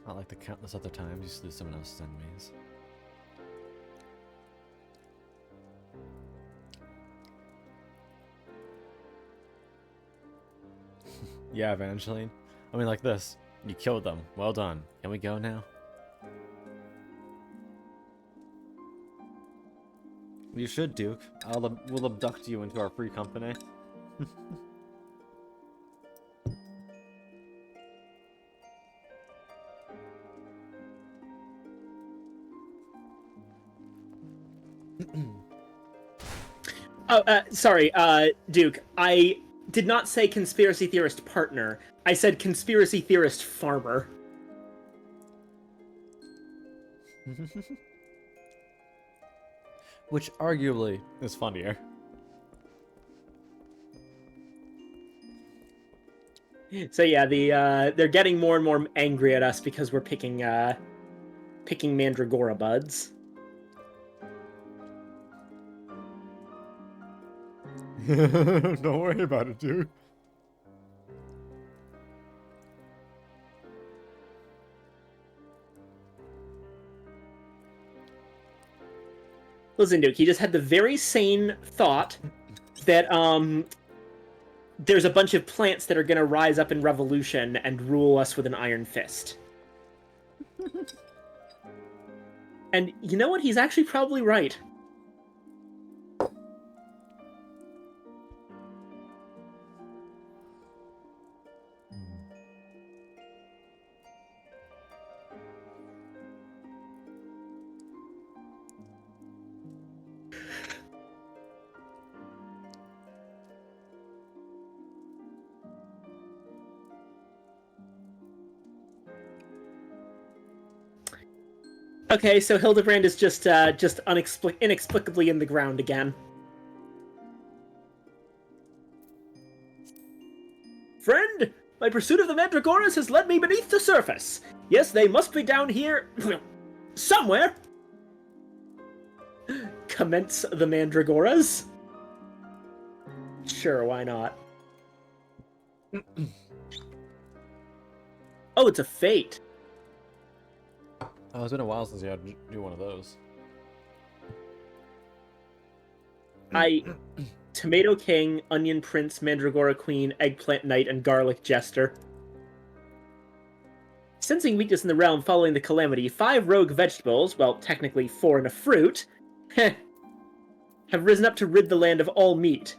Not like the countless other times you slew someone else's enemies. Yeah, Evangeline. I mean, like this. You killed them. Well done. Can we go now? You should, Duke. We'll abduct you into our free company. Sorry, Duke. I did not say conspiracy theorist partner. I said conspiracy theorist farmer. Which arguably is funnier. So yeah, they're getting more and more angry at us because we're picking Mandragora buds. Don't worry about it, dude. Listen, Duke, he just had the very sane thought that there's a bunch of plants that are gonna rise up in revolution and rule us with an iron fist. And you know what? He's actually probably right. Okay, so Hildebrand is just inexplicably in the ground again. Friend, my pursuit of the Mandragoras has led me beneath the surface. Yes, they must be down here... somewhere! Commence the Mandragoras? Sure, why not? Oh, it's a fate. Oh, it's been a while since you had to do one of those. Tomato King, Onion Prince, Mandragora Queen, Eggplant Knight, and Garlic Jester. Sensing weakness in the realm following the calamity, 5 rogue vegetables, well, technically 4 and a fruit, have risen up to rid the land of all meat,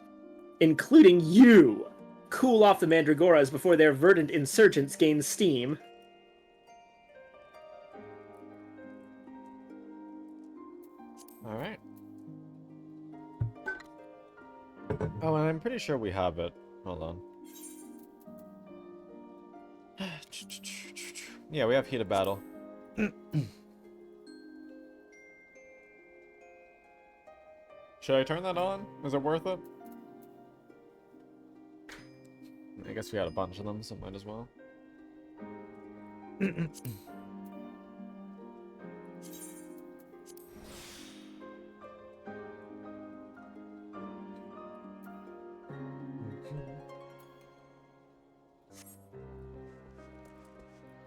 including you. Cool off the Mandragoras before their verdant insurgents gain steam. Alright. Oh, and I'm pretty sure we have it. Hold on. Yeah, we have Heat of Battle. Should I turn that on? Is it worth it? I guess we had a bunch of them, so might as well.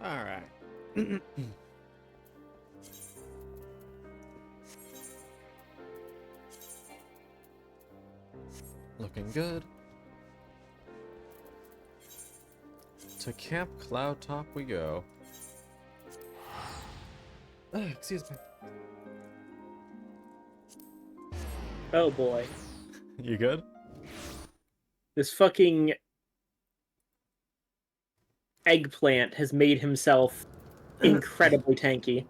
Alright. Looking good. To Camp Cloud Top we go. Excuse me. Oh boy. You good? This fucking eggplant has made himself incredibly tanky.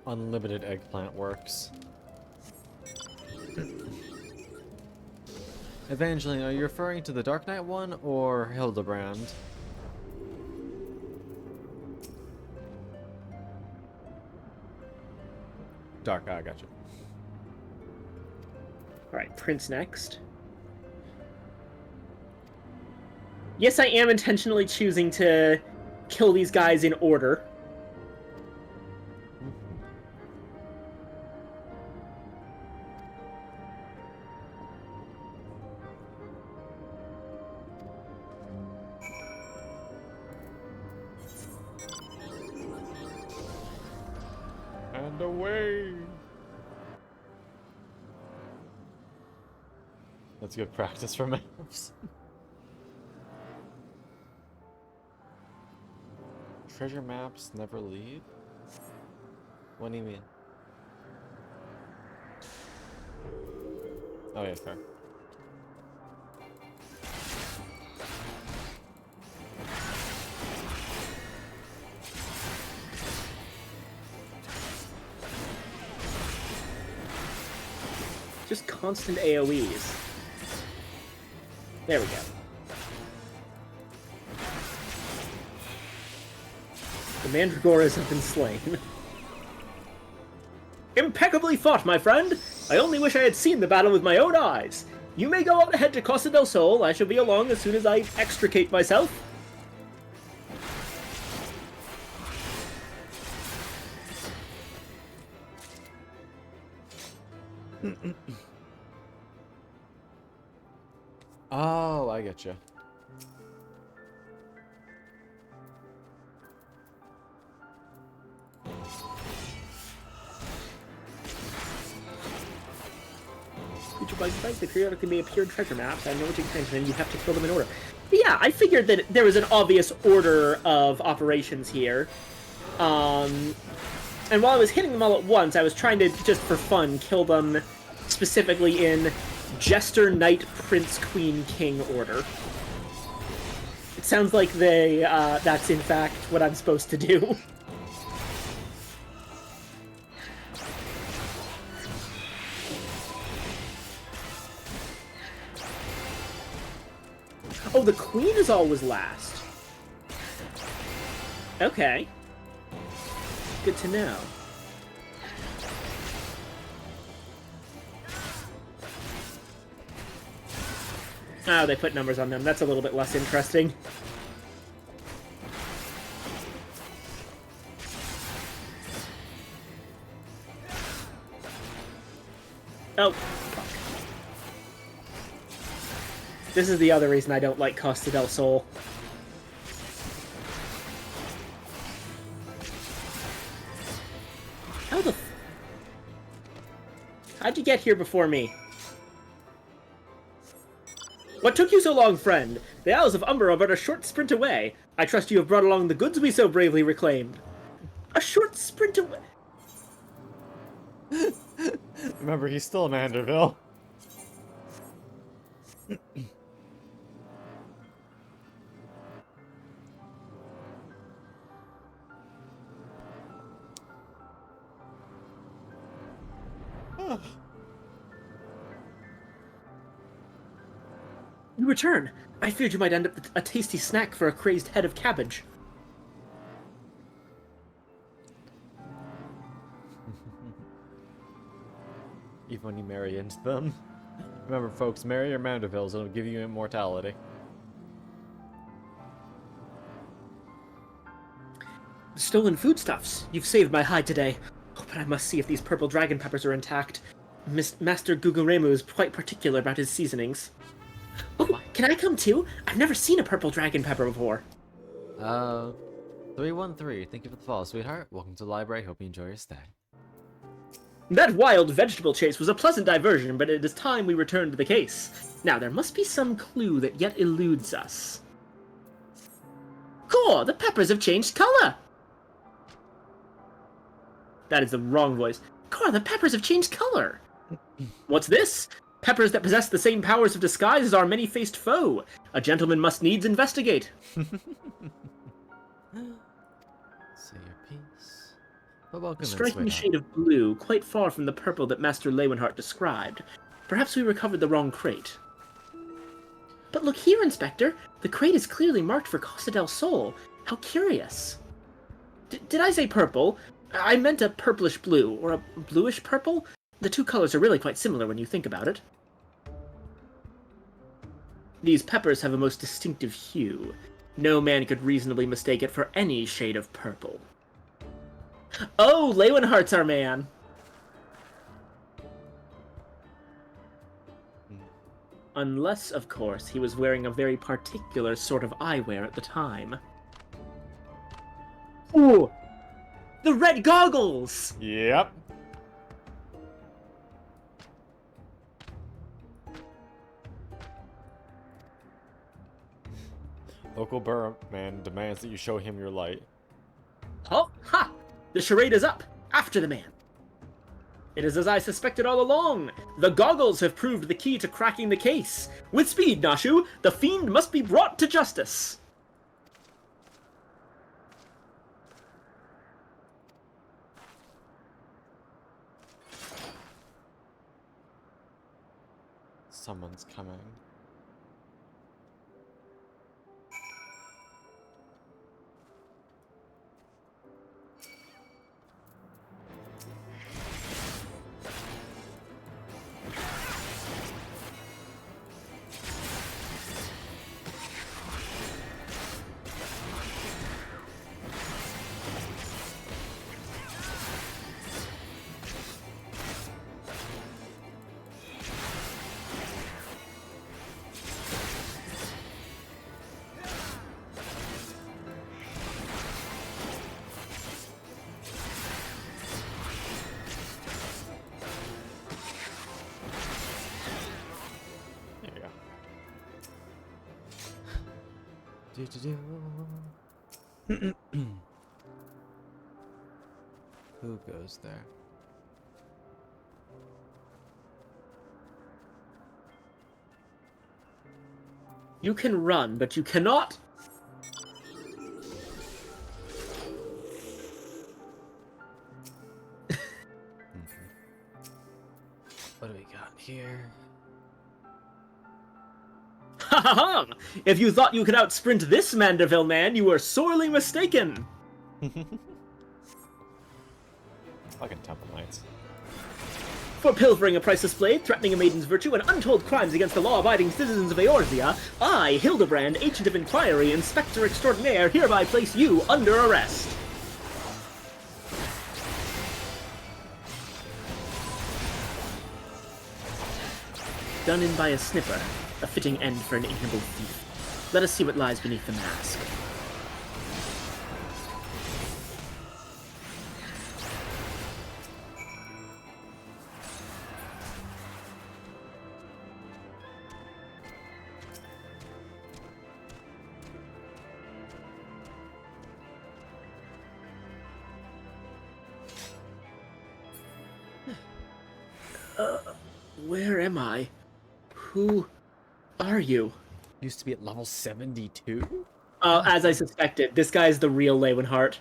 Unlimited eggplant works. Evangeline, are you referring to the Dark Knight one or Hildebrand? Dark, I got you. Alright, Prince next. Yes, I am intentionally choosing to kill these guys in order. And away! That's good practice for maps. Treasure maps never lead? What do you mean? Oh yeah, fair. Just constant AoEs. There we go. The Mandragoras have been slain. Impeccably fought, my friend! I only wish I had seen the battle with my own eyes. You may go on ahead to Costa del Sol. I shall be along as soon as I extricate myself. Oh, I get you. Creature by device, they periodically may appear in treasure maps. I know what you can, and you have to kill them in order. But yeah, I figured that there was an obvious order of operations here. And while I was hitting them all at once, I was trying to, just for fun, kill them specifically in Jester, Knight, Prince, Queen, King order. It sounds like that's in fact what I'm supposed to do. Oh, the Queen is always last. Okay. Good to know. Oh, they put numbers on them. That's a little bit less interesting. Oh, fuck. This is the other reason I don't like Costa del Sol. How the... How'd you get here before me? What took you so long, friend? The Isles of Umber are but a short sprint away. I trust you have brought along the goods we so bravely reclaimed. A short sprint away... Remember, he's still a Manderville. You return. I feared you might end up with a tasty snack for a crazed head of cabbage. Even when you marry into them. Remember, folks, marry your Mandervilles, it'll give you immortality. Stolen foodstuffs. You've saved my hide today. Oh, but I must see if these purple dragon peppers are intact. Master Guguremu is quite particular about his seasonings. Oh, can I come too? I've never seen a purple dragon pepper before. 313, thank you for the follow, sweetheart. Welcome to the library, hope you enjoy your stay. That wild vegetable chase was a pleasant diversion, but it is time we return to the case. Now, there must be some clue that yet eludes us. Cool, the peppers have changed color! That is the wrong voice. Cora, the peppers have changed color! What's this? Peppers that possess the same powers of disguise as our many-faced foe. A gentleman must needs investigate. Say your piece. But welcome A in, striking sweetheart. shade of blue, quite far from the purple that Master Leeuwenhart described. Perhaps we recovered the wrong crate. But look here, Inspector. The crate is clearly marked for Costa del Sol. How curious. Did I say purple? I meant a purplish blue, or a bluish purple? The two colors are really quite similar when you think about it. These peppers have a most distinctive hue. No man could reasonably mistake it for any shade of purple. Oh, Leeuwenhart's our man! Unless, of course, he was wearing a very particular sort of eyewear at the time. Ooh! The red goggles! Yep. Local Burman demands that you show him your light. Oh, ha! The charade is up! After the man! It is as I suspected all along! The goggles have proved the key to cracking the case! With speed, Nashu! The fiend must be brought to justice! Someone's coming. Who goes there? You can run, but you cannot... What do we got here? Ha ha ha! If you thought you could outsprint this Manderville man, you were sorely mistaken! Fucking Temple Knights. For pilfering a priceless blade, threatening a maiden's virtue, and untold crimes against the law-abiding citizens of Eorzea, I, Hildebrand, Agent of Inquiry, Inspector Extraordinaire, hereby place you under arrest. Done in by a snipper, a fitting end for an ignoble thief. Let us see what lies beneath the mask. Where am I? Who are you? Used to be at level 72? As I suspected, this guy is the real Leeuwenhart.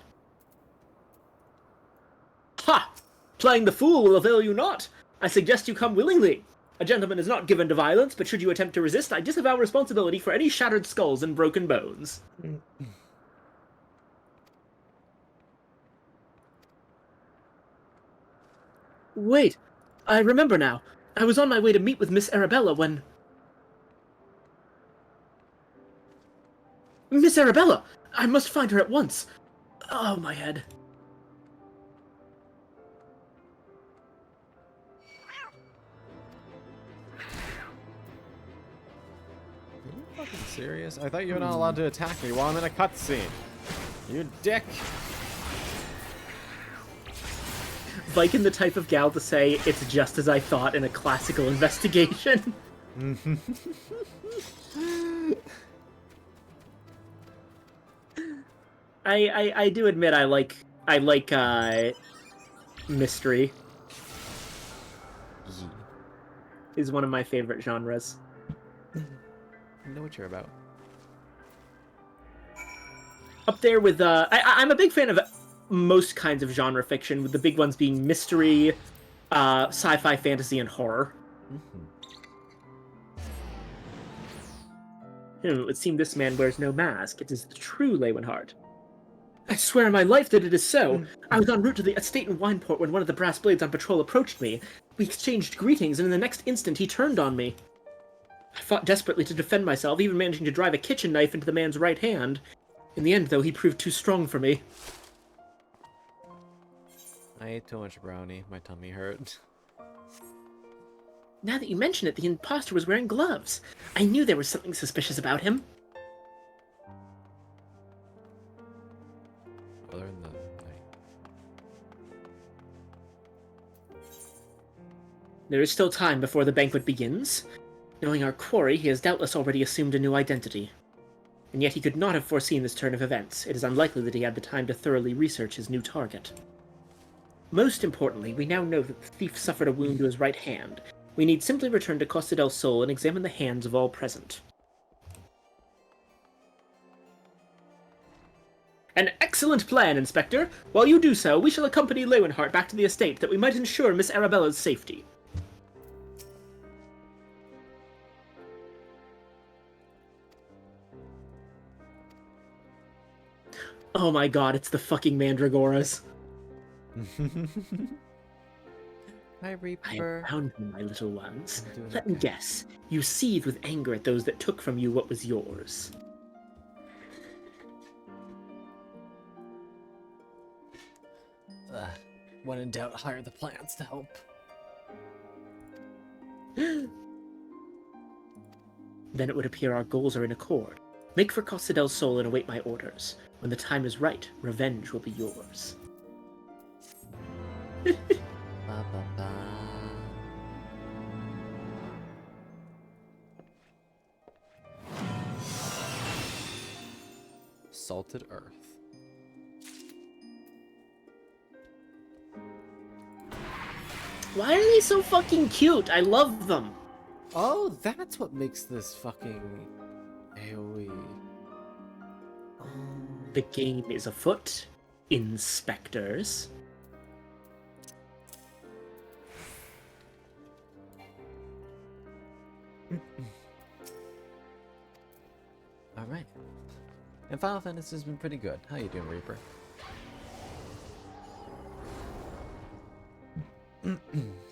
Ha! Playing the fool will avail you not. I suggest you come willingly. A gentleman is not given to violence, but should you attempt to resist, I disavow responsibility for any shattered skulls and broken bones. Wait, I remember now. I was on my way to meet with Miss Arabella when... Miss Arabella! I must find her at once. Oh, my head. Are you fucking serious? I thought you were not allowed to attack me while I'm in a cutscene. You dick. Viken the type of gal to say, it's just as I thought in a classical investigation. I do admit I like mystery. Is one of my favorite genres. I know what you're about. Up there with I'm a big fan of most kinds of genre fiction, with the big ones being mystery, sci-fi, fantasy, and horror. It would seem this man wears no mask. It is the true Leeuwenhart. I swear on my life that it is so. I was en route to the estate in Wineport when one of the brass blades on patrol approached me. We exchanged greetings, and in the next instant he turned on me. I fought desperately to defend myself, even managing to drive a kitchen knife into the man's right hand. In the end, though, he proved too strong for me. I ate too much brownie. My tummy hurt. Now that you mention it, the imposter was wearing gloves. I knew there was something suspicious about him. Other than that, There is still time before the banquet begins. Knowing our quarry, he has doubtless already assumed a new identity. And yet he could not have foreseen this turn of events. It is unlikely that he had the time to thoroughly research his new target. Most importantly, we now know that the thief suffered a wound to his right hand. We need simply return to Costa del Sol and examine the hands of all present. An excellent plan, Inspector! While you do so, we shall accompany Leeuwenhart back to the estate that we might ensure Miss Arabella's safety. Oh my god, it's the fucking Mandragoras. Hi, I Reaper. have found you, my little ones. I'm doing Let me okay. guess. You seethe with anger at those that took from you what was yours. When in doubt, hire the plants to help. Then it would appear our goals are in accord. Make for Costa del Sol and await my orders. When the time is right, revenge will be yours. Ba, ba, ba. Salted Earth. Why are they so fucking cute? I love them. Oh, that's what makes this fucking AoE. The game is afoot, inspectors. Alright. And Final Fantasy has been pretty good. How you doing, Reaper?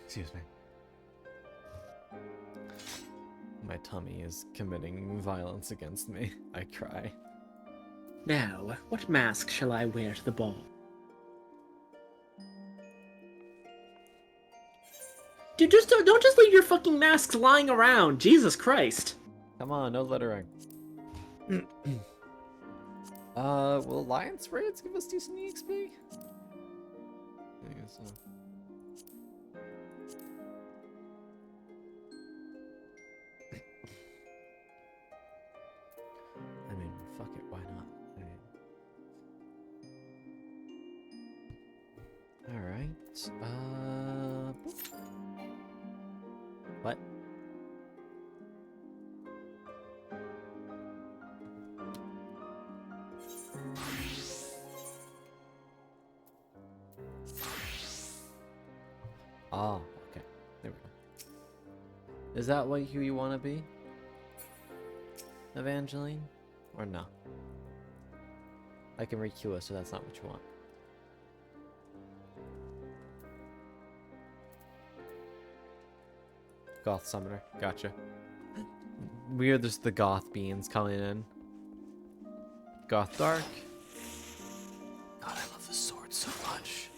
Excuse me. My tummy is committing violence against me. I cry. Now, what mask shall I wear to the ball? Dude, just don't just leave your fucking masks lying around. Jesus Christ. Come on, no littering. Will Alliance raids give us decent EXP? I guess so. I mean, fuck it, why not? Alright, what? Oh, okay. There we go. Is that who you want to be? Evangeline? Or no? I can re-queue us, so that's not what you want. Goth Summoner. Gotcha. Weird, there's the Goth beans coming in. Goth Dark. God, I love this sword so much.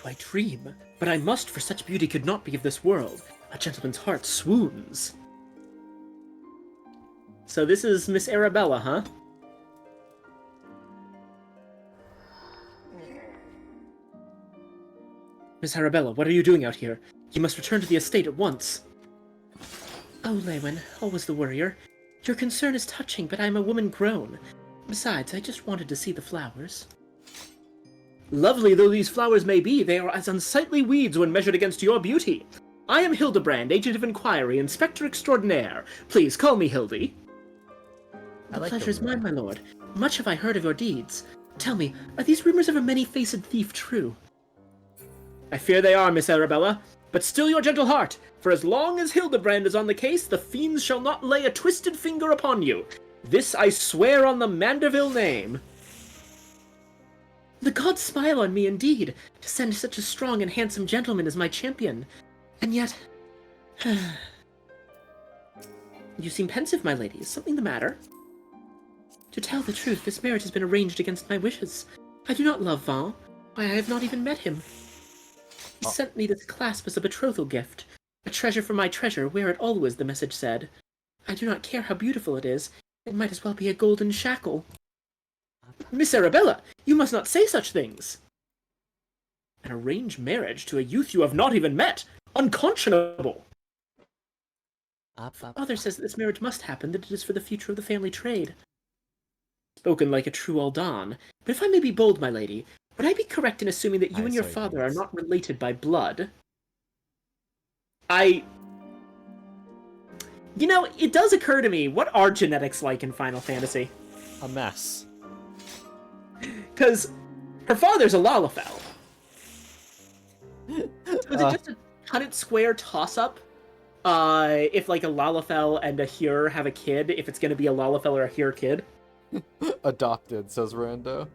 I dream, but I must, for such beauty could not be of this world. A gentleman's heart swoons. So this is Miss Arabella, huh? Miss Arabella, what are you doing out here? You must return to the estate at once. Oh, Lewin, always the worrier. Your concern is touching, but I am a woman grown. Besides, I just wanted to see the flowers. Lovely though these flowers may be, they are as unsightly weeds when measured against your beauty. I am Hildebrand, Agent of Inquiry, Inspector Extraordinaire. Please call me Hildy. The pleasure is mine, my lord. Much have I heard of your deeds. Tell me, are these rumors of a many-faced thief true? I fear they are, Miss Arabella. But still your gentle heart, for as long as Hildebrand is on the case, the fiends shall not lay a twisted finger upon you. This I swear on the Mandeville name. The gods smile on me indeed, to send such a strong and handsome gentleman as my champion. And yet... You seem pensive, my lady. Is something the matter? To tell the truth, this marriage has been arranged against my wishes. I do not love Val. Why, I have not even met him. He sent me this clasp as a betrothal gift. A treasure for my treasure, wear it always, the message said. I do not care how beautiful it is. It might as well be a golden shackle. Miss Arabella, you must not say such things. An arranged marriage to a youth you have not even met? Unconscionable! Father says that this marriage must happen, that it is for the future of the family trade. Spoken like a true Aldan. But if I may be bold, my lady, would I be correct in assuming that you and your father are not related by blood? You know, it does occur to me, what are genetics like in Final Fantasy? A mess. Because her father's a Lalafell. So is it just a Punnett Square toss-up? If, like, a Lalafell and a Hyur have a kid, if it's going to be a Lalafell or a Hyur kid? Adopted, says Rando.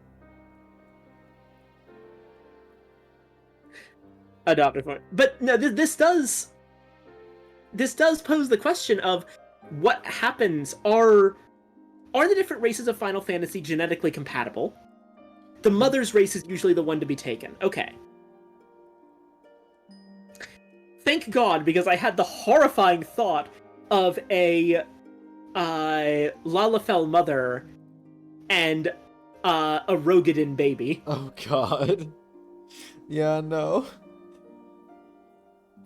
Adopted for it. But no, this does pose the question of what happens. Are the different races of Final Fantasy genetically compatible? The mother's race is usually the one to be taken. Okay. Thank God, because I had the horrifying thought of a Lalafell mother and a Rogadin baby. Oh God. Yeah, no.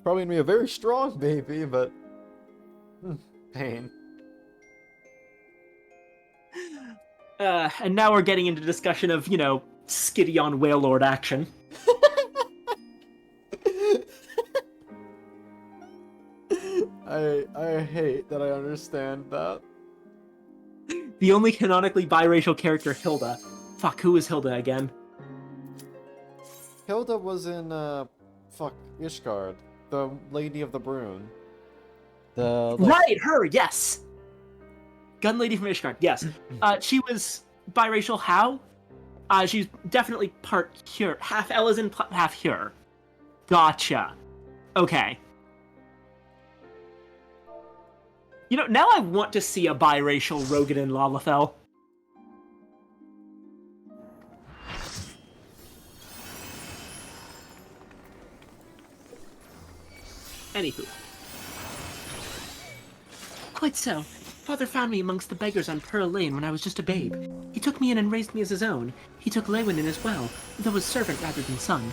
Probably gonna be a very strong baby, but pain. And now we're getting into discussion of, you know, Skidion Whalelord action. I hate that I understand that. The only canonically biracial character, Hilda. Fuck, who is Hilda again? Hilda was in, Ishgard. The Lady of the Brune. Right, her, yes! Gun Lady from Ishgard, yes. She was biracial, how? She's definitely part Hyur. Half Elysian, half Hyur. Gotcha. Okay. You know, now I want to see a biracial Rogan and Lalafell. Anywho. Quite so. Father found me amongst the beggars on Pearl Lane when I was just a babe. He took me in and raised me as his own. He took Lewin in as well, though as servant rather than son.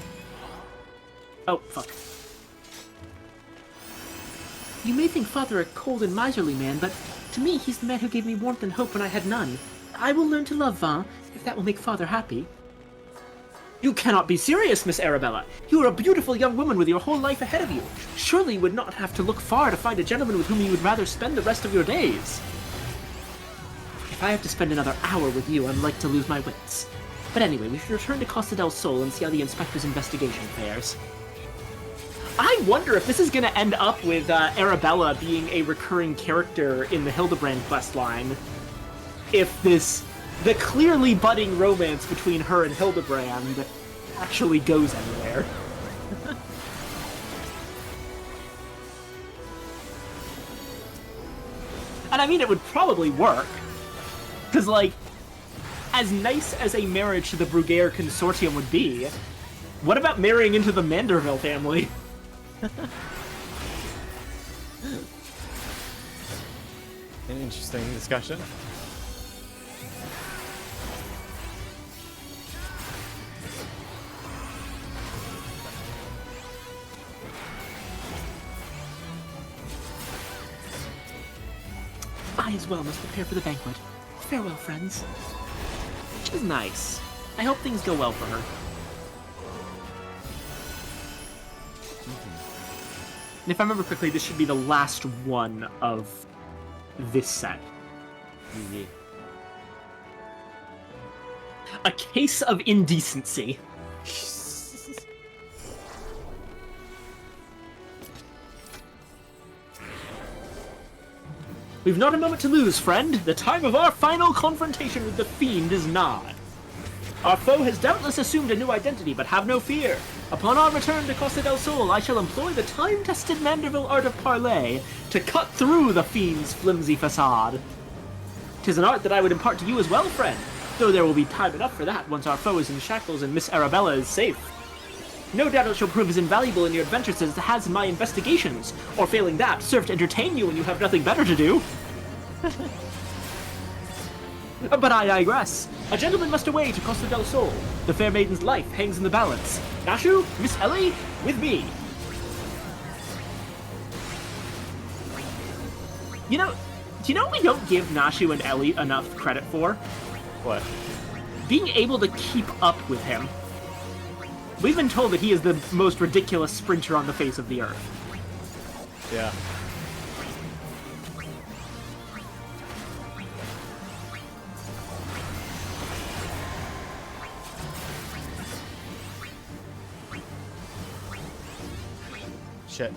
Oh, fuck. You may think Father a cold and miserly man, but to me he's the man who gave me warmth and hope when I had none. I will learn to love Van, if that will make Father happy. You cannot be serious, Miss Arabella. You are a beautiful young woman with your whole life ahead of you. Surely you would not have to look far to find a gentleman with whom you would rather spend the rest of your days. If I have to spend another hour with you, I'm like to lose my wits. But anyway, we should return to Costa del Sol and see how the inspector's investigation fares. I wonder if this is going to end up with Arabella being a recurring character in the Hildebrand questline. If the clearly budding romance between her and Hildebrand actually goes anywhere. And I mean, it would probably work. Because, like, as nice as a marriage to the Bruguiere Consortium would be, what about marrying into the Manderville family? An interesting discussion. I as well must prepare for the banquet. Farewell, friends. She's nice. I hope things go well for her. And if I remember correctly, this should be the last one of this set. Yeah. A case of indecency. We've not a moment to lose, friend. The time of our final confrontation with the Fiend is nigh. Our foe has doubtless assumed a new identity, but have no fear. Upon our return to Costa del Sol, I shall employ the time-tested Manderville art of parley to cut through the Fiend's flimsy facade. 'Tis an art that I would impart to you as well, friend, though there will be time enough for that once our foe is in shackles and Miss Arabella is safe. No doubt it shall prove as invaluable in your adventures as it has in my investigations, or failing that, serve to entertain you when you have nothing better to do. But I digress. A gentleman must away to Costa del Sol. The fair maiden's life hangs in the balance. Nashu, Miss Ellie, with me. You know, do you know what we don't give Nashu and Ellie enough credit for? What? Being able to keep up with him. We've been told that he is the most ridiculous sprinter on the face of the earth. Yeah. Shit.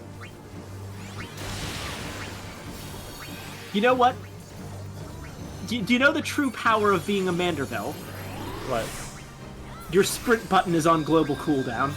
You know what? Do you know the true power of being a Manderville? What? Your sprint button is on global cooldown.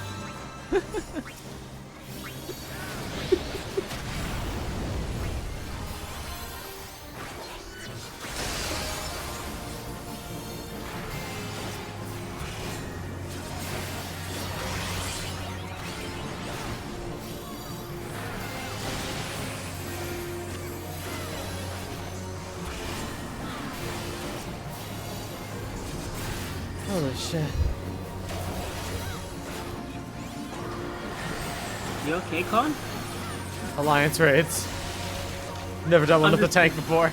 Holy shit. You okay, Con? Alliance raids. Never done one with the tank before.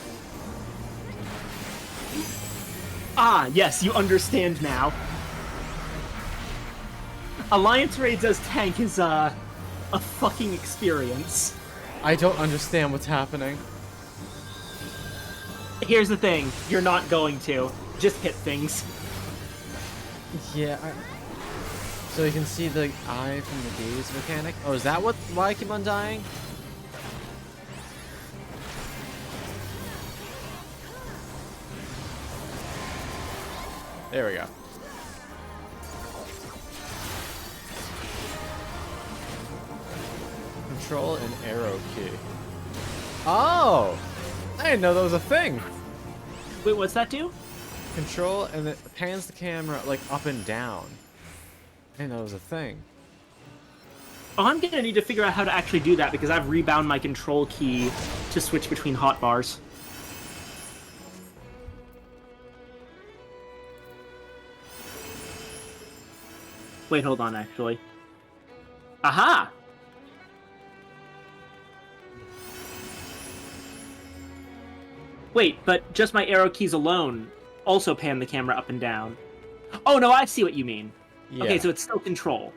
Ah, yes, you understand now. Alliance raids as tank is, a fucking experience. I don't understand what's happening. Here's the thing, you're not going to. Just hit things. Yeah, so you can see the eye from the gaze mechanic? Oh, is that why I keep on dying? There we go. Control and arrow key. Oh! I didn't know that was a thing. Wait, what's that do? Control, and it pans the camera like up and down. I didn't know it was a thing. Oh, I'm gonna need to figure out how to actually do that because I've rebound my control key to switch between hotbars. Wait, hold on, actually. Aha! Wait, but just my arrow keys alone also pan the camera up and down. Oh, no, I see what you mean. Yeah. Okay, so it's still control.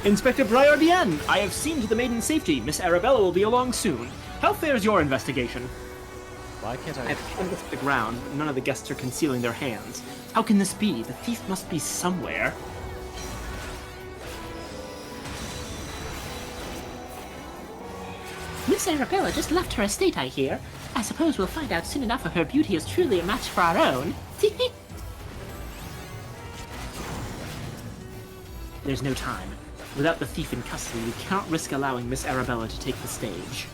Inspector Briardienne, I have seen to the maiden's safety. Miss Arabella will be along soon. How fares your investigation? Why can't I? I've canvassed the ground, but none of the guests are concealing their hands. How can this be? The thief must be somewhere. Miss Arabella just left her estate, I hear. I suppose we'll find out soon enough if her beauty is truly a match for our own. There's no time. Without the thief in custody, we cannot risk allowing Miss Arabella to take the stage.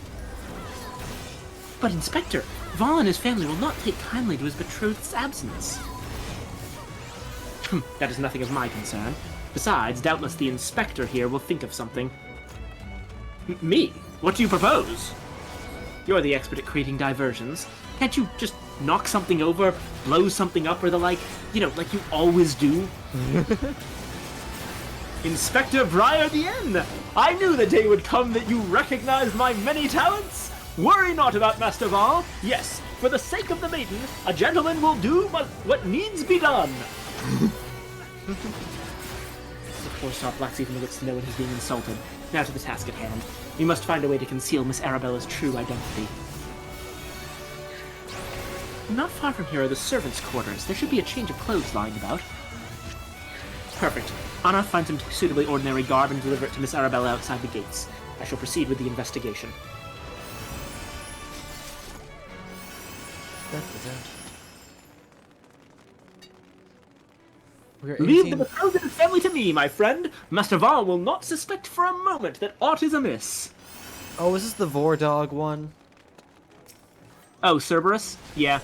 But Inspector, Val and his family will not take kindly to his betrothed's absence. That is nothing of my concern. Besides, doubtless the inspector here will think of something. Me? What do you propose? You're the expert at creating diversions. Can't you just knock something over, blow something up, or the like? You know, like you always do? Inspector Briardienne! I knew the day would come that you recognized my many talents! Worry not about Master Val. Yes, for the sake of the maiden, a gentleman will do what needs be done. The poor soft blacks even gets to know when he's being insulted. Now to the task at hand. We must find a way to conceal Miss Arabella's true identity. Not far from here are the servants' quarters. There should be a change of clothes lying about. Perfect. Anna, find some suitably ordinary garb and deliver it to Miss Arabella outside the gates. I shall proceed with the investigation. Leave the betrothed family to me, my friend. Master Val will not suspect for a moment that aught is amiss. Oh, is this the Vordog one? Oh, Cerberus? Yeah.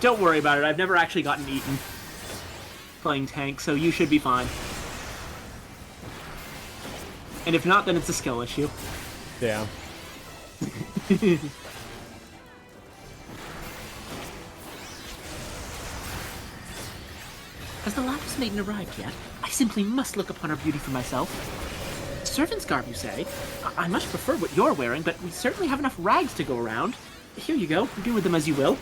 Don't worry about it. I've never actually gotten eaten playing tank, so you should be fine. And if not, then it's a skill issue. Yeah. Has the Lapis Maiden arrived yet? I simply must look upon her beauty for myself. Servant's garb, you say? I much prefer what you're wearing, but we certainly have enough rags to go around. Here you go. Do with them as you will.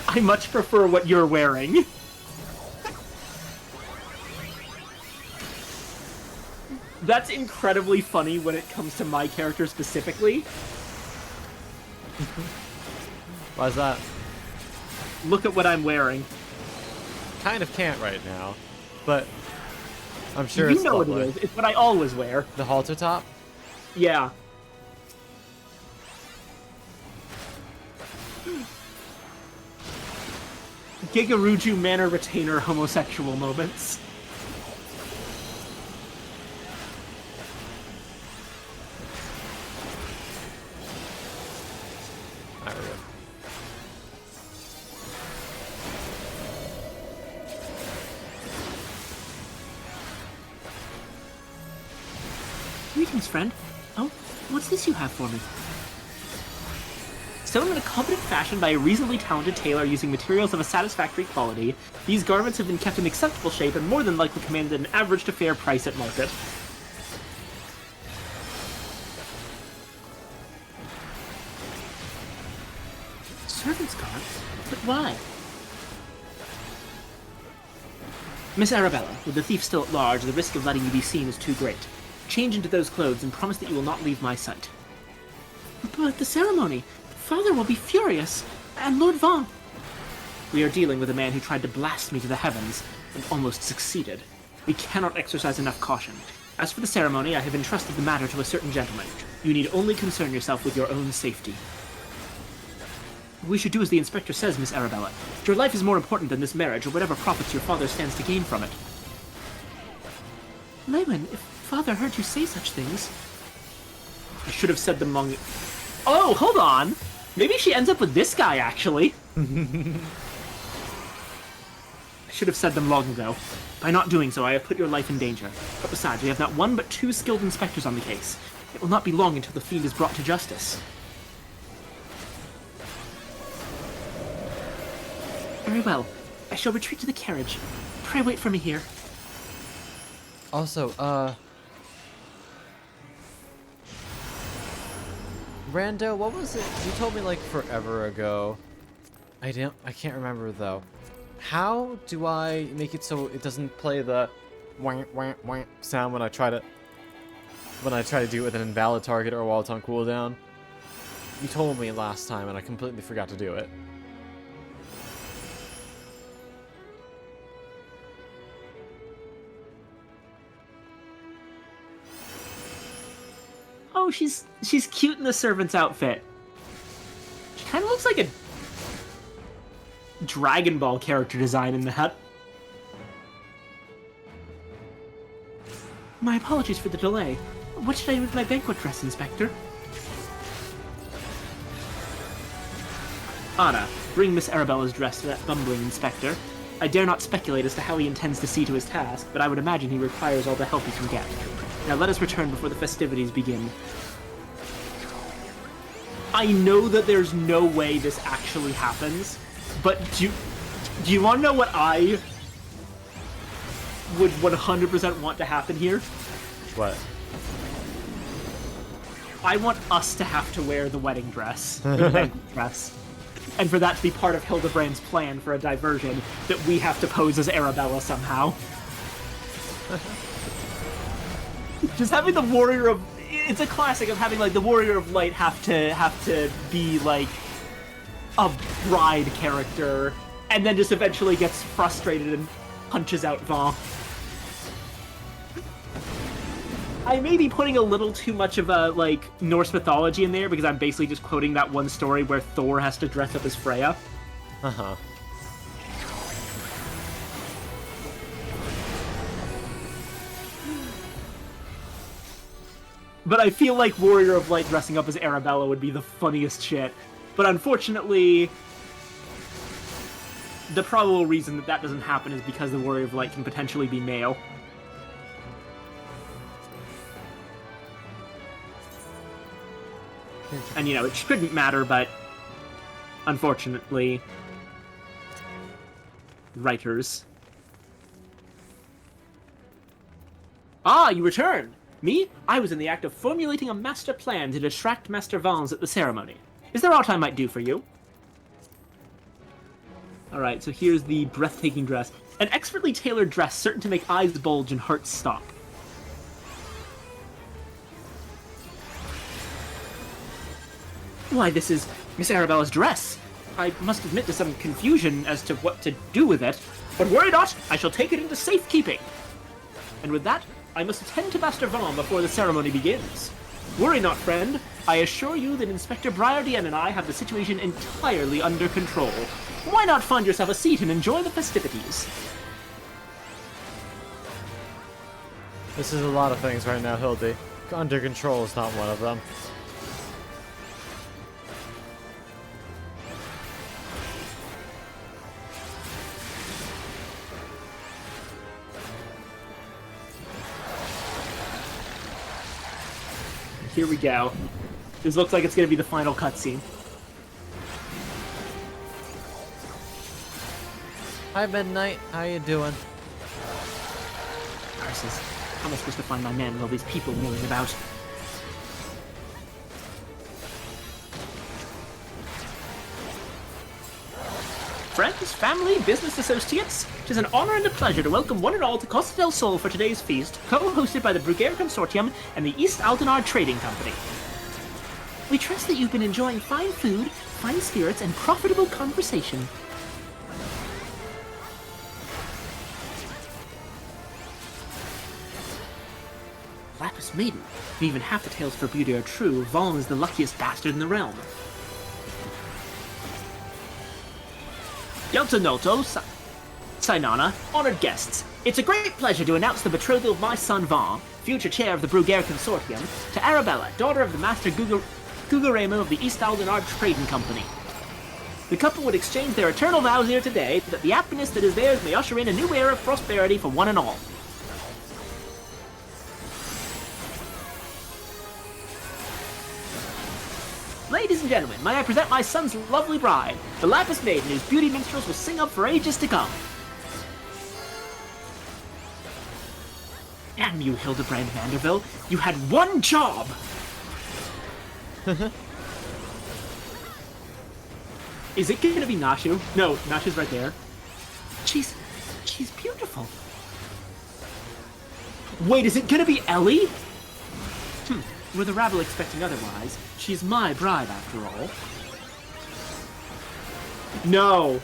I much prefer what you're wearing. That's incredibly funny when it comes to my character specifically. Why's that? Look at what I'm wearing. Kind of can't right now, but I'm sure You it's know what lovely. it is. It's what I always wear. The halter top? Yeah. Gigaruju Manor Retainer homosexual moments. There we go. Greetings, friend. Oh, what's this you have for me? Sewn in a competent fashion by a reasonably talented tailor using materials of a satisfactory quality, these garments have been kept in acceptable shape and more than likely commanded an average to fair price at market. Servant's garb? But why? Miss Arabella, with the thief still at large, the risk of letting you be seen is too great. Change into those clothes and promise that you will not leave my sight. But the ceremony! Father will be furious! And Lord Vaughn! We are dealing with a man who tried to blast me to the heavens, and almost succeeded. We cannot exercise enough caution. As for the ceremony, I have entrusted the matter to a certain gentleman. You need only concern yourself with your own safety. We should do as the inspector says, Miss Arabella. Your life is more important than this marriage, or whatever profits your father stands to gain from it. Lewin, if father heard you say such things... I should have said them long... Oh, hold on! Maybe she ends up with this guy, actually. I should have said them long ago. By not doing so, I have put your life in danger. But besides, we have not one but 2 skilled inspectors on the case. It will not be long until the fiend is brought to justice. Very well. I shall retreat to the carriage. Pray wait for me here. Also, Rando, what was it? You told me like forever ago. I can't remember though. How do I make it so it doesn't play the wah wah wah sound when I try to do it with an invalid target or while it's on cooldown? You told me last time and I completely forgot to do it. Oh, she's cute in the servant's outfit. She kind of looks like a Dragon Ball character design in that. My apologies for the delay. What should I do with my banquet dress, Inspector? Anna, bring Miss Arabella's dress to that bumbling inspector. I dare not speculate as to how he intends to see to his task, but I would imagine he requires all the help he can get. Now let us return before the festivities begin. I know that there's no way this actually happens, but do you want to know what I would 100% want to happen here? What? I want us to have to wear the wedding dress, the banquet dress. And for that to be part of Hildebrand's plan for a diversion, that we have to pose as Arabella somehow. Just having the Warrior of... It's a classic of having, like, the Warrior of Light have to be, like, a bride character, and then just eventually gets frustrated and punches out Vaughn. I may be putting a little too much of a, like, Norse mythology in there, because I'm basically just quoting that one story where Thor has to dress up as Freya. Uh-huh. But I feel like Warrior of Light dressing up as Arabella would be the funniest shit. But unfortunately, the probable reason that doesn't happen is because the Warrior of Light can potentially be male. And, you know, it shouldn't matter, but unfortunately, writers. Ah, you returned! Me? I was in the act of formulating a master plan to distract Master Vans at the ceremony. Is there aught I might do for you? Alright, so here's the breathtaking dress. An expertly tailored dress certain to make eyes bulge and hearts stop. Why, this is Miss Arabella's dress. I must admit to some confusion as to what to do with it, but worry not, I shall take it into safekeeping. And with that, I must attend to Master Vaughn before the ceremony begins. Worry not, friend. I assure you that Inspector Briardian and I have the situation entirely under control. Why not find yourself a seat and enjoy the festivities? This is a lot of things right now, Hildy. Under control is not one of them. Here we go. This looks like it's going to be the final cutscene. Hi, Midnight. How you doing? Curses. How am I supposed to find my man with all these people milling about? Friends, family, business associates, it is an honor and a pleasure to welcome one and all to Costa del Sol for today's feast, co-hosted by the Bruguera Consortium and the East Aldenar Trading Company. We trust that you've been enjoying fine food, fine spirits, and profitable conversation. Lapis Maiden. If even half the tales for beauty are true, Vaughn is the luckiest bastard in the realm. Yelta Noto, Sainana, honored guests. It's a great pleasure to announce the betrothal of my son Vaughn, future chair of the Bruguer Consortium, to Arabella, daughter of the Master Gugaremu of the East Aldenard Trading Company. The couple would exchange their eternal vows here today, that the happiness that is theirs may usher in a new era of prosperity for one and all. Ladies and gentlemen, may I present my son's lovely bride, the Lapis Maiden, whose beauty minstrels will sing up for ages to come. Damn you, Hildebrand Vanderbilt, you had one job! Is it gonna be Nashu? No, Nashu's right there. She's beautiful. Wait, is it gonna be Ellie? Were the rabble expecting otherwise? She's my bride, after all. No!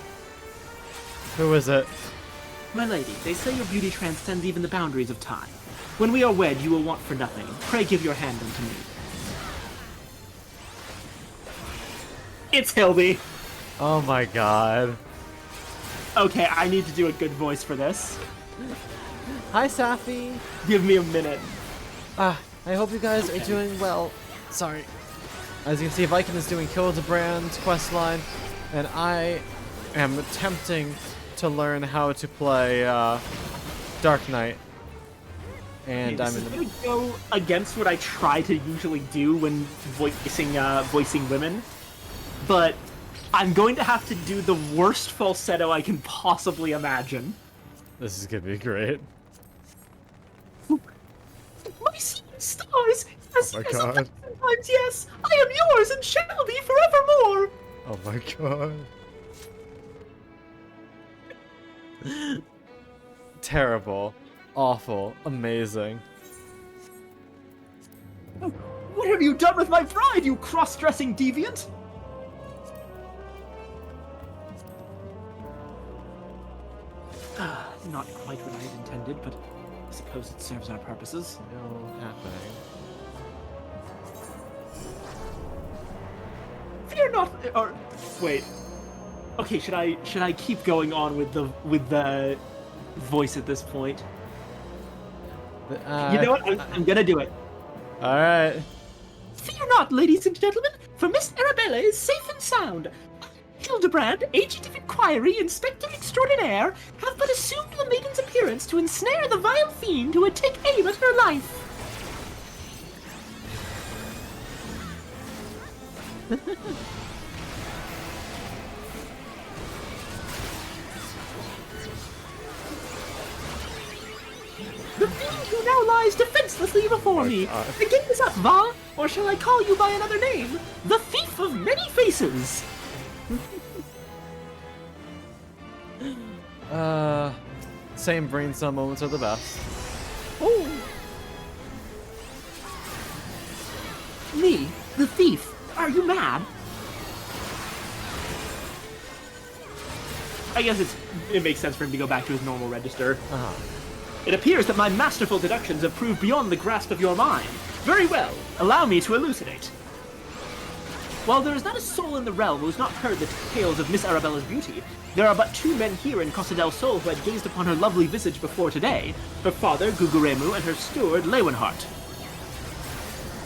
Who is it? My lady, they say your beauty transcends even the boundaries of time. When we are wed, you will want for nothing. Pray give your hand unto me. It's Hildy! Oh my god. Okay, I need to do a good voice for this. Hi, Safi. Give me a minute. I hope you guys are doing well. Sorry. As you can see, Viking is doing Hildebrand's questline, and I am attempting to learn how to play Dark Knight. And Okay, I'm this in is the... gonna go against what I try to usually do when voicing women, but I'm going to have to do the worst falsetto I can possibly imagine. This is gonna be great. My stars! Yes, Oh my yes, God. 1,000 times yes! I am yours and shall be forevermore! Oh my god. Terrible. Awful. Amazing. What have you done with my bride, you cross-dressing deviant? Not quite what I had intended, but I suppose it serves our purposes. No happening. Fear not, or wait. Okay, should I keep going on with the voice at this point? You know what? I'm gonna do it. Alright. Fear not, ladies and gentlemen, for Miss Arabella is safe and sound. Hildebrand, agent of inquiry, inspector extraordinaire, have but assumed the maiden's appearance to ensnare the vile fiend who would take aim at her life. The fiend who now lies defenselessly before me. God. The game is up, Va, or shall I call you by another name? The Thief of Many Faces. Same brain cell moments are the best. Oh. Me, the thief. Are you mad? I guess it makes sense for him to go back to his normal register. Uh-huh. It appears that my masterful deductions have proved beyond the grasp of your mind. Very well. Allow me to elucidate. While there is not a soul in the realm who has not heard the tales of Miss Arabella's beauty, there are but 2 men here in Costa del Sol who had gazed upon her lovely visage before today, her father, Guguremu, and her steward, Leeuwenhart.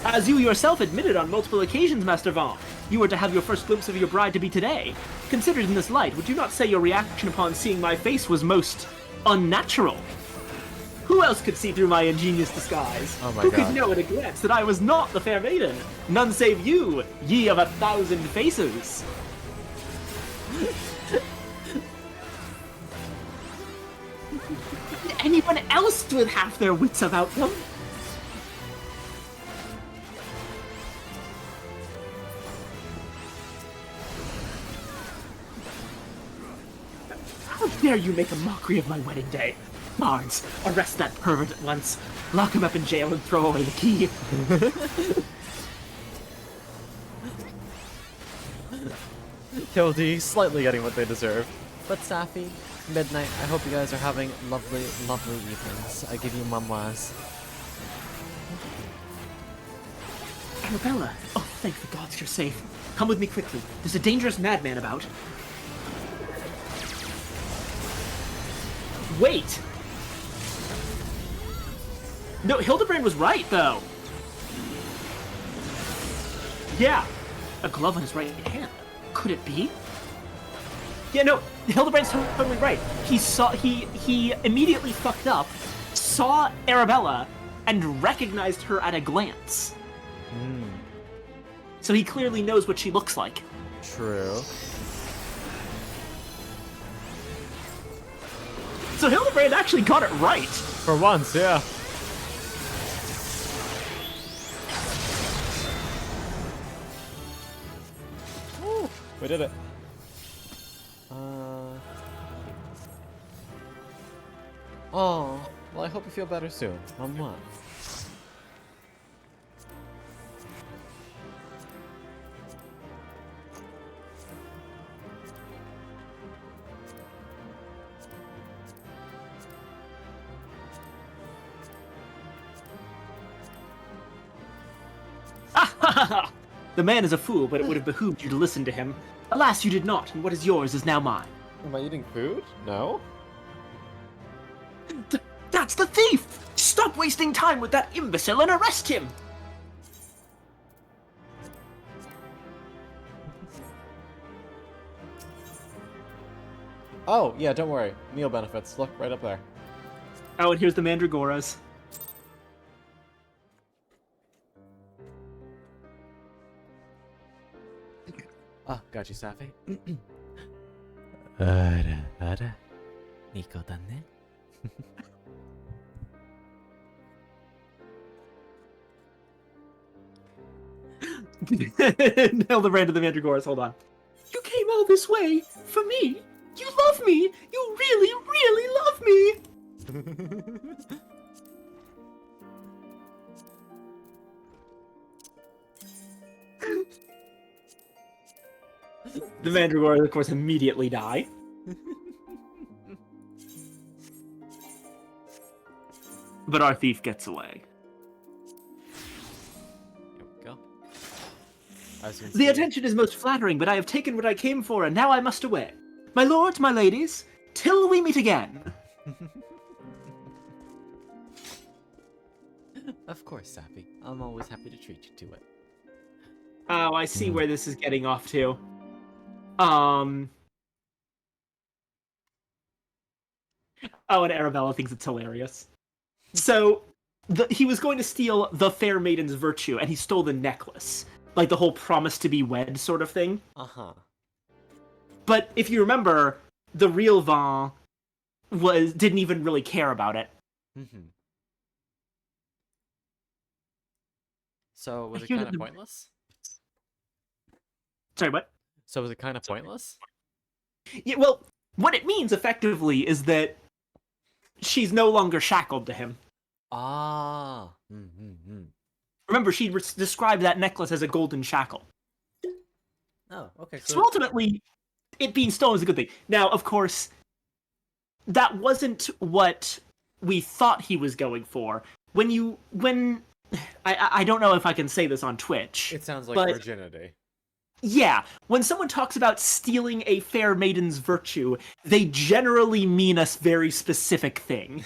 As you yourself admitted on multiple occasions, Master Vaughn, you were to have your first glimpse of your bride to be today. Considered in this light, would you not say your reaction upon seeing my face was most unnatural? Who else could see through my ingenious disguise? Oh my Who God. could know at a glance that I was not the fair maiden? None save you, ye of 1,000 faces. Anyone else with half their wits about them? How dare you make a mockery of my wedding day? Guards, arrest that pervert at once. Lock him up in jail and throw away the key. Hildy slightly getting what they deserve. But Safi, Midnight, I hope you guys are having lovely, lovely evenings. I give you mamas. Arabella! Oh, thank the gods you're safe. Come with me quickly. There's a dangerous madman about. Wait! No, Hildebrand was right, though. Yeah. A glove on his right hand. Could it be? Yeah, no, Hildebrand's totally right. He immediately fucked up, saw Arabella, and recognized her at a glance. So he clearly knows what she looks like. True. So Hildebrand actually got it right. For once, yeah. Woo, we did it. Oh, well, I hope you feel better soon. Mwah. The man is a fool, but it would have behooved you to listen to him. Alas, you did not, and what is yours is now mine. Am I eating food? No. That's the thief! Stop wasting time with that imbecile and arrest him! Oh, yeah, don't worry. Meal benefits. Look, right up there. Oh, and here's the Mandragoras. Ah, got you, Safi. Nico danne. Hildebrand to the Mandragoras, hold on. You came all this way for me? You love me! You really, really love me! The Mandragoras, of course, immediately die. But our thief gets away. Here we go. The attention is most flattering, but I have taken what I came for, and now I must away. My lords, my ladies, till we meet again. Of course, Sappy. I'm always happy to treat you to it. Oh, I see where this is getting off to. Oh, and Arabella thinks it's hilarious. So, he was going to steal the fair maiden's virtue, and he stole the necklace. Like the whole promise to be wed sort of thing. Uh-huh. But if you remember, the real Van didn't even really care about it. Mm-hmm. So, was it kind of pointless? Sorry, what? So, was it kind of pointless? Yeah, well, what it means, effectively, is that she's no longer shackled to him. Ah. Mm-hmm. Remember, she described that necklace as a golden shackle. Oh, okay. So ultimately, it being stolen is a good thing. Now, of course, that wasn't what we thought he was going for. I don't know if I can say this on Twitch. It sounds like but, virginity. Yeah, when someone talks about stealing a fair maiden's virtue, they generally mean a very specific thing.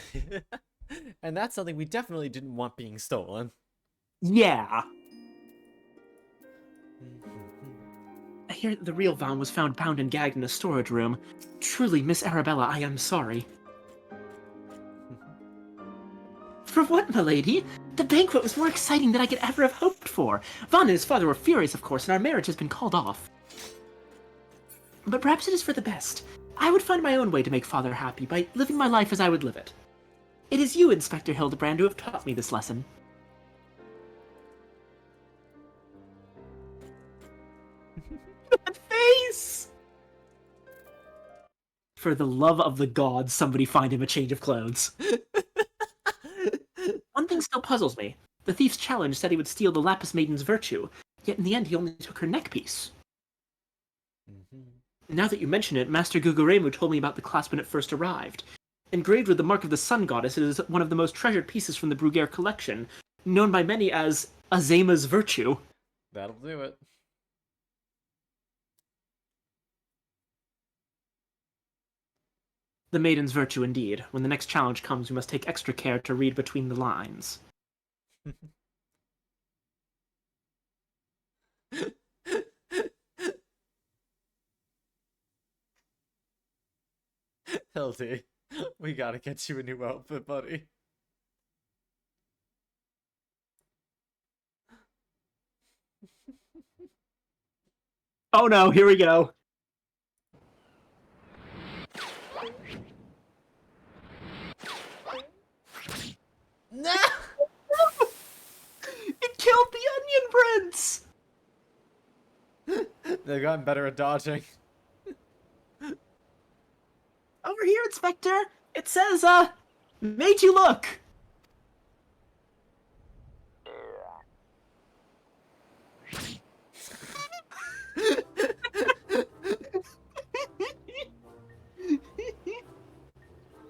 And that's something we definitely didn't want being stolen. Yeah. I hear the real Van was found bound and gagged in a storage room. Truly, Miss Arabella, I am sorry. For what, milady? The banquet was more exciting than I could ever have hoped for. Van and his father were furious, of course, and our marriage has been called off. But perhaps it is for the best. I would find my own way to make father happy by living my life as I would live it. It is you, Inspector Hildebrand, who have taught me this lesson. That face! For the love of the gods, somebody find him a change of clothes. One thing still puzzles me. The thief's challenge said he would steal the Lapis Maiden's virtue, yet in the end he only took her neckpiece. Now that you mention it, Master Guguremu told me about the clasp when it first arrived. Engraved with the mark of the Sun Goddess, it is one of the most treasured pieces from the Bruguière collection, known by many as Azema's virtue. That'll do it. The maiden's virtue indeed. When the next challenge comes, we must take extra care to read between the lines. Hildy, we gotta get you a new outfit, buddy. Oh no, here we go. No! It killed the Onion Prince! They've gotten better at dodging. Over here, Inspector! It says, made you look!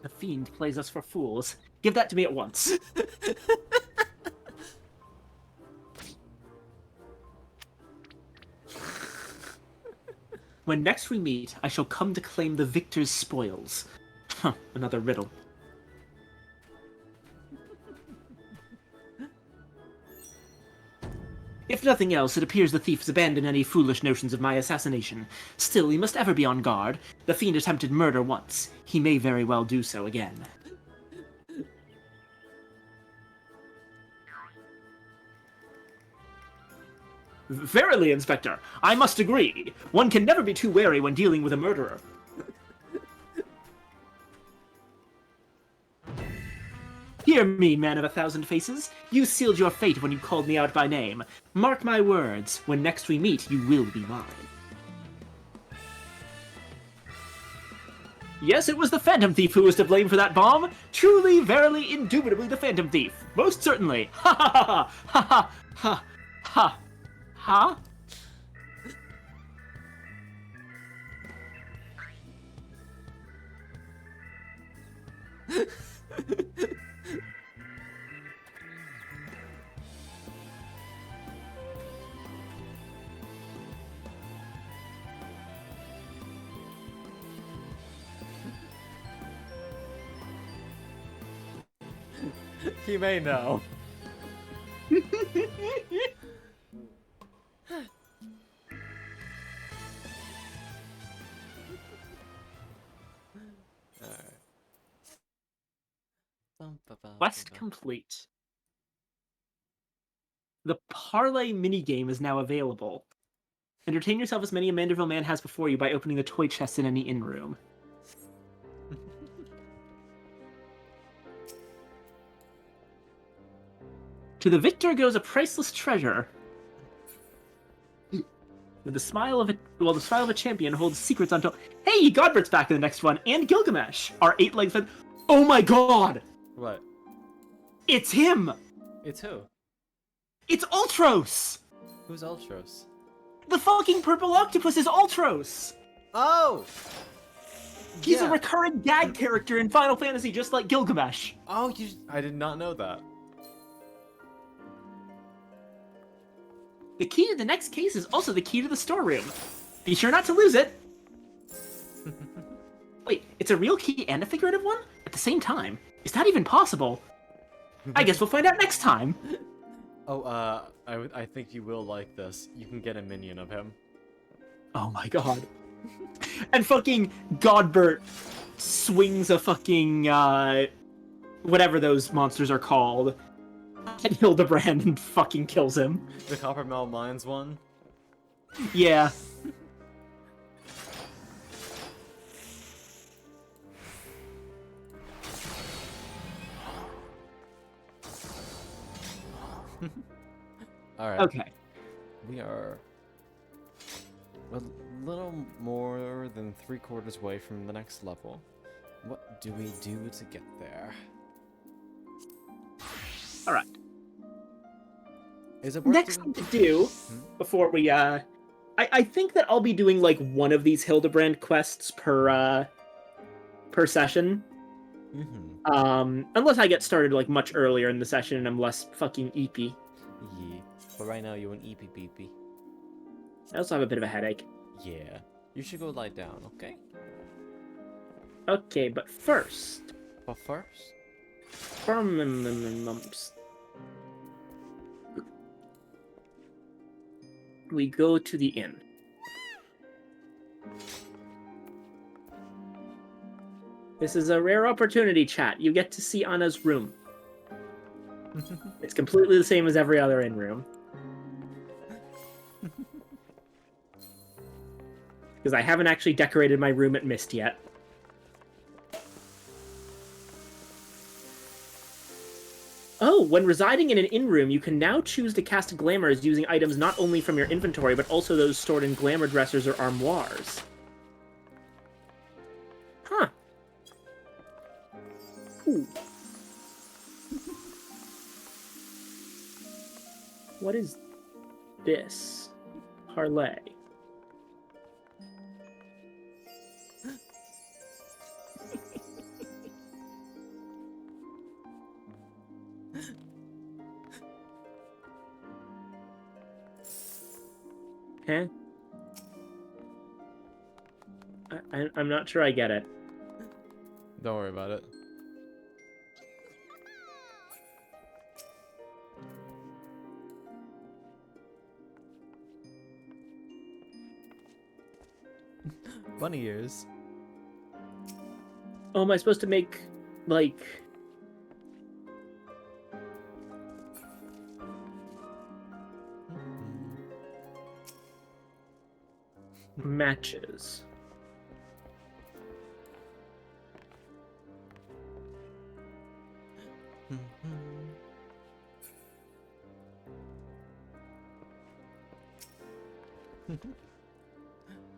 The fiend plays us for fools. Give that to me at once. When next we meet, I shall come to claim the victor's spoils. Huh, another riddle. If nothing else, it appears the thief has abandoned any foolish notions of my assassination. Still, we must ever be on guard. The fiend attempted murder once. He may very well do so again. Verily, Inspector, I must agree. One can never be too wary when dealing with a murderer. Hear me, man of 1,000 faces. You sealed your fate when you called me out by name. Mark my words, when next we meet, you will be mine. Yes, it was the Phantom Thief who was to blame for that bomb. Truly, verily, indubitably the Phantom Thief. Most certainly. Ha ha ha ha ha ha ha ha. He may know. Quest complete. The Parlay minigame is now available. Entertain yourself as many a Manderville man has before you by opening the toy chest in any inn room. To the victor goes a priceless treasure. With the smile of a champion holds secrets until. Hey, Godbert's back in the next one, and Gilgamesh, our 8-legged friend. Oh my god! What? It's him! It's who? It's Ultros! Who's Ultros? The fucking purple octopus is Ultros! Oh! He's a Yeah. recurring gag character in Final Fantasy, just like Gilgamesh. Oh, I did not know that. The key to the next case is also the key to the storeroom. Be sure not to lose it. Wait, it's a real key and a figurative one? At the same time? Is that even possible? I guess we'll find out next time. Oh, I think you will like this. You can get a minion of him. Oh my god. And fucking Godbert swings a fucking, whatever those monsters are called, at Hildebrand and fucking kills him. The Coppermel Mines one? Yeah. Alright. Okay. We are a little more than 3/4 way from the next level. What do we do to get there? Alright. Is it worth Next doing- thing to do, before we, I think that I'll be doing, like, one of these Hildebrand quests per session. Mm-hmm. Unless I get started, like, much earlier in the session and I'm less fucking eepy. Yeah. but right now you're an eepy. I also have a bit of a headache. Yeah. You should go lie down, okay? Okay, but first, But first, we go to the inn. This is a rare opportunity, chat. You get to see Anna's room. It's completely the same as every other inn room. Because I haven't actually decorated my room at Mist yet. Oh, when residing in an inn room, you can now choose to cast glamours using items not only from your inventory, but also those stored in glamour dressers or armoires. Huh. Ooh. What is this? Parlay. Huh? I'm not sure I get it. don't worry about it. Bunny ears. Oh, am I supposed to make, like... matches?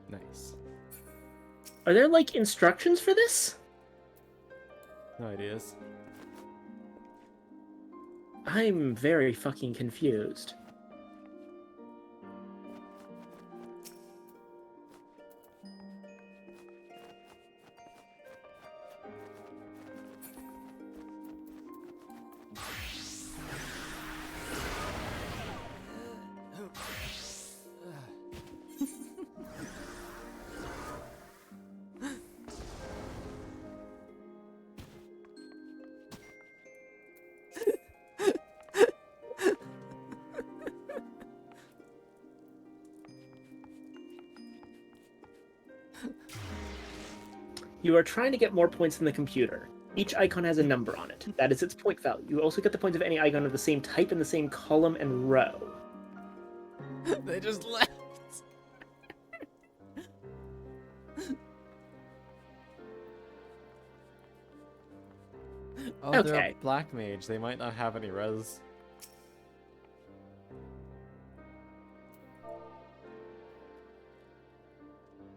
Nice. Are there, like, instructions for this? No ideas. I'm very fucking confused. You are trying to get more points than the computer. Each icon has a number on it. That is its point value. You also get the points of any icon of the same type in the same column and row. They just left. Oh, they're Okay. a black mage. They might not have any res.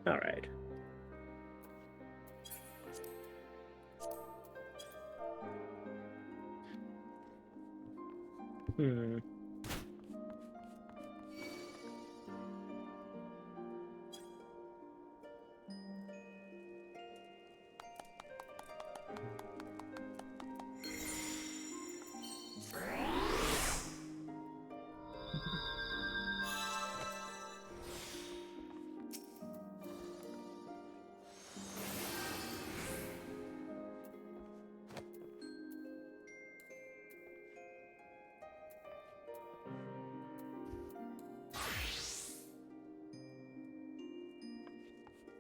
Alright. Hmm.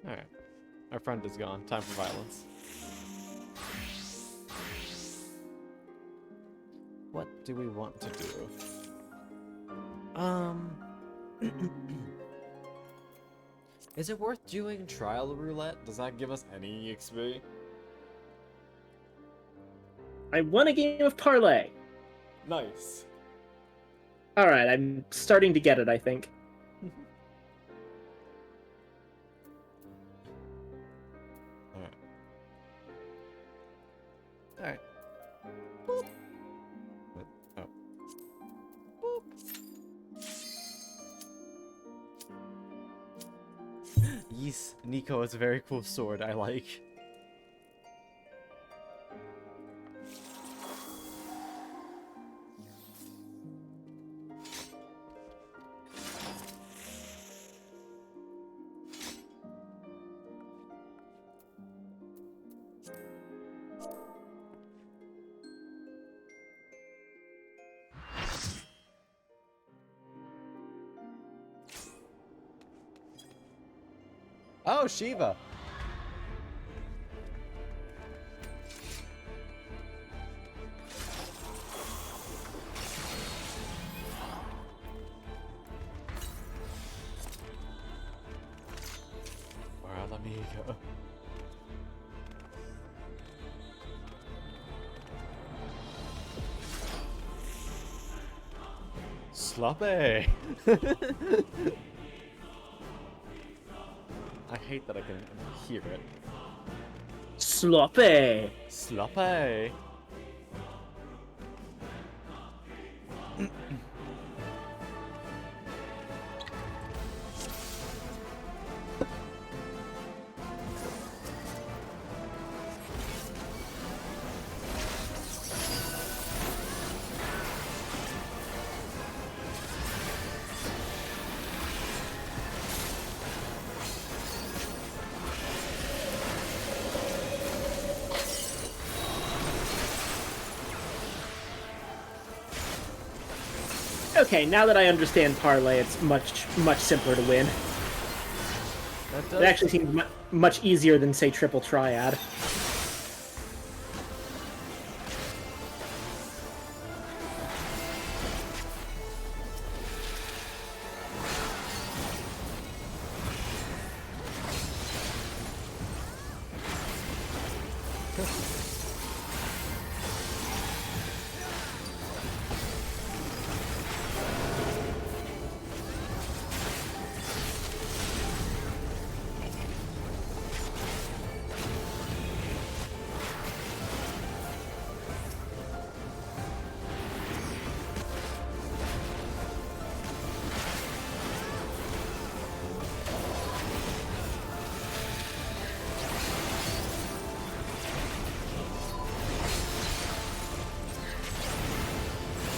Alright. Our friend is gone. Time for violence. What do we want to do? Is it worth doing trial roulette? Does that give us any XP? I won a game of Parlay. Nice. Alright, I'm starting to get it, I think. Alright. Boop. Oh. Boop. Yes, Nico is a very cool sword, I like. Oh, Shiva! Where let me go? Sloppy! I hate that I can hear it. Sloppy. Sloppy! Okay, now that I understand Parlay, it's much simpler to win. That It does actually seems much easier than, say, Triple Triad.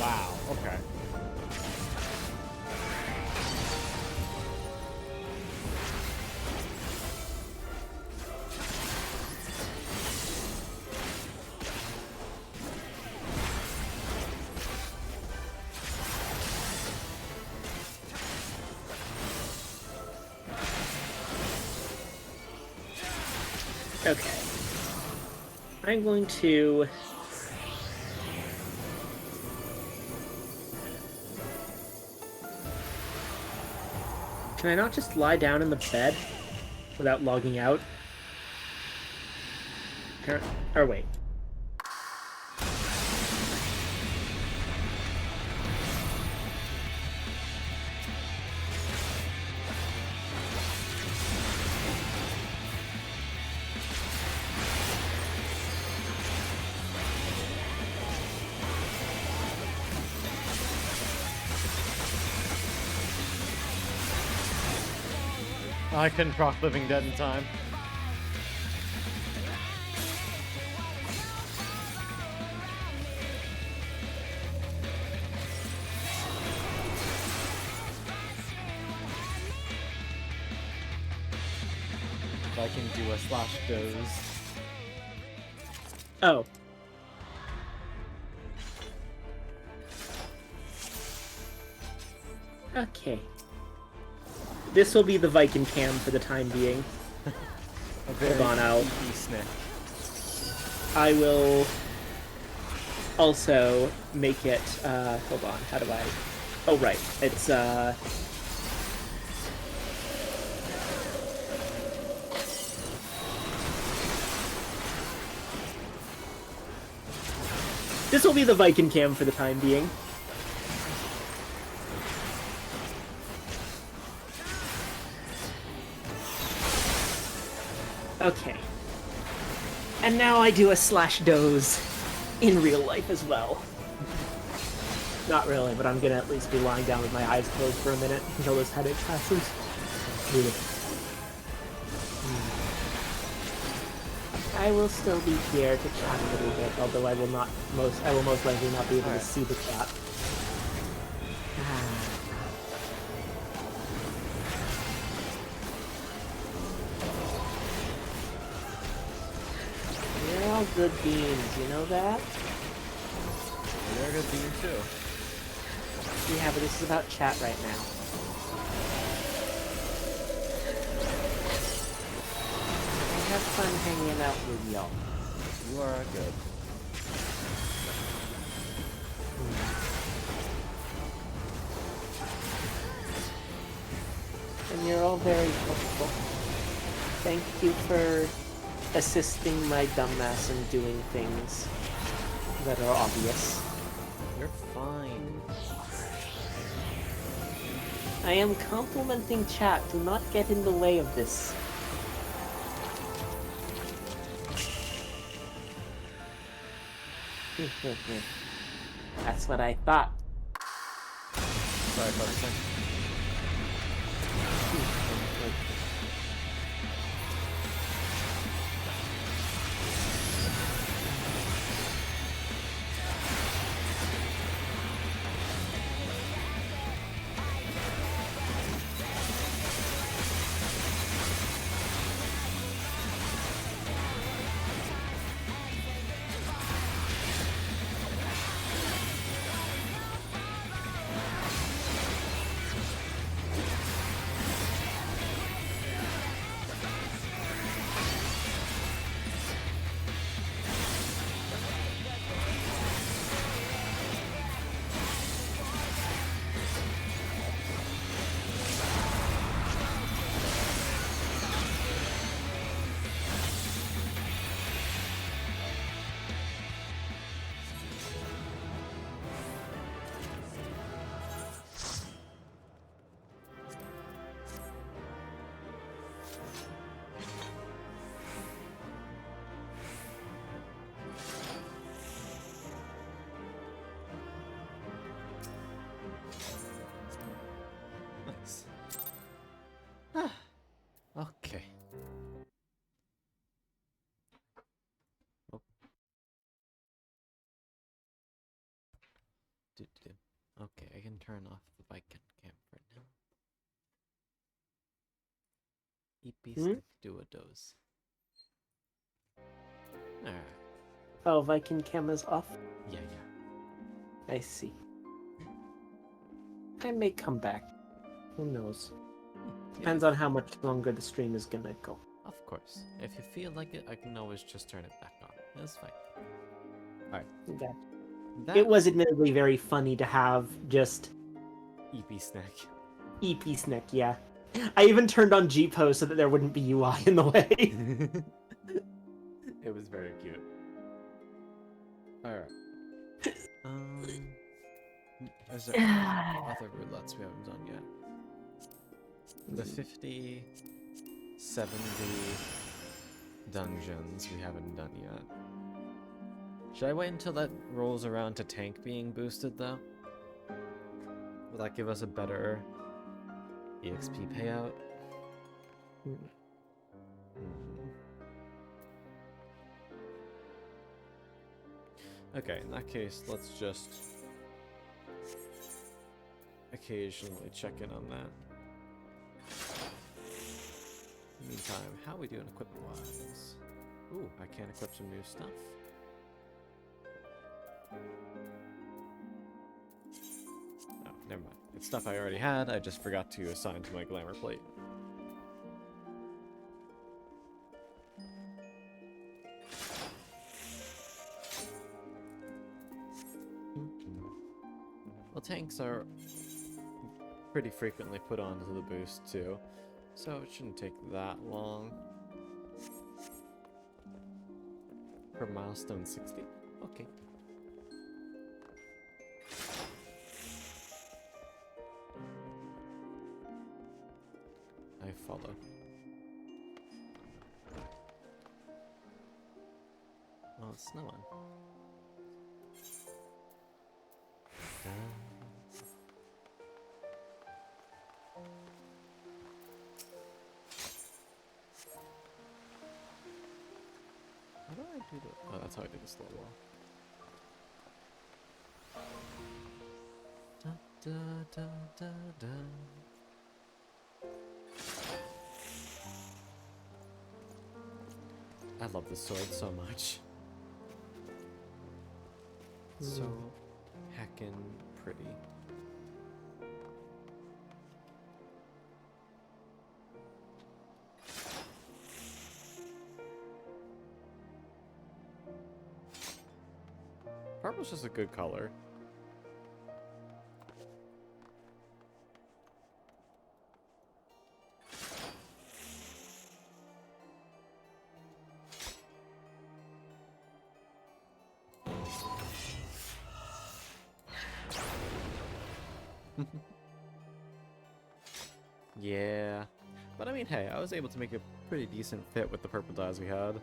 Wow, okay. Okay. I'm going to... Can I not just lie down in the bed without logging out? Or wait. I can proc Living Dead in time. If I can do a slash doze. Oh. Okay. This will be the Viking cam for the time being. Hold on, I will also make it, hold on, how do I... Oh, right, it's, This will be the Viking cam for the time being. Okay. And now I do a slash doze in real life as well. Not really, but I'm gonna at least be lying down with my eyes closed for a minute until this headache passes. I will still be here to chat a little bit, although I will most likely not be able to see the chat. You're all good beans, you know that? You're a good bean too. Yeah, but this is about chat right now. have fun hanging out with y'all. You are good. And you're all very helpful. Thank you for assisting my dumbass in doing things that are obvious. You're fine. I am complimenting chat. Do not get in the way of this. That's what I thought. Sorry for the second. Nice. Okay. Oh. Okay, I can turn off the bike cam right now. EP do a doze. Alright. Oh, Viking cam is off? Yeah. I see. I may come back. Who knows? Depends on how much longer the stream is gonna go. Of course. If you feel like it, I can always just turn it back on. That's fine. Alright. It was admittedly very funny to have just EP snack. EP snack, yeah. I even turned on GPO so that there wouldn't be UI in the way. It was very cute. Alright. Is there other roulettes we haven't done yet? The 50, 70 dungeons we haven't done yet. Should I wait until that rolls around to tank being boosted though? Will that give us a better EXP payout? Okay, in that case, let's just occasionally check in on that. Meantime, how are we doing equipment-wise? Ooh, I can equip some new stuff. Oh, never mind. It's stuff I already had, I just forgot to assign to my glamour plate. Well, tanks are pretty frequently put onto the boost too, so it shouldn't take that long. For milestone 60? Okay. I follow. Oh, it's snowing. How do I do the... Oh, that's how I do the slow wall. Da, da, da, da, da. I love this sword so much. It's so heckin' pretty. purple's just a good color. Yeah. But I mean, hey, I was able to make a pretty decent fit with the purple dyes we had.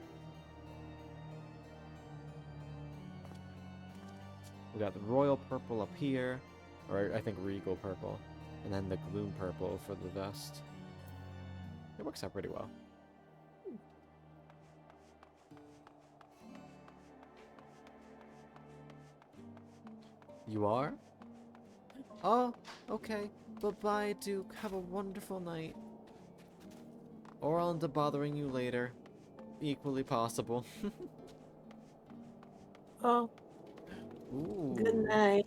We got the royal purple up here, or I think regal purple, and then the gloom purple for the vest. It works out pretty well. You are? Oh, okay. Bye-bye, Duke. Have a wonderful night. Or I'll end up bothering you later. Equally possible. Oh, Ooh. good night.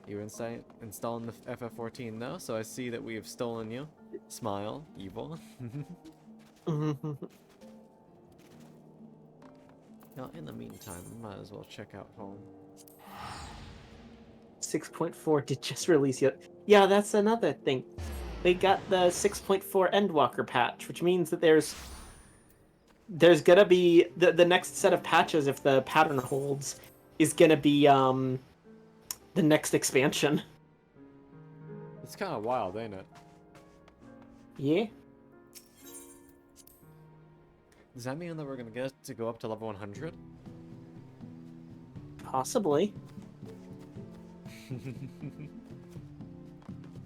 You installing the FF14 though, so I see that we have stolen you. Smile, evil. Now, in the meantime, I might as well check out home. 6.4 did just release yet. Yeah, that's another thing. They got the 6.4 Endwalker patch, which means that there's gonna be the next set of patches, if the pattern holds, is gonna be the next expansion. It's kind of wild, ain't it? Yeah. Does that mean that we're gonna get to go up to level 100? Possibly.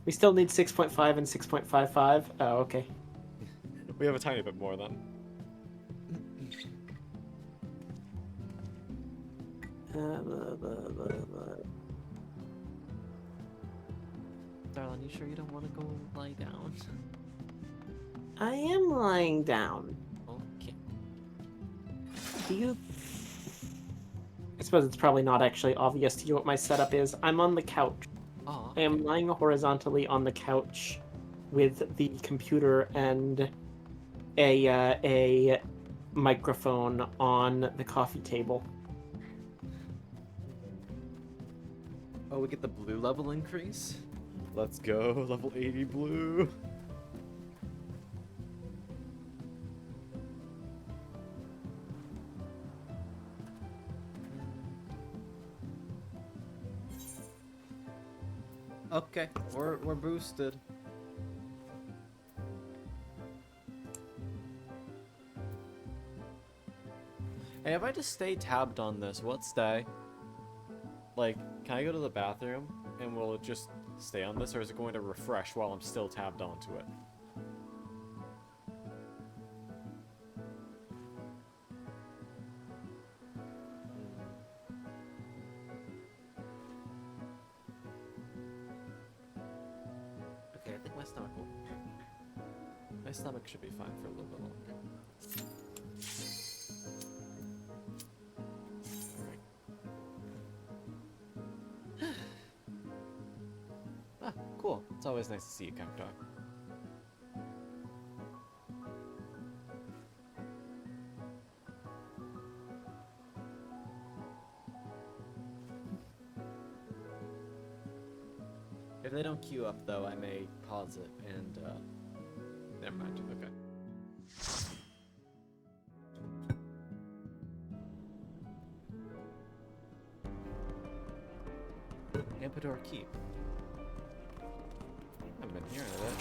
We still need 6.5 and 6.55. Oh, okay. We have a tiny bit more then. Darling, you sure you don't want to go lie down? I am lying down. Okay. Do you... I suppose it's probably not actually obvious to you what my setup is. I'm on the couch. Oh, I am lying horizontally on the couch with the computer and a microphone on the coffee table. Oh, we get the blue level increase? Let's go, level 80 blue. Okay, we're boosted. Hey, if I just stay tabbed on this, what stay? Like, can I go to the bathroom and will it just stay on this, or is it going to refresh while I'm still tabbed onto it? Okay, I think my stomach will... My stomach should be fine for a little bit longer. Ah, cool. It's always nice to see you, Cacti. If they don't queue up, though, I may pause it and, never mind. Okay. Ampedor Keep. I haven't been hearing of it.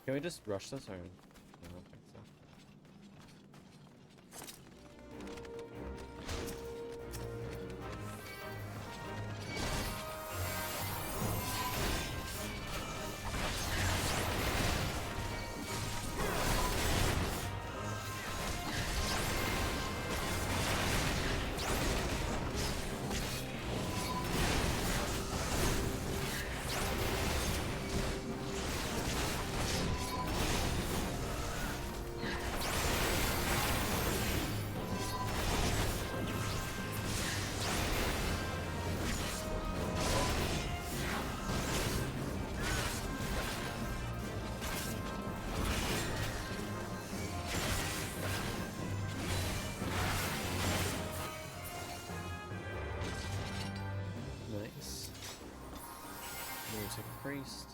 Can we just rush this or? I don't think so. Nice. There's a priest.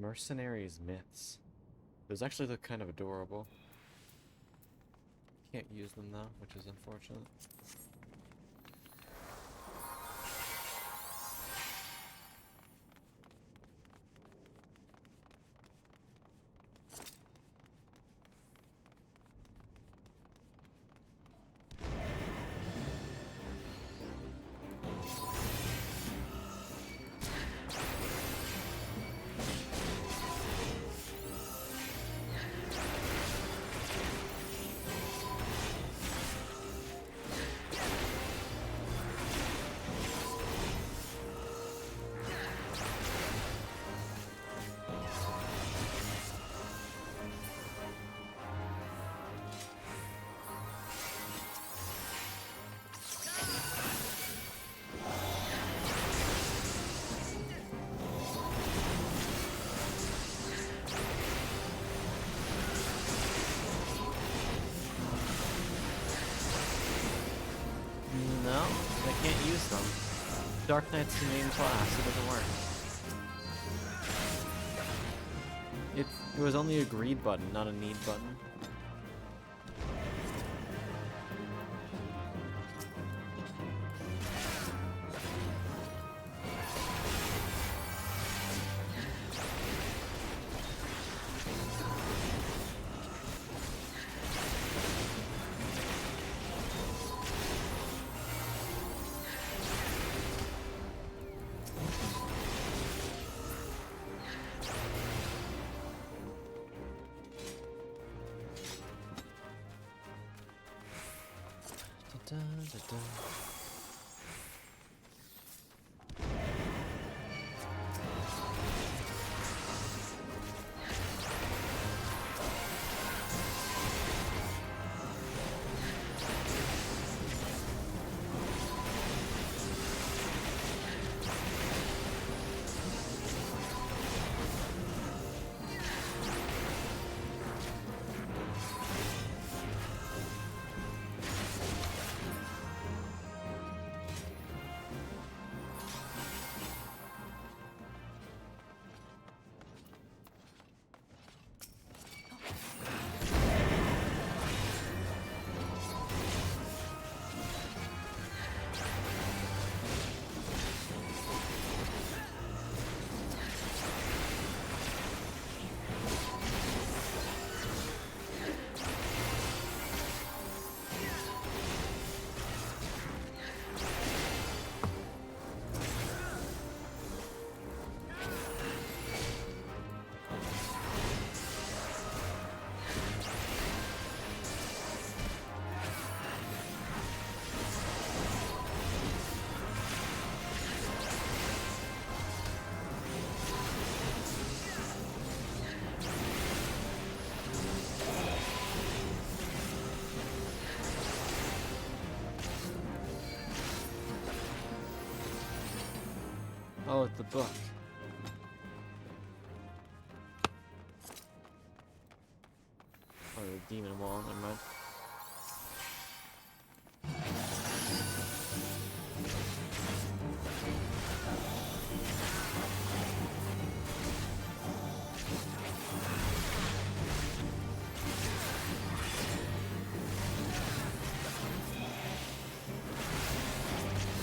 Mercenaries myths. Those actually look kind of adorable. Can't use them though, which is unfortunate. No, I can't use them. Dark Knight's the main class, it doesn't work. It was only a greed button, not a need button. Oh, it's the book. Oh, the demon wall, never mind.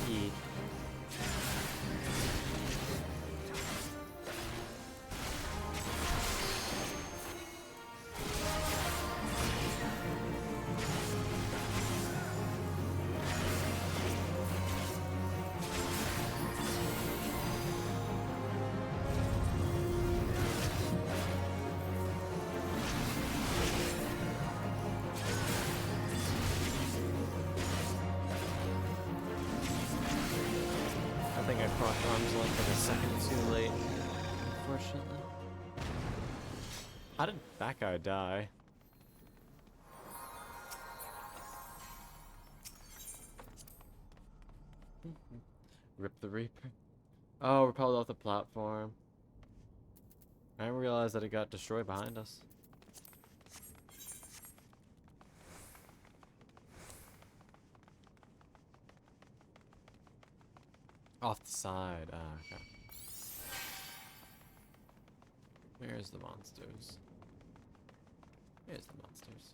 Yeet. I think I crossed arms like a second too late, unfortunately. How did that guy die? Rip the Reaper. Oh, repelled off the platform. I didn't realize that it got destroyed behind us. Off the side. Ah, okay. Where's the monsters? Here's the monsters.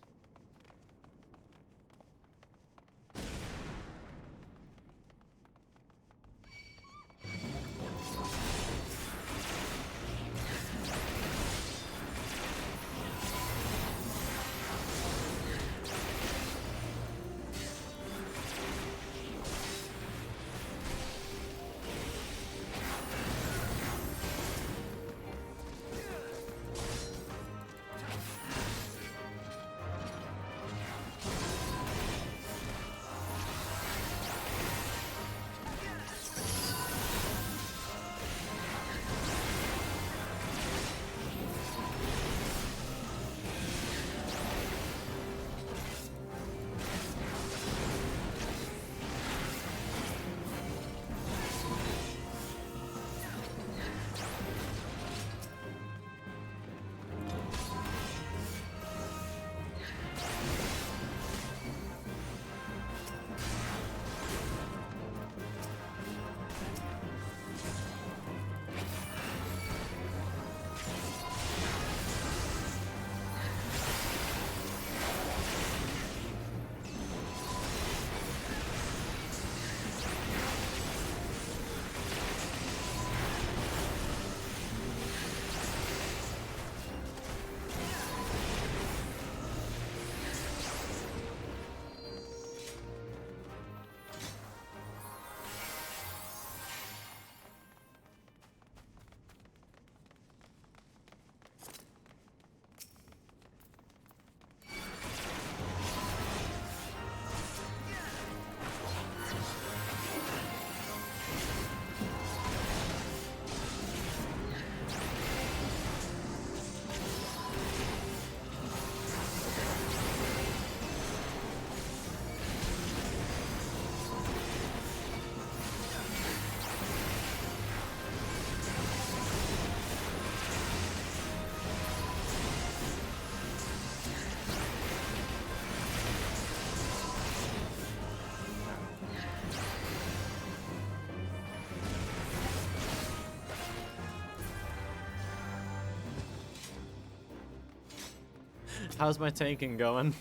How's my tanking going?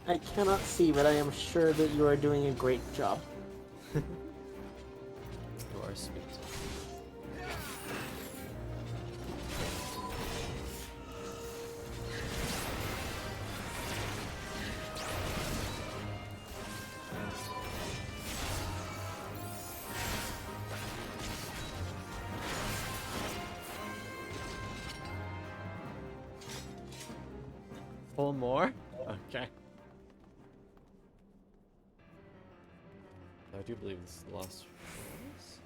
I cannot see, but I am sure that you are doing a great job. You are sweet. Pull more? Okay. I do believe this is the last phase.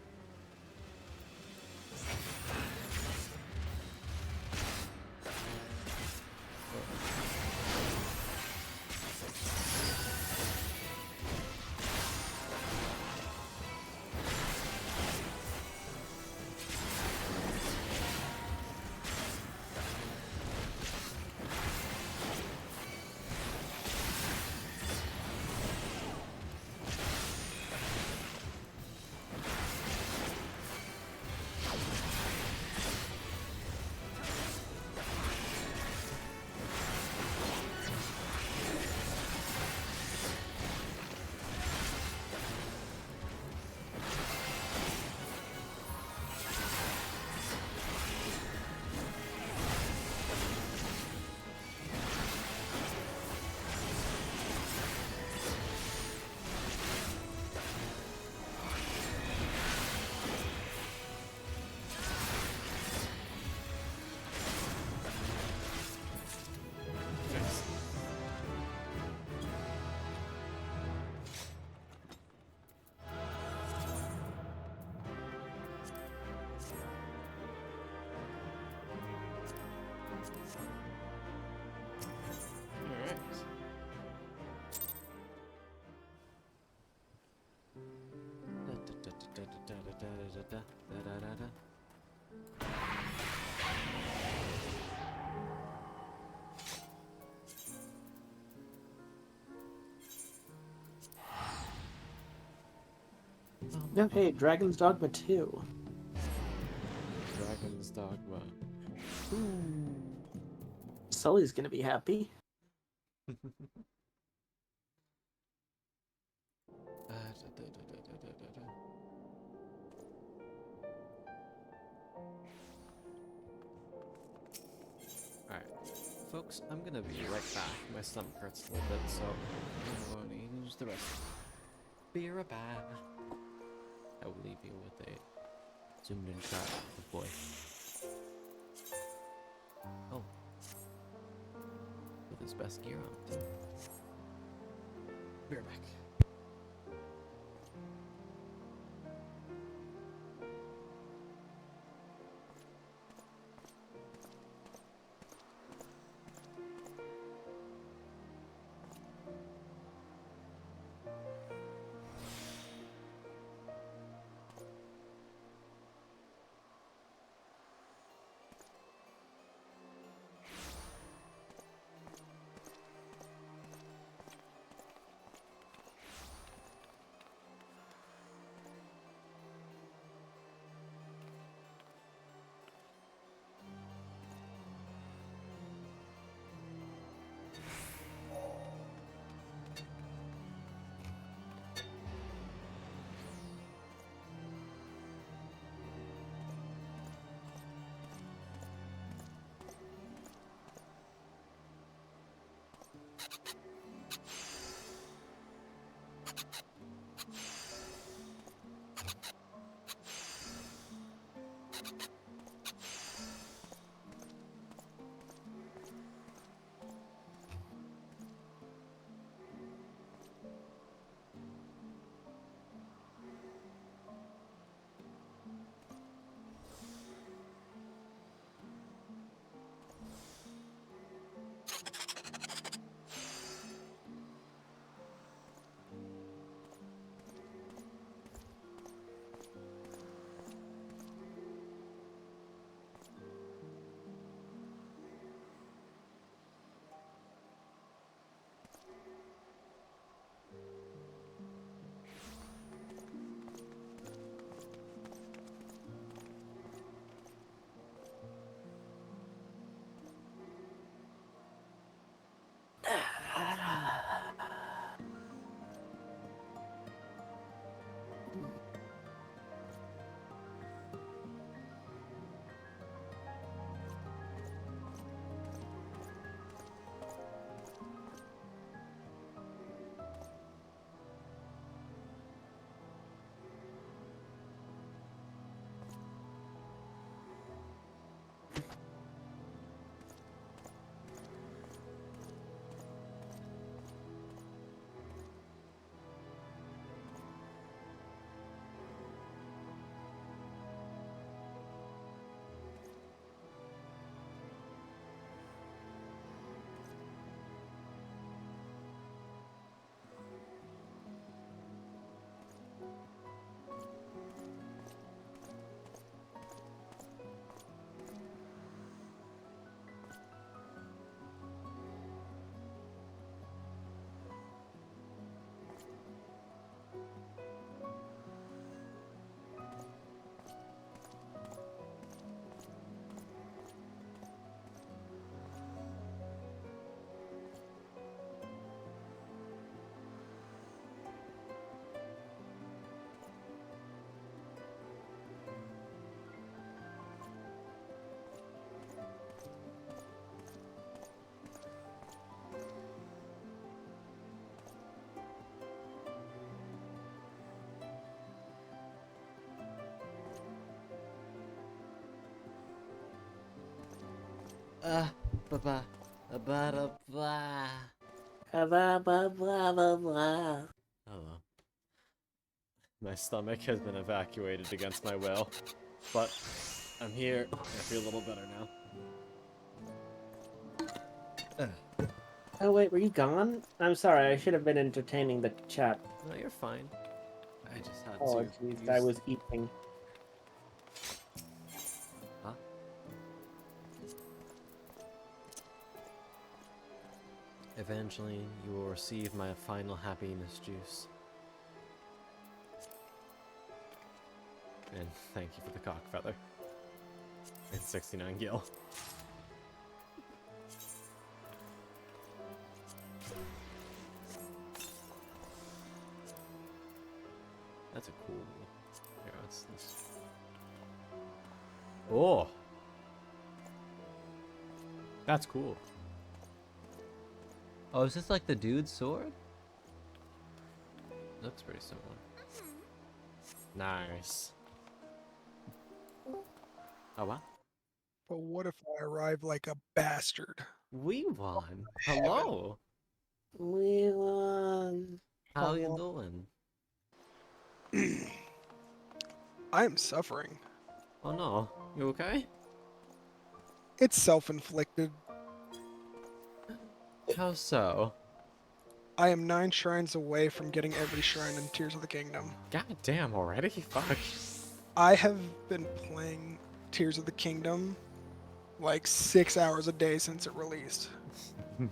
Alright. Okay, Dragon's Dogma 2. Dragon's Dogma. Sully's gonna be happy. Alright, folks, I'm gonna be right back. My stomach hurts a little bit, so I'm going to use the restroom. Be right back. I will leave you with a zoomed in shot of the boy. Oh. With his best gear on, too. Be right back. Ba ba ba da ba. Blah, blah, blah, blah, blah. Hello. My stomach has been evacuated against my will, but I'm here. I feel a little better now. Oh wait, were you gone? I'm sorry, I should have been entertaining the chat. No, you're fine. I just had Oh to jeez, use... I was eating. Huh? Eventually, you will receive my final happiness juice. And thank you for the cock feather. And 69 gil. That's a cool... Here, let's... Oh! That's cool. Oh, is this like the dude's sword? Looks pretty similar. Nice. Oh, wow. But what if I arrive like a bastard? We won. Hello. We won. How you doing? I am suffering. Oh no. You okay? It's self-inflicted. How so? I am 9 shrines away from getting every shrine in Tears of the Kingdom. God damn already? Fuck. I have been playing Tears of the Kingdom like 6 hours a day since it released.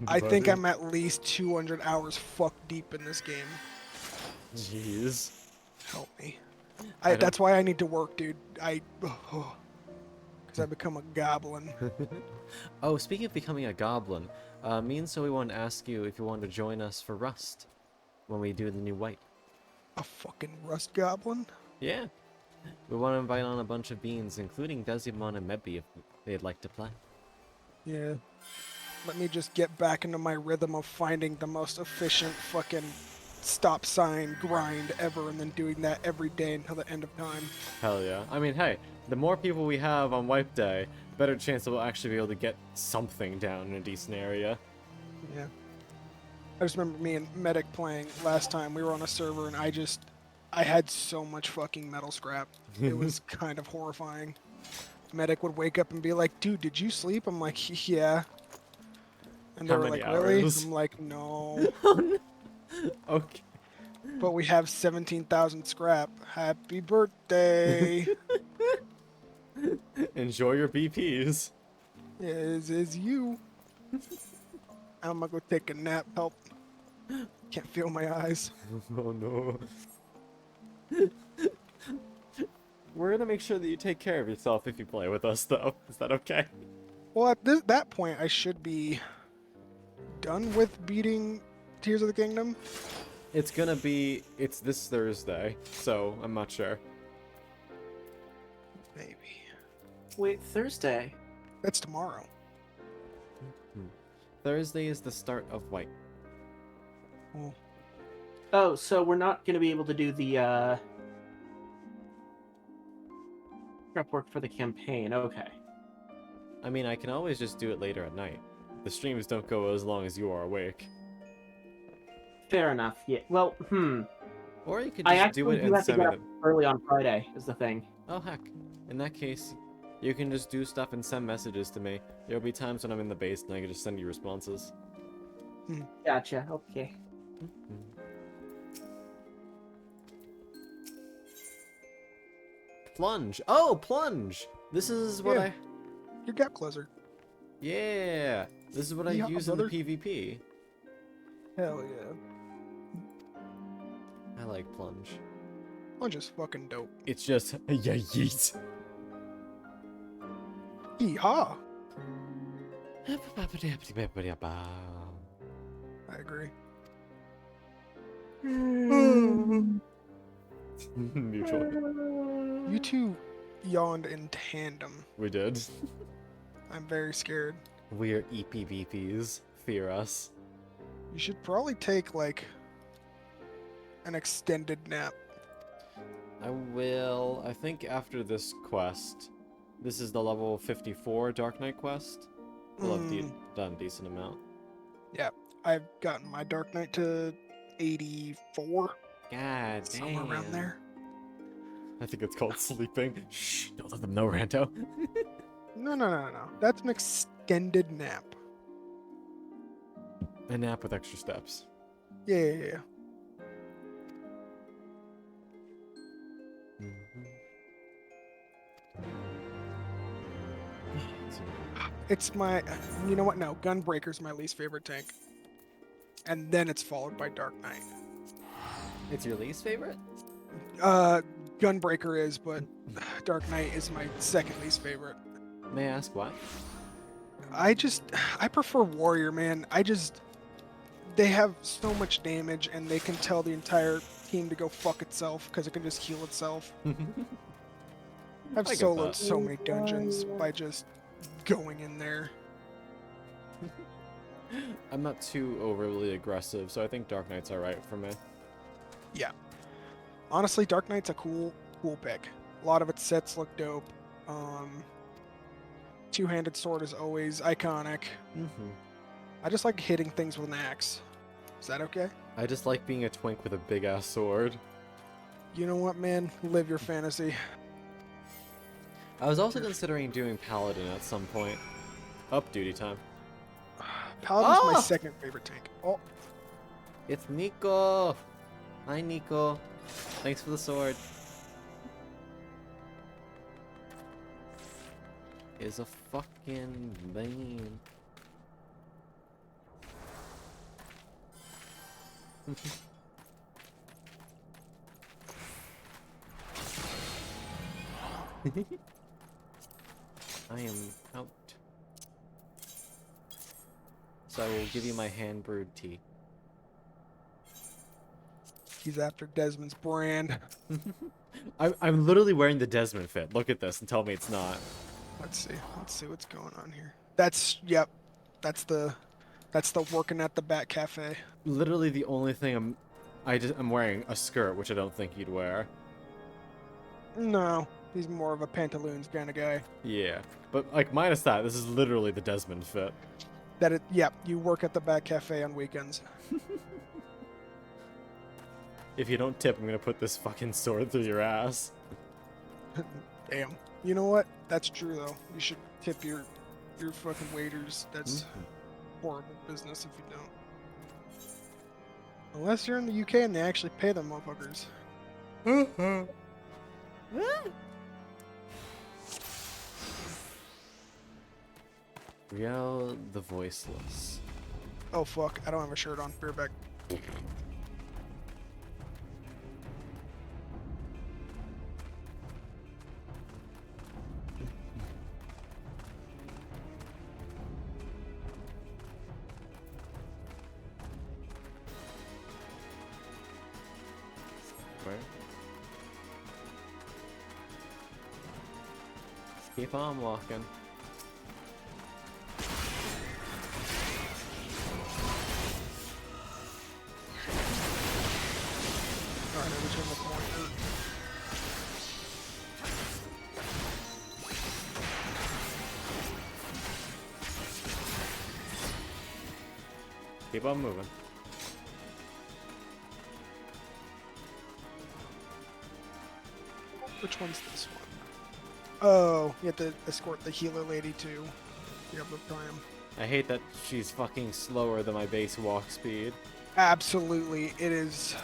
I think Buddy. I'm at least 200 hours fuck deep in this game. Jeez. Help me. I don't- That's why I need to work, dude. Because I become a goblin. Oh, speaking of becoming a goblin, me and Zoe wanted to ask you if you wanted to join us for Rust when we do the new white. A fucking rust goblin? Yeah. We want to invite on a bunch of beans, including Desimon and Mebby if they'd like to play. Yeah. Let me just get back into my rhythm of finding the most efficient fucking stop sign grind ever and then doing that every day until the end of time. Hell yeah. I mean, hey, the more people we have on wipe day, better chance that we'll actually be able to get something down in a decent area. Yeah. I just remember me and Medic playing last time. We were on a server and I had so much fucking metal scrap. It was kind of horrifying. Medic would wake up and be like, dude, did you sleep? I'm like, yeah. And they How were many like, really? hours? I'm like, no. Okay. But we have 17,000 scrap. Happy birthday. Enjoy your BPs. is you. I'm gonna go take a nap. Help. Can't feel my eyes. Oh no. We're gonna make sure that you take care of yourself if you play with us, though. Is that okay? Well, at that point, I should be done with beating Tears of the Kingdom. It's this Thursday, so I'm not sure. Maybe. Wait, Thursday? That's tomorrow. Thursday is the start of white. Well, Oh, so we're not going to be able to do the prep work for the campaign. Okay. I mean, I can always just do it later at night. The streams don't go as long as you are awake. Fair enough. Yeah. Well, Or you could I just do actually it do and have to send get me up the... early on Friday, is the thing. Oh heck. In that case, you can just do stuff and send messages to me. There'll be times when I'm in the base and I can just send you responses. Gotcha. Okay. Plunge! Oh, plunge! This is what Yeah. Your gap closer. Yeah! This is what I Yeehaw, use brother. in the PvP. Hell yeah. I like plunge. Lunch is fucking dope. It's just yeah yeet. Yeehaw. I agree. Mutual. You two yawned in tandem. We did. I'm very scared. We're EPVPs. Fear us. You should probably take, like, an extended nap. I will. I think after this quest, this is the level 54 Dark Knight quest. We'll have done a decent amount. Yeah, I've gotten my Dark Knight to 84, God somewhere around there. I think it's called sleeping. Shh, don't let them know, Ranto. No. That's an extended nap. A nap with extra steps. Yeah. It's my. You know what? No, Gunbreaker's my least favorite tank. And then it's followed by Dark Knight. It's your least favorite? Gunbreaker is, but Dark Knight is my second least favorite. May I ask why? I prefer Warrior, man. They have so much damage, and they can tell the entire team to go fuck itself because it can just heal itself. I've I get soloed that. so many dungeons by just going in there. I'm not too overly aggressive, so I think Dark Knight's alright for me. Yeah. Honestly, Dark Knight's a cool pick. A lot of its sets look dope. Two-handed sword is always iconic. I just like hitting things with an axe. Is that okay? I just like being a twink with a big-ass sword. You know what, man? Live your fantasy. I was also considering doing Paladin at some point. Up duty time. Paladin's my Ah! second favorite tank. Oh, It's Nico! Hi, Nico. Thanks for the sword. Is a fucking lame. I am out. So I will give you my hand brewed tea. he's after Desmond's brand. I'm literally wearing the Desmond fit. Look at this and tell me it's not. Let's see what's going on here. Yep. That's the working at the Bat Cafe. Literally the only thing I'm wearing a skirt, which I don't think you'd wear. No, he's more of a pantaloons kind of guy. Yeah, but like minus that, this is literally the Desmond fit. Yep, you work at the Bat Cafe on weekends. If you don't tip, I'm gonna put this fucking sword through your ass. Damn. You know what? That's true though. You should tip your fucking waiters. That's horrible business if you don't. Unless you're in the UK and they actually pay them motherfuckers. Riel the Voiceless. Oh fuck, I don't have a shirt on. Bear back. Where? Keep on walking. Alright, I return the pointer. Keep on moving. Which one's this one? Oh, you have to escort the healer lady too. You have the time. I hate that she's fucking slower than my base walk speed. Absolutely, it is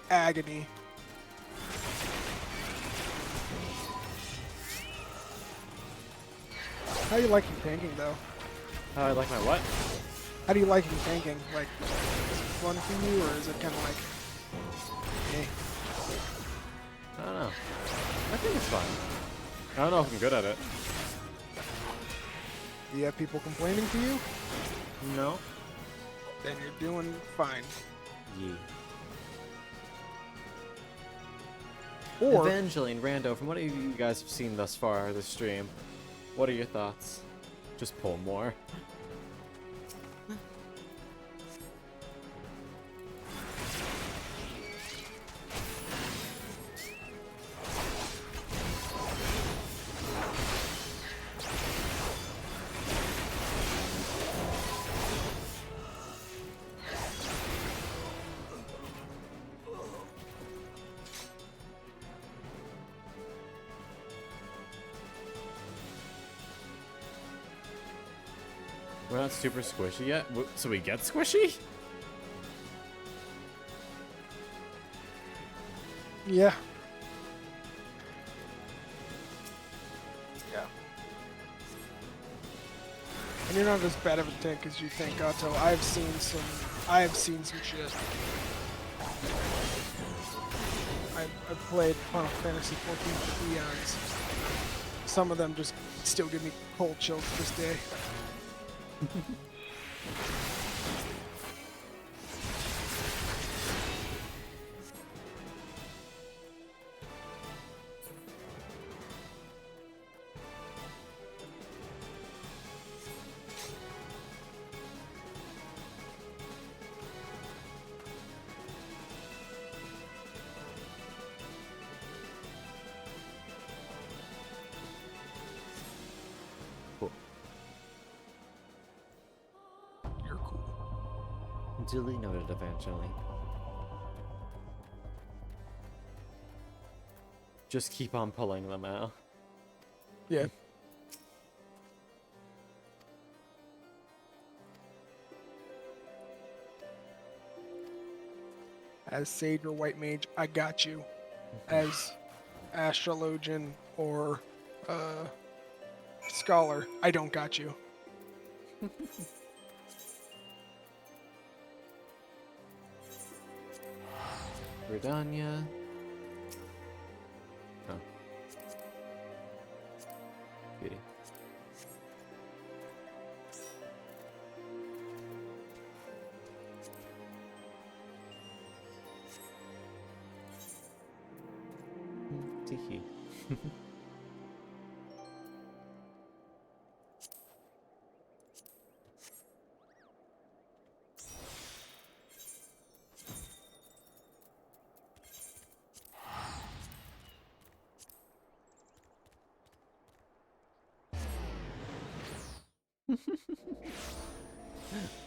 agony. How do you like him tanking though? How I like my what? How do you like him tanking? Like, is it fun for you, or is it kind of like, eh? I don't know. I think it's fun. I don't know if I'm good at it. Do you have people complaining to you? No. Then you're doing fine. Yeah. Or Evangeline, Rando, from what you guys have seen thus far this stream, what are your thoughts? Just pull more. We're not super squishy yet? So we get squishy? Yeah. Yeah. And you're not as bad of a tank as you think, Otto. I've seen some shit. I've played Final Fantasy 14 for eons. Some of them just still give me cold chills to this day. Cool. You're cool. Duly noted eventually. Just keep on pulling them out. Yeah. As Sage or White Mage, I got you. As Astrologian or Scholar, I don't got you. Redania. Oh. Beauty. Tiki.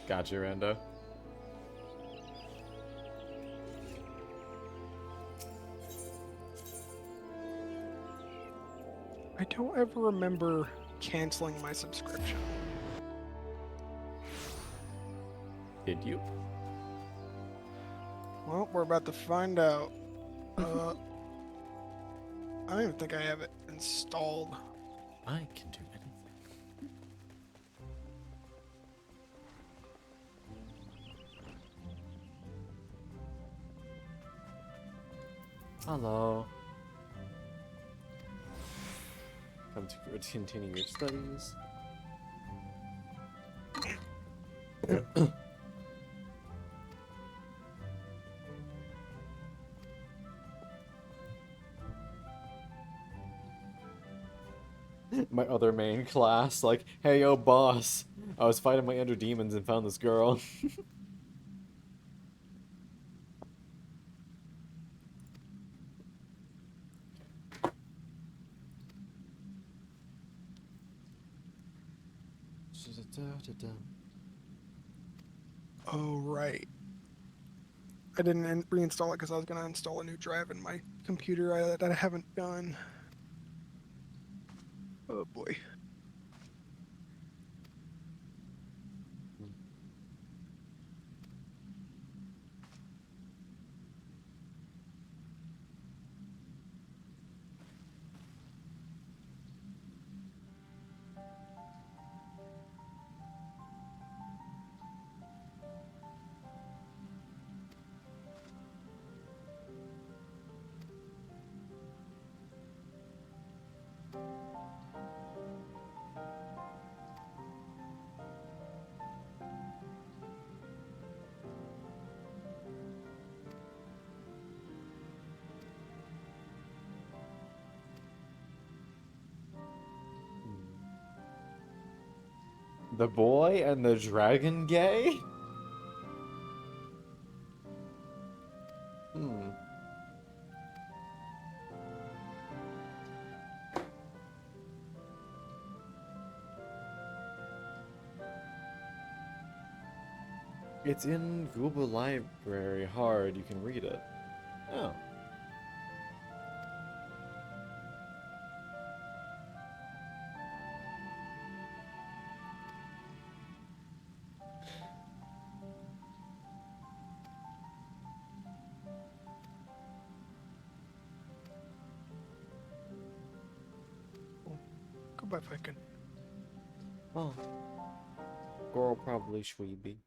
Gotcha, Rando. I don't ever remember canceling my subscription. Did you? Well, we're about to find out. I don't even think I have it installed. I can do anything. Hello. Come to continue your studies. My other main class, like, hey yo boss, I was fighting my inner demons and found this girl. Oh, right. I didn't reinstall it because I was going to install a new drive in my computer that I haven't done. Oh boy. The boy and the dragon gay? Hmm. It's in Google Library Hard, you can read it. Oh. Goodbye, Faiken. Oh. Girl probably Shweeby.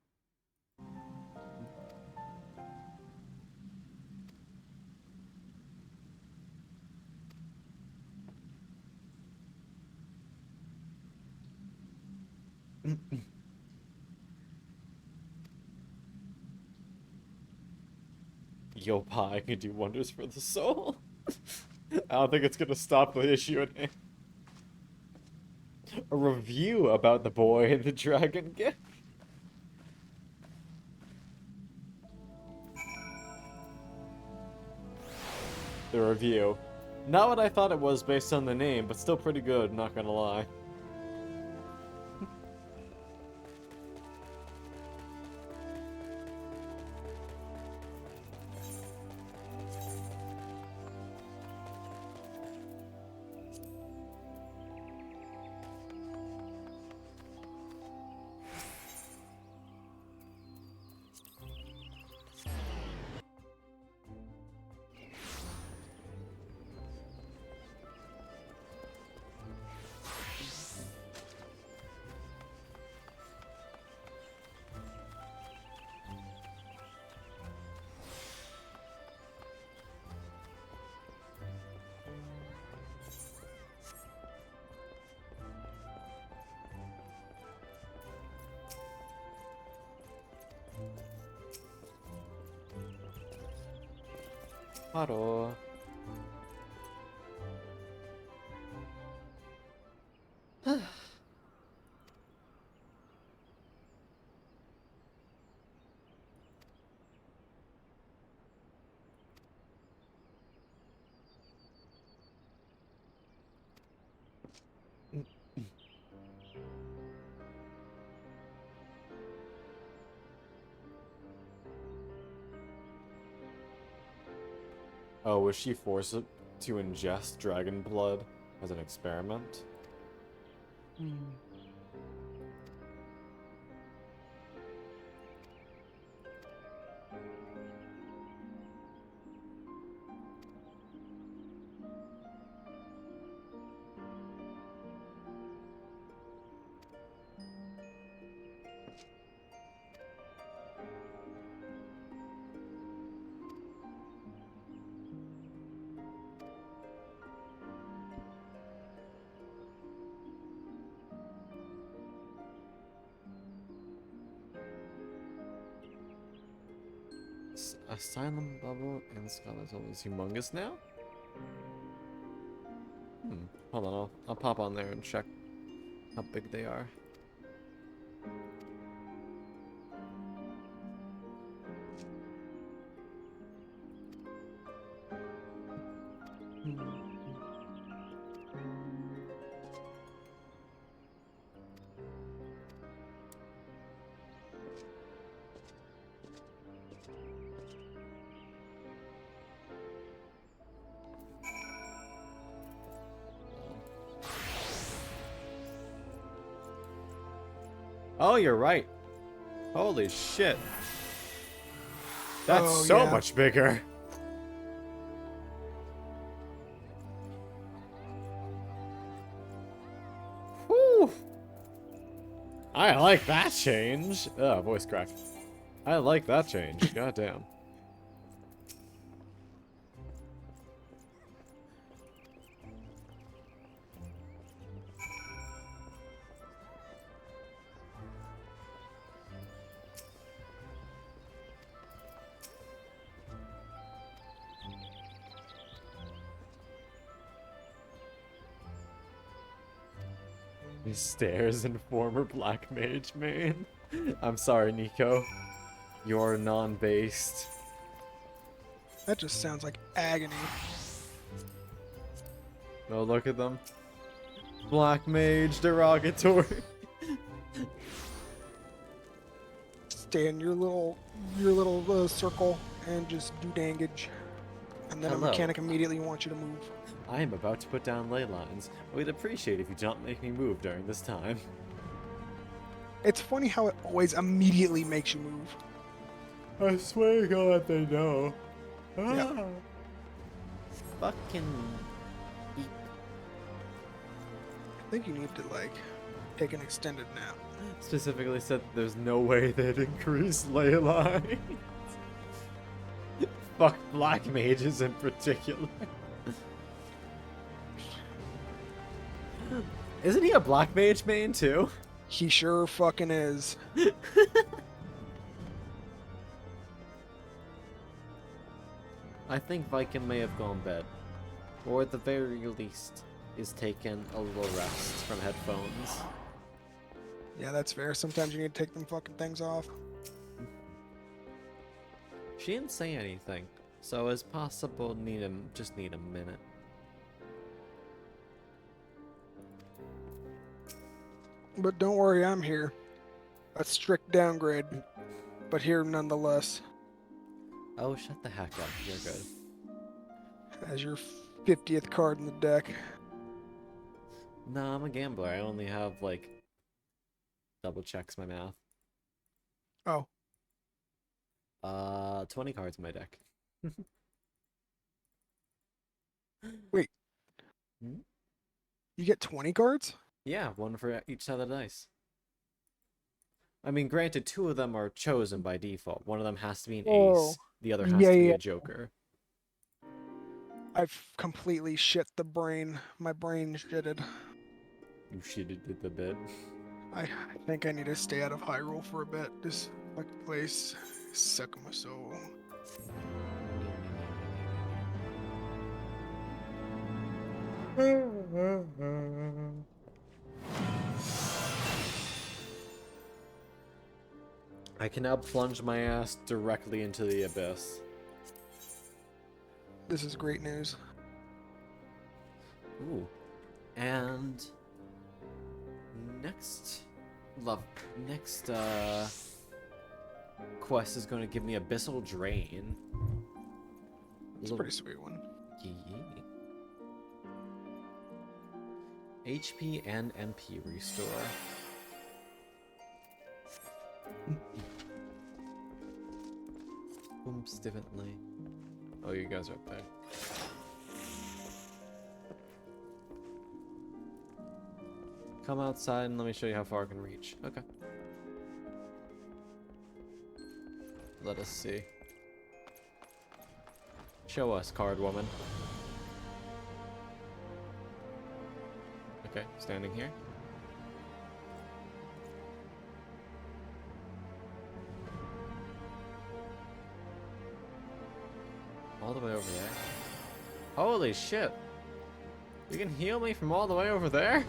Yo, pie can do wonders for the soul. I don't think it's gonna stop the issue at hand. A review about the boy and the dragon gift. The review. Not what I thought it was based on the name, but still pretty good, not gonna lie. Hello. Oh, was she forced to ingest dragon blood as an experiment? Asylum bubble and skull is always humongous now? Hold on, I'll pop on there and check how big they are. Oh, you're right. Holy shit. That's Oh, so yeah. much bigger. Whew. I like that change. Ugh, voice crack. I like that change. Goddamn. He stares in former Black Mage main. I'm sorry, Nico. You're non-based. That just sounds like agony. No, look at them. Black Mage derogatory. Stay in your little circle and just do damage. And then Hello. a mechanic immediately wants you to move. I am about to put down ley lines. We'd appreciate if you don't make me move during this time. It's funny how it always immediately makes you move. I swear to God they know. Yeah. Fucking beep. think you need to like take an extended nap. Specifically said there's no way they'd increase ley lines. Fuck black mages in particular. Isn't he a black mage main too? He sure fucking is. I think Viking may have gone bed. Or at the very least, is taking a little rest from headphones. Yeah, that's fair. Sometimes you need to take them fucking things off. She didn't say anything, so it's possible just need a minute. But don't worry, I'm here. A strict downgrade, but here nonetheless. Oh, shut the heck up. You're good. As your 50th card in the deck. Nah, I'm a gambler. I only have, like, double checks my math. Oh, 20 cards in my deck. wait. Hmm? You get 20 cards? Yeah, one for each side of the dice. I mean, granted, 2 of them are chosen by default. One of them has to be an Oh. ace. The other has Yeah, to be yeah. a joker. I've completely shit the brain. My brain shitted. You shitted the bed. I think I need to stay out of Hyrule for a bit. This fucking place is sucking my soul. I can now plunge my ass directly into the abyss. This is great news. Ooh. And next quest is going to give me Abyssal Drain. It's a pretty sweet one. Yeah. HP and MP restore. Oops, differently. Oh, you guys are up there. Come outside and let me show you how far I can reach. Okay. Let us see. Show us, card woman. Okay, standing here. All the way over there. Holy shit! You can heal me from all the way over there?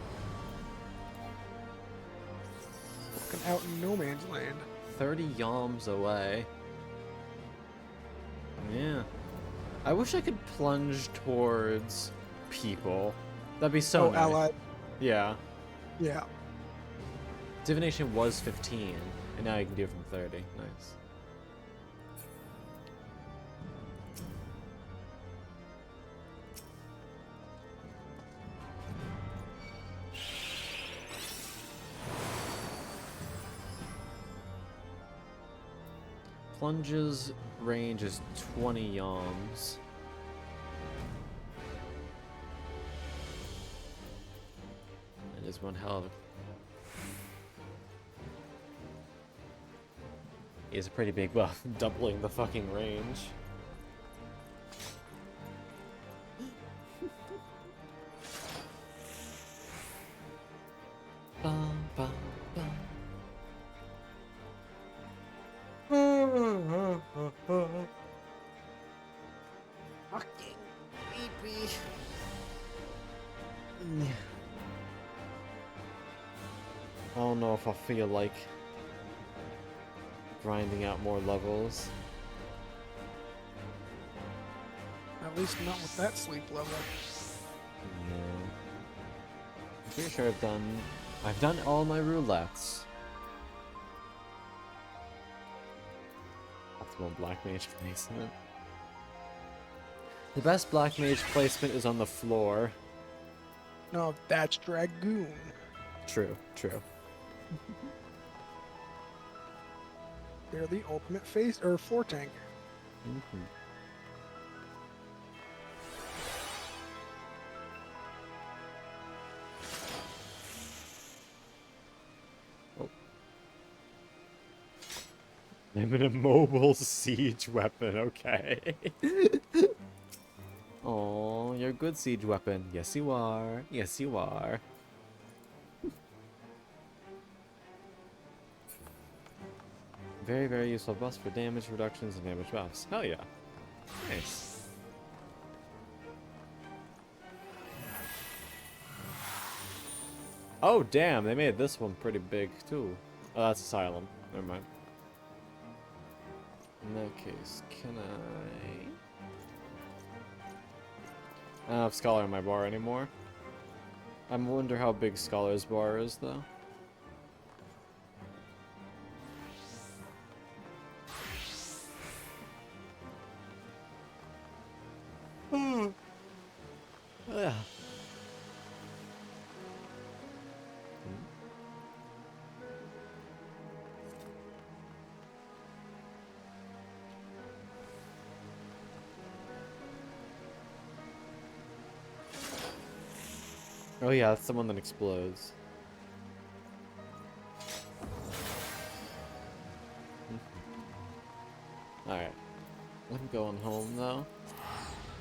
Fucking out in no man's land. 30 yalms away. Yeah. I wish I could plunge towards people. That'd be so nice. allied. Yeah. Yeah. Divination was 15, and now you can do it from 30. Nice. Plunge's range is 20 yalms. That is one hell of a... He is a pretty big buff, doubling the fucking range. Bum, bum, bum. Fucking creepy. I don't know if I feel like grinding out more levels. At least not with that sleep level. Yeah. I'm pretty sure I've done all my roulettes. Optimal black mage placement. The best black mage placement is on the floor. No, that's Dragoon. True, true. They're the ultimate face or floor tank. Mm-hmm. I'm an immobile siege weapon, okay. Oh, you're a good siege weapon. Yes, you are. Yes, you are. Very, very useful buffs for damage reductions and damage buffs. Hell yeah. Nice. Oh, damn, they made this one pretty big, too. Oh, that's Asylum. Never mind. In that case, can I don't have Scholar in my bar anymore. I wonder how big Scholar's bar is, though. Yeah. Oh yeah, that's the one that explodes. Alright. I'm going home, though.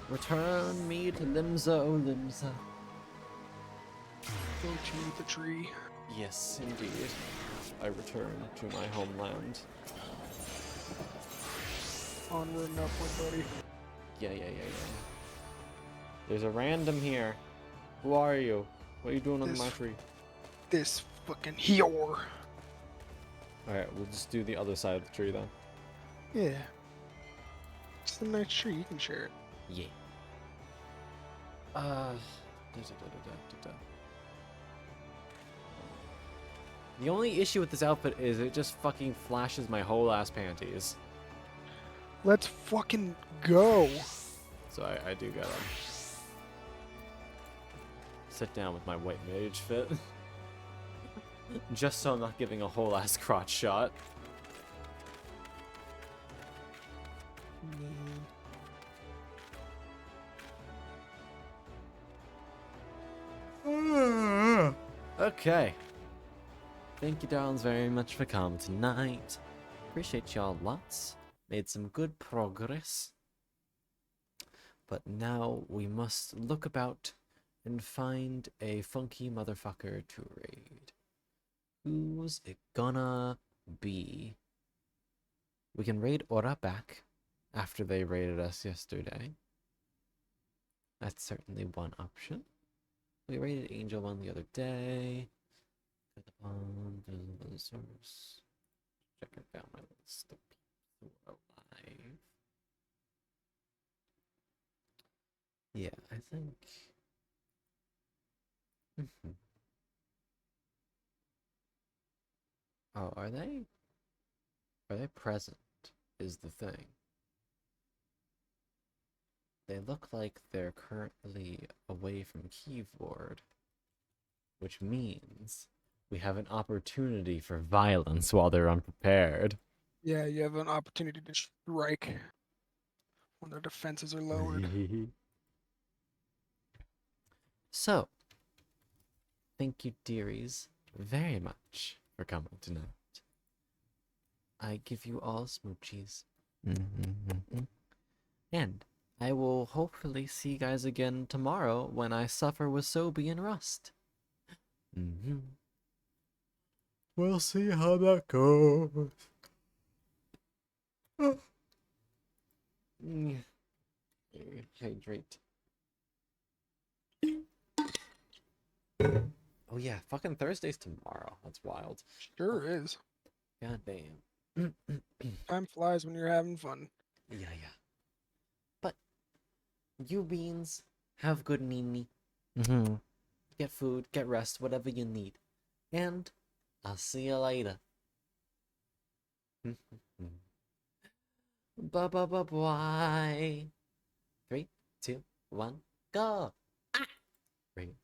Return me to Limsa, oh Limsa. Go to the tree. Yes, indeed. I return to my homeland. Onward and upward, buddy. Yeah. There's a random here. Who are you? What are you doing on my tree? This fucking Hior. Alright, we'll just do the other side of the tree then. Yeah. It's the nice tree. You can share it. Yeah. The only issue with this outfit is it just fucking flashes my whole ass panties. Let's fucking go. So I do gotta sit down with my white mage fit. Just so I'm not giving a whole ass crotch shot. Okay. Thank you, darlings, very much for coming tonight. Appreciate y'all lots. Made some good progress. But now we must look about and find a funky motherfucker to raid. Who's it gonna be? We can raid Ora back after they raided us yesterday. That's certainly one option. We raided Angel One the other day. Source. Checking down my list of people who are alive. Yeah, I think. Oh, are they? Are they present? Is the thing. They look like they're currently away from keyboard, which means we have an opportunity for violence while they're unprepared. Yeah, you have an opportunity to strike when their defenses are lowered. So, thank you, dearies, very much for coming tonight. I give you all smoochies. And I will hopefully see you guys again tomorrow when I suffer with Sobe and Rust. We'll see how that goes. Hydrate. Oh yeah, fucking Thursday's tomorrow. That's wild. Sure is. God damn. Time flies when you're having fun. Yeah. But you beans, have good Nini. Get food, get rest, whatever you need. And I'll see you later. Bye. 3, 2, 1, go. Right.